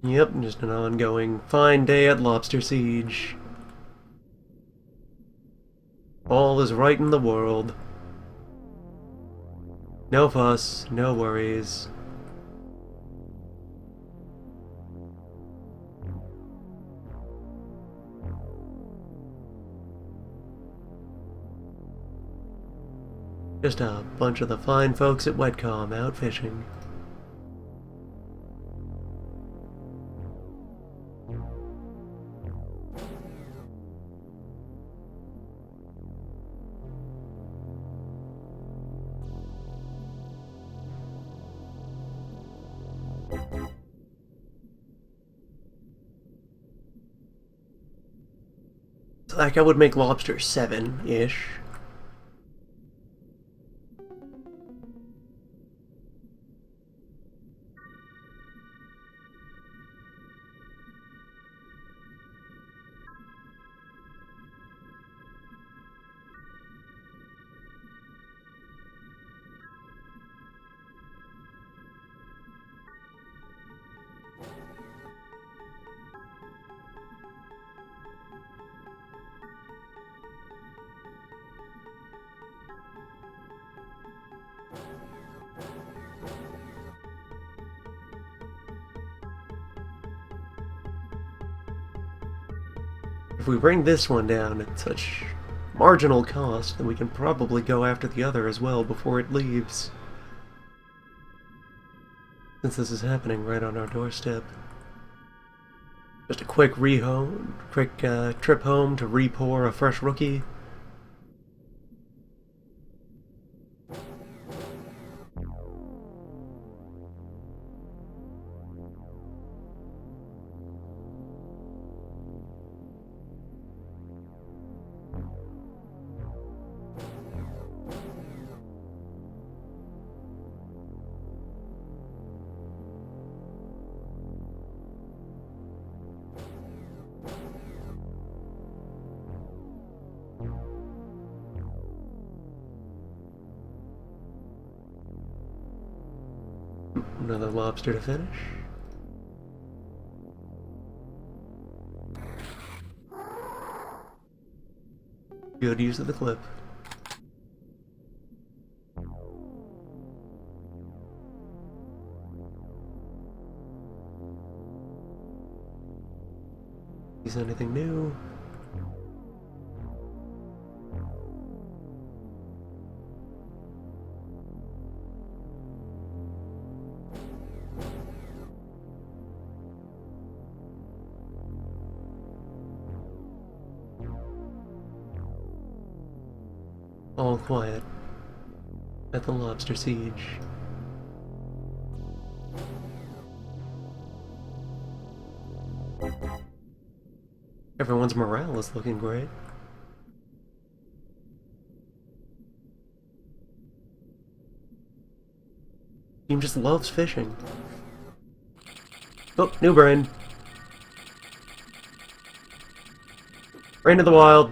Yep, just an ongoing fine day at Lobster Siege. All is right in the world. No fuss, no worries. Just a bunch of the fine folks at Wetcom out fishing. Like, I would make lobster 7-ish. If we bring this one down at such marginal cost, then we can probably go after the other as well before it leaves. Since this is happening right on our doorstep. Just a quick trip home to re-pour a fresh rookie. Another lobster to finish. Good use of the clip. Is anything new? All quiet at the lobster siege. Everyone's morale is looking great. Team just loves fishing. Oh, new brain. Brain of the wild.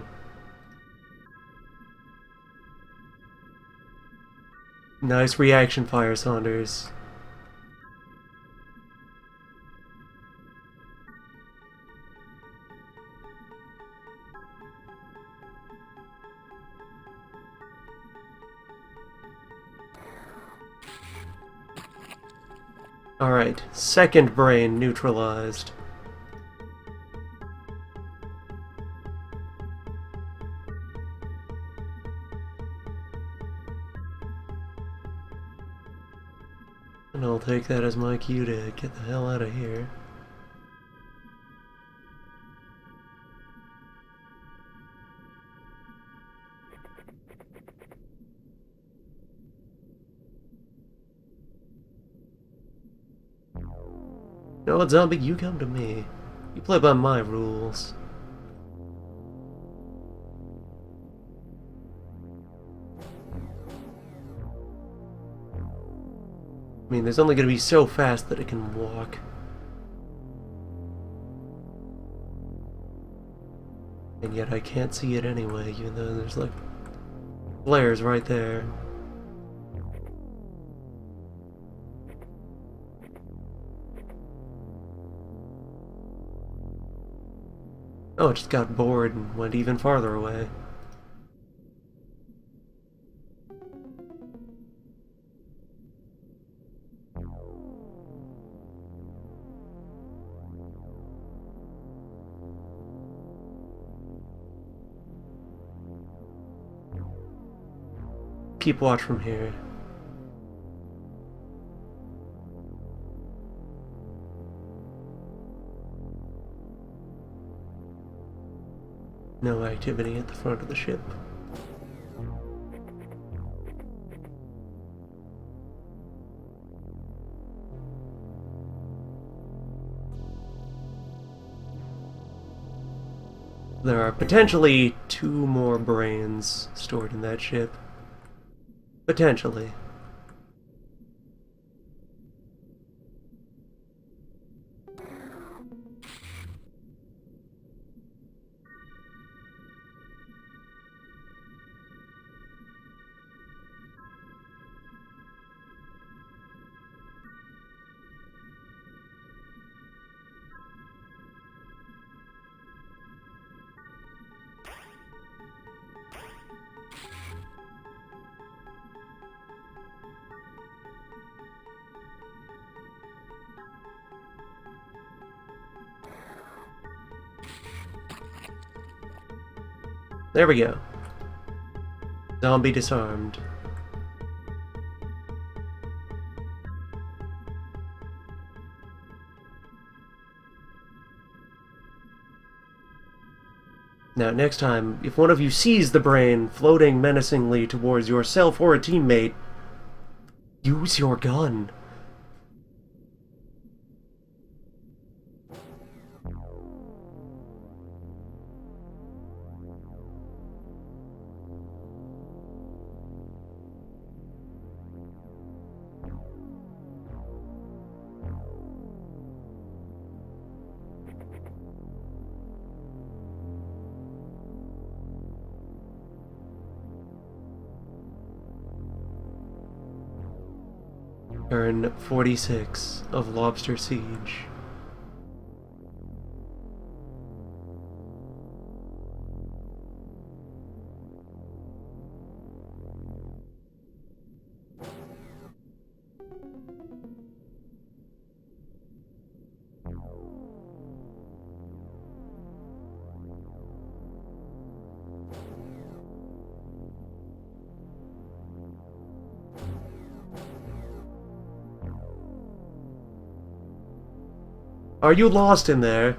Nice reaction fire, Saunders. Alright, second brain neutralized. And I'll take that as my cue to get the hell out of here. You know what, zombie? You come to me. You play by my rules. I mean, there's only going to be so fast that it can walk. And yet I can't see it anyway, even though there's like flares right there. Oh, it just got bored and went even farther away. Keep watch from here. No activity at the front of the ship. There are potentially 2 more brains stored in that ship. Potentially. There we go. Zombie disarmed. Now, next time, if one of you sees the brain floating menacingly towards yourself or a teammate, use your gun. Turn 46 of Lobster Siege. Are you lost in there?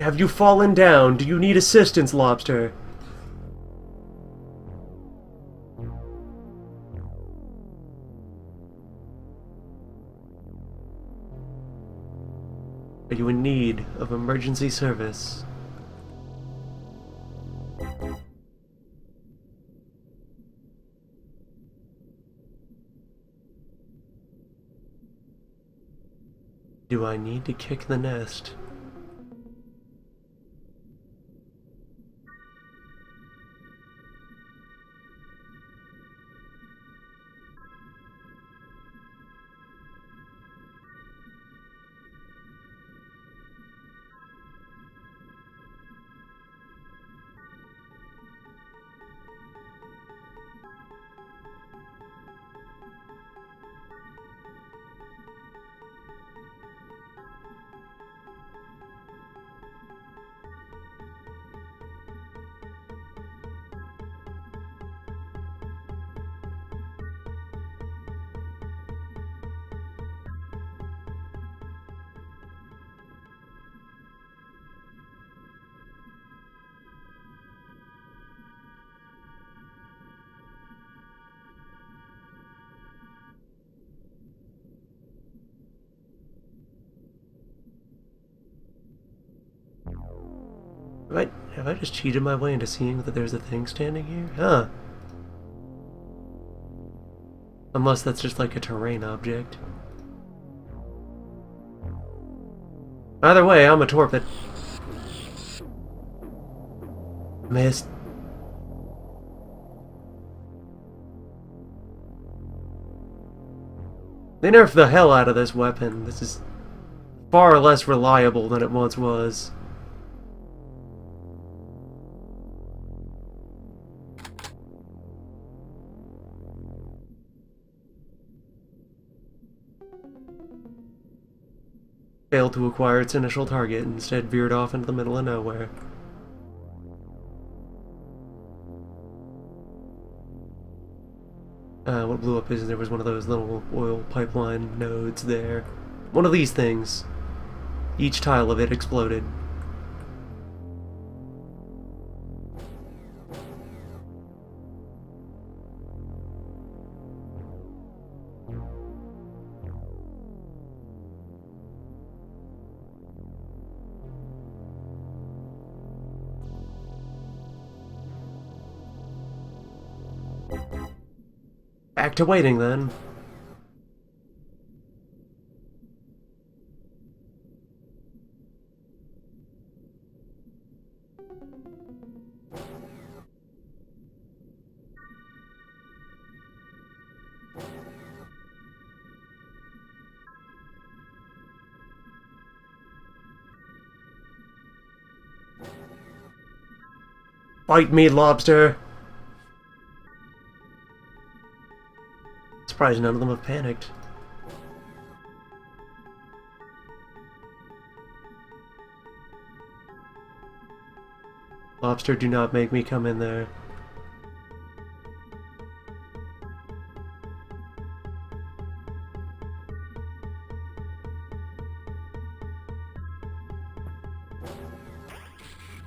Have you fallen down? Do you need assistance, Lobster? Are you in need of emergency service? Do I need to kick the nest? Have I just cheated my way into seeing that there's a thing standing here? Huh. Unless that's just like a terrain object. Either way, I'm a torpid. Missed. They nerfed the hell out of this weapon. This is far less reliable than it once was. Failed to acquire its initial target, instead veered off into the middle of nowhere. What blew up is there was one of those little oil pipeline nodes there. One of these things. Each tile of it exploded. Back to waiting, then. Fight me, lobster! Surprised none of them have panicked. Lobster, do not make me come in there.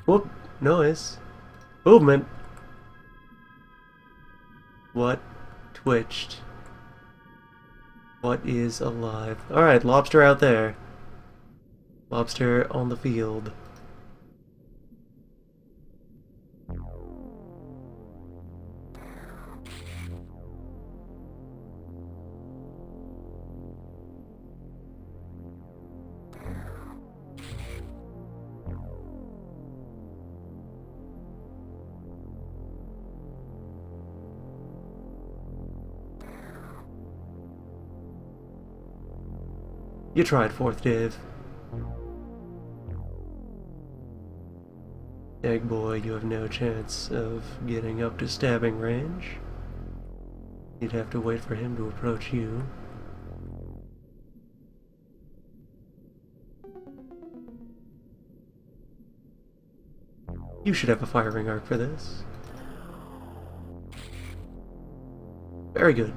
Whoop! Noise. Movement! What twitched? What is alive? Alright, lobster out there. Lobster on the field. You tried, Fourth Dave. Egg boy, you have no chance of getting up to stabbing range. You'd have to wait for him to approach you. You should have a firing arc for this. Very good.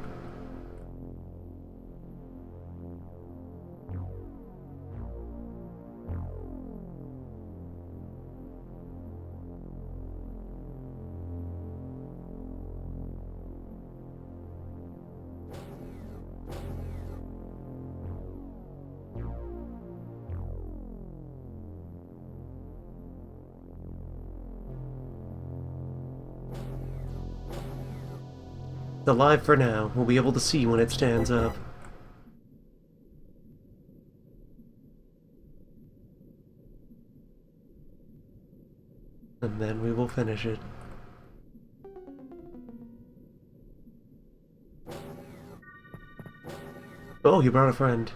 It's alive for now. We'll be able to see when it stands up. And then we will finish it. Oh, you brought a friend.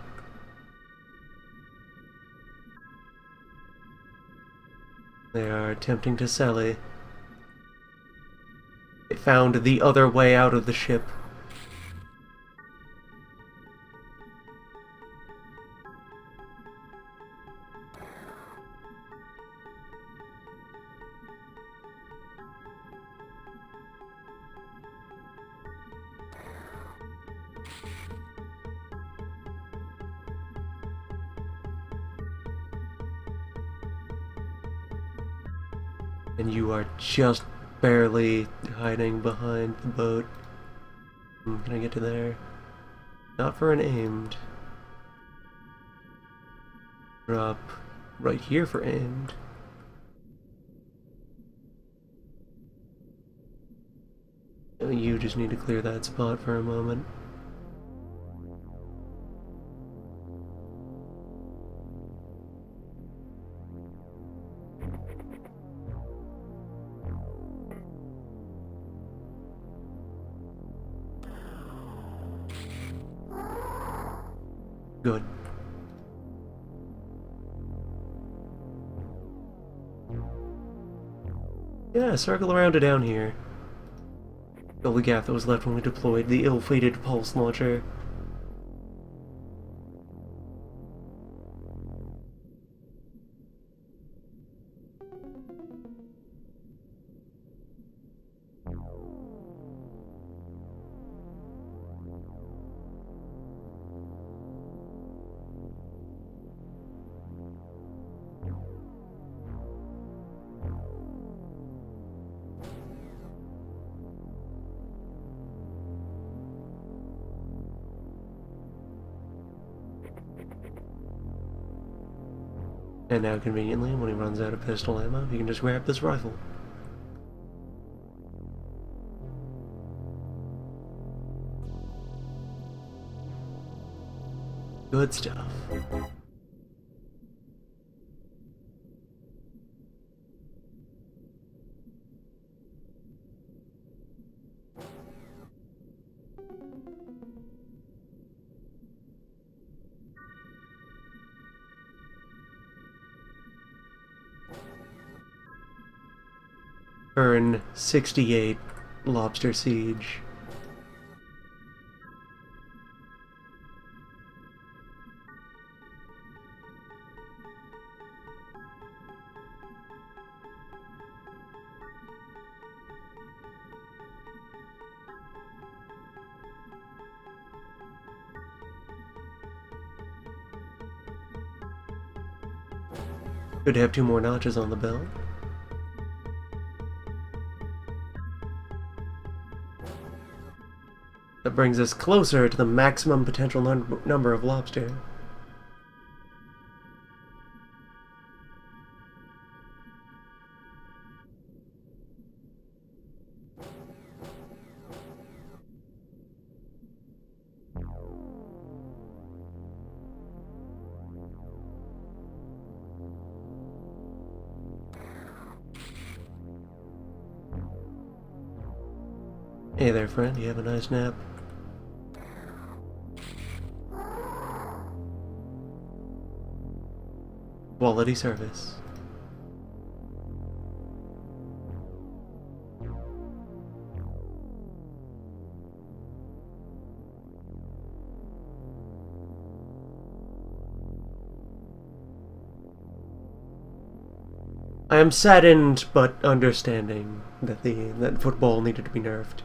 They are attempting to sally. They found the other way out of the ship. And you are just barely hiding behind the boat. Can I get to there? Not for an aimed. Drop right here for aimed. You just need to clear that spot for a moment. Good. Yeah, circle around to down here. Fill the gap that was left when we deployed the ill-fated pulse launcher. And now, conveniently, when he runs out of pistol ammo, he can just grab this rifle. Good stuff. Earn 68 lobster siege. Could have 2 more notches on the belt. That brings us closer to the maximum potential number of lobster. Hey there, friend. You have a nice nap? Quality service. I am saddened but understanding that that football needed to be nerfed.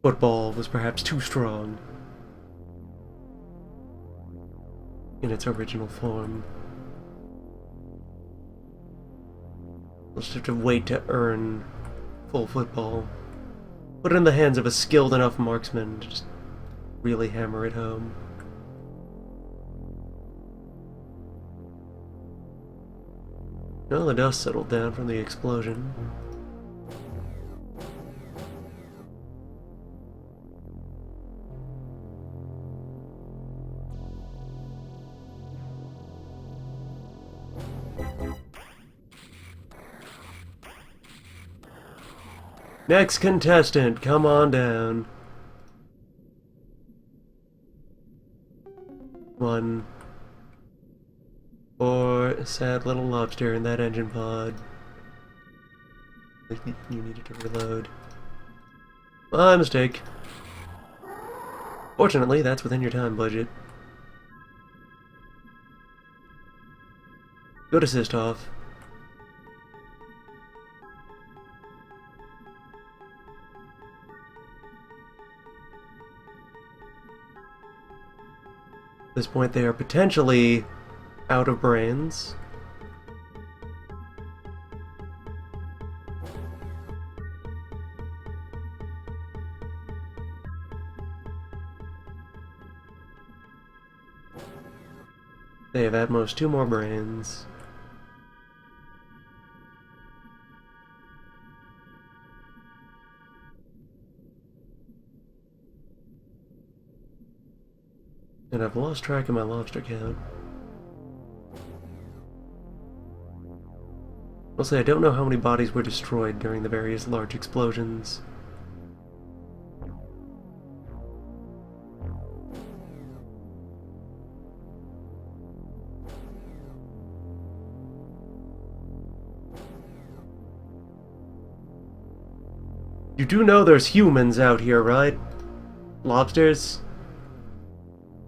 Football was perhaps too strong in its original form. We'll just have to wait to earn full football. Put it in the hands of a skilled enough marksman to just really hammer it home. Well, the dust settled down from the explosion. Next contestant, come on down. One. Poor, sad little lobster in that engine pod. You needed to reload. My mistake. Fortunately, that's within your time budget. Good assist off. At this point, they are potentially out of brains. They have at most 2 more brains. And I've lost track of my lobster count. I'll say I don't know how many bodies were destroyed during the various large explosions. You do know there's humans out here, right? Lobsters?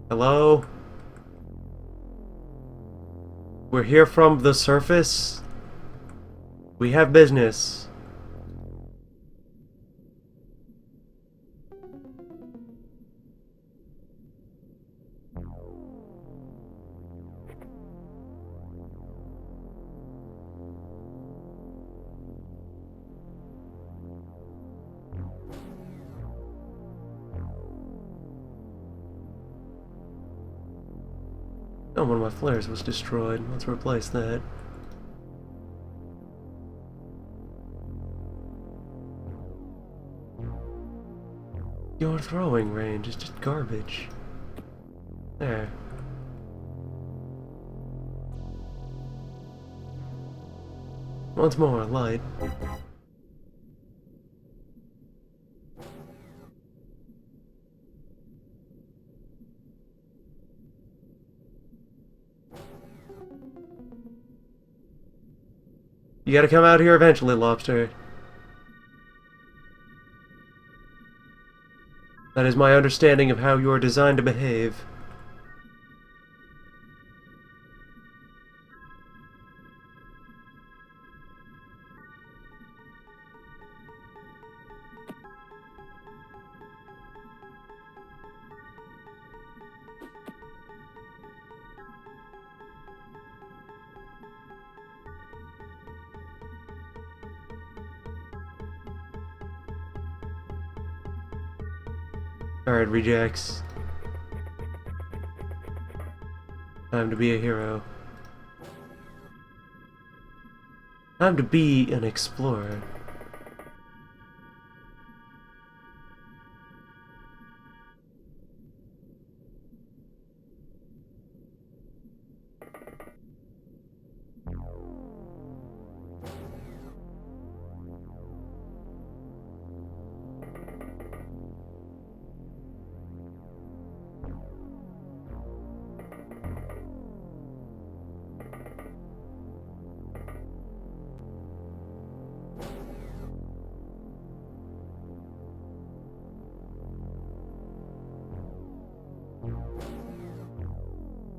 Hello? We're here from the surface. We have business. Oh, one of my flares was destroyed. Let's replace that. Your throwing range is just garbage. There. Once more, light. You gotta come out here eventually, Lobster. That is my understanding of how you are designed to behave. Alright, rejects. Time to be a hero. Time to be an explorer.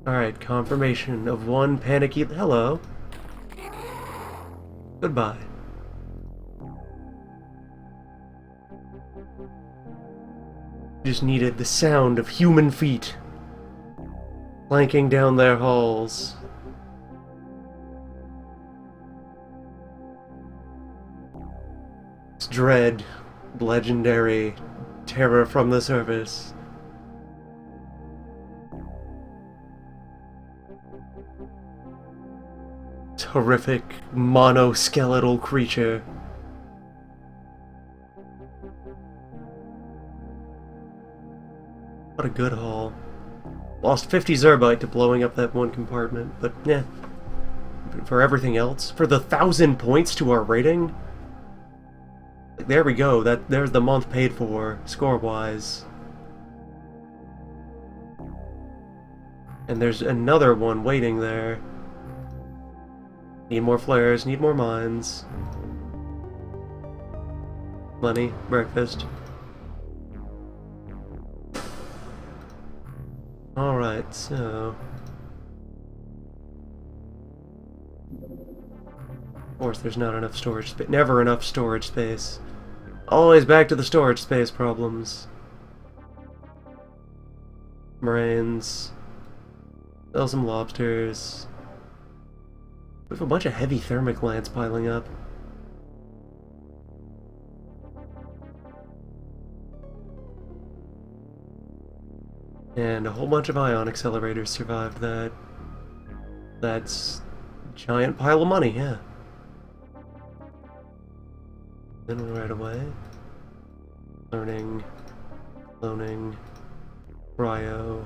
Alright, confirmation of one panicky... Hello. Goodbye. Just needed the sound of human feet clanking down their halls. It's dread, legendary terror from the surface. Horrific, monoskeletal creature. What a good haul. Lost 50 Zerbite to blowing up that one compartment, but yeah. For everything else, for the 1,000 points to our rating, there we go. There's the month paid for, score-wise. And there's another one waiting there. Need more flares, need more mines. Money, breakfast. Alright, so... Of course there's not enough storage space. Never enough storage space. Always back to the storage space problems. Moraines. Sell some lobsters. We have a bunch of heavy thermic lands piling up. And a whole bunch of ion accelerators survived that. That's a giant pile of money, yeah. Then right away. Learning. Cloning. Cryo.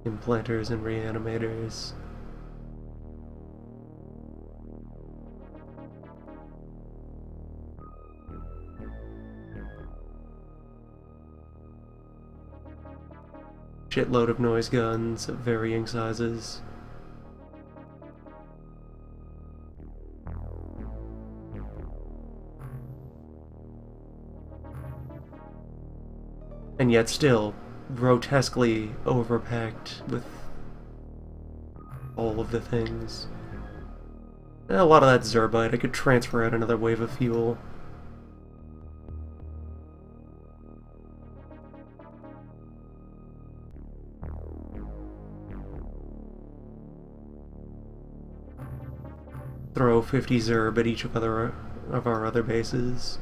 Implanters and reanimators. Shitload of noise guns of varying sizes. And yet still grotesquely overpacked with all of the things. A lot of that Zerbite, I could transfer out another wave of fuel. Throw 50 Zerb at each of our other bases.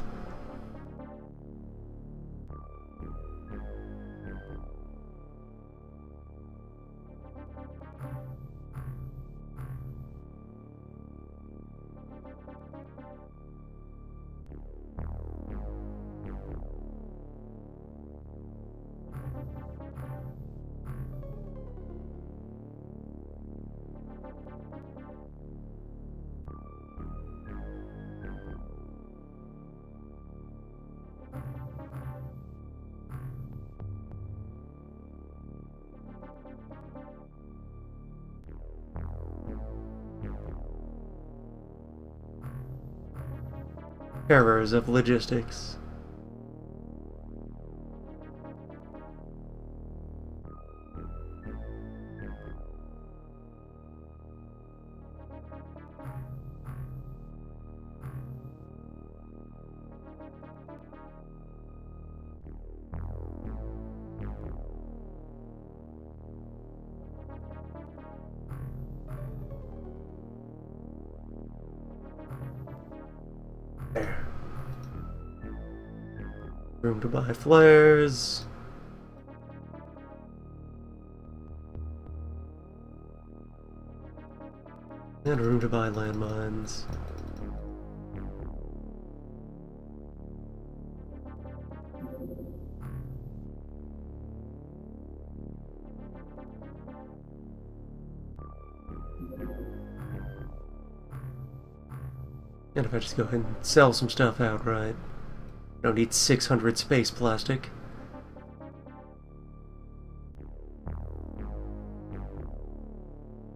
terrors of logistics. There. Room to buy flares. And room to buy landmines. And if I just go ahead and sell some stuff outright, I don't need 600 space plastic.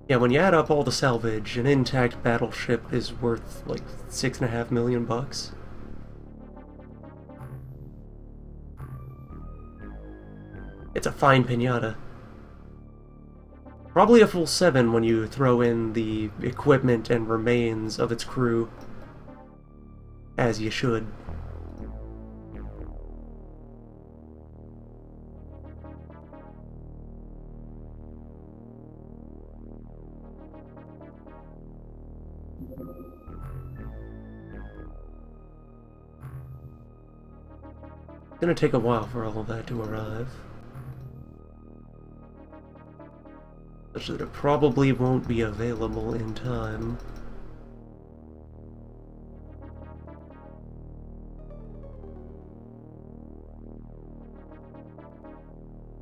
Yeah, when you add up all the salvage, an intact battleship is worth like $6.5 million bucks. It's a fine pinata. Probably a full 7 when you throw in the equipment and remains of its crew. As you should. It's gonna take a while for all of that to arrive. Such that it probably won't be available in time.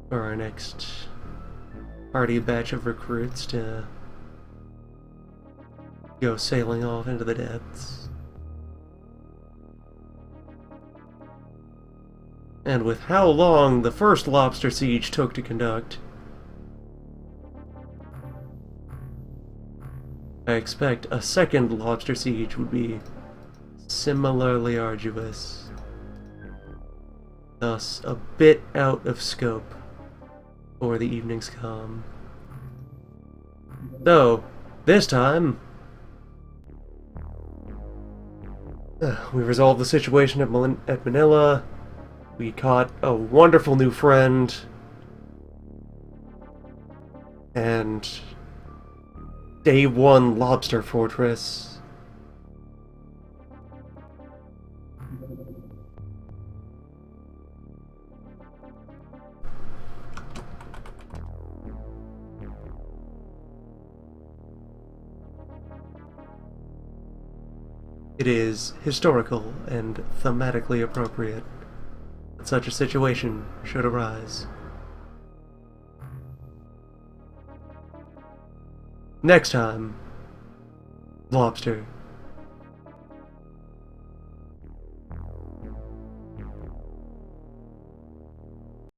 For our next party batch of recruits to go sailing off into the depths. And with how long the first lobster siege took to conduct, I expect a second lobster siege would be similarly arduous, thus a bit out of scope for the evening's calm. So, this time, we resolved the situation at Manila. We caught a wonderful new friend, and Day 1 Lobster Fortress. It is historical and thematically appropriate that such a situation should arise. Next time, Lobster.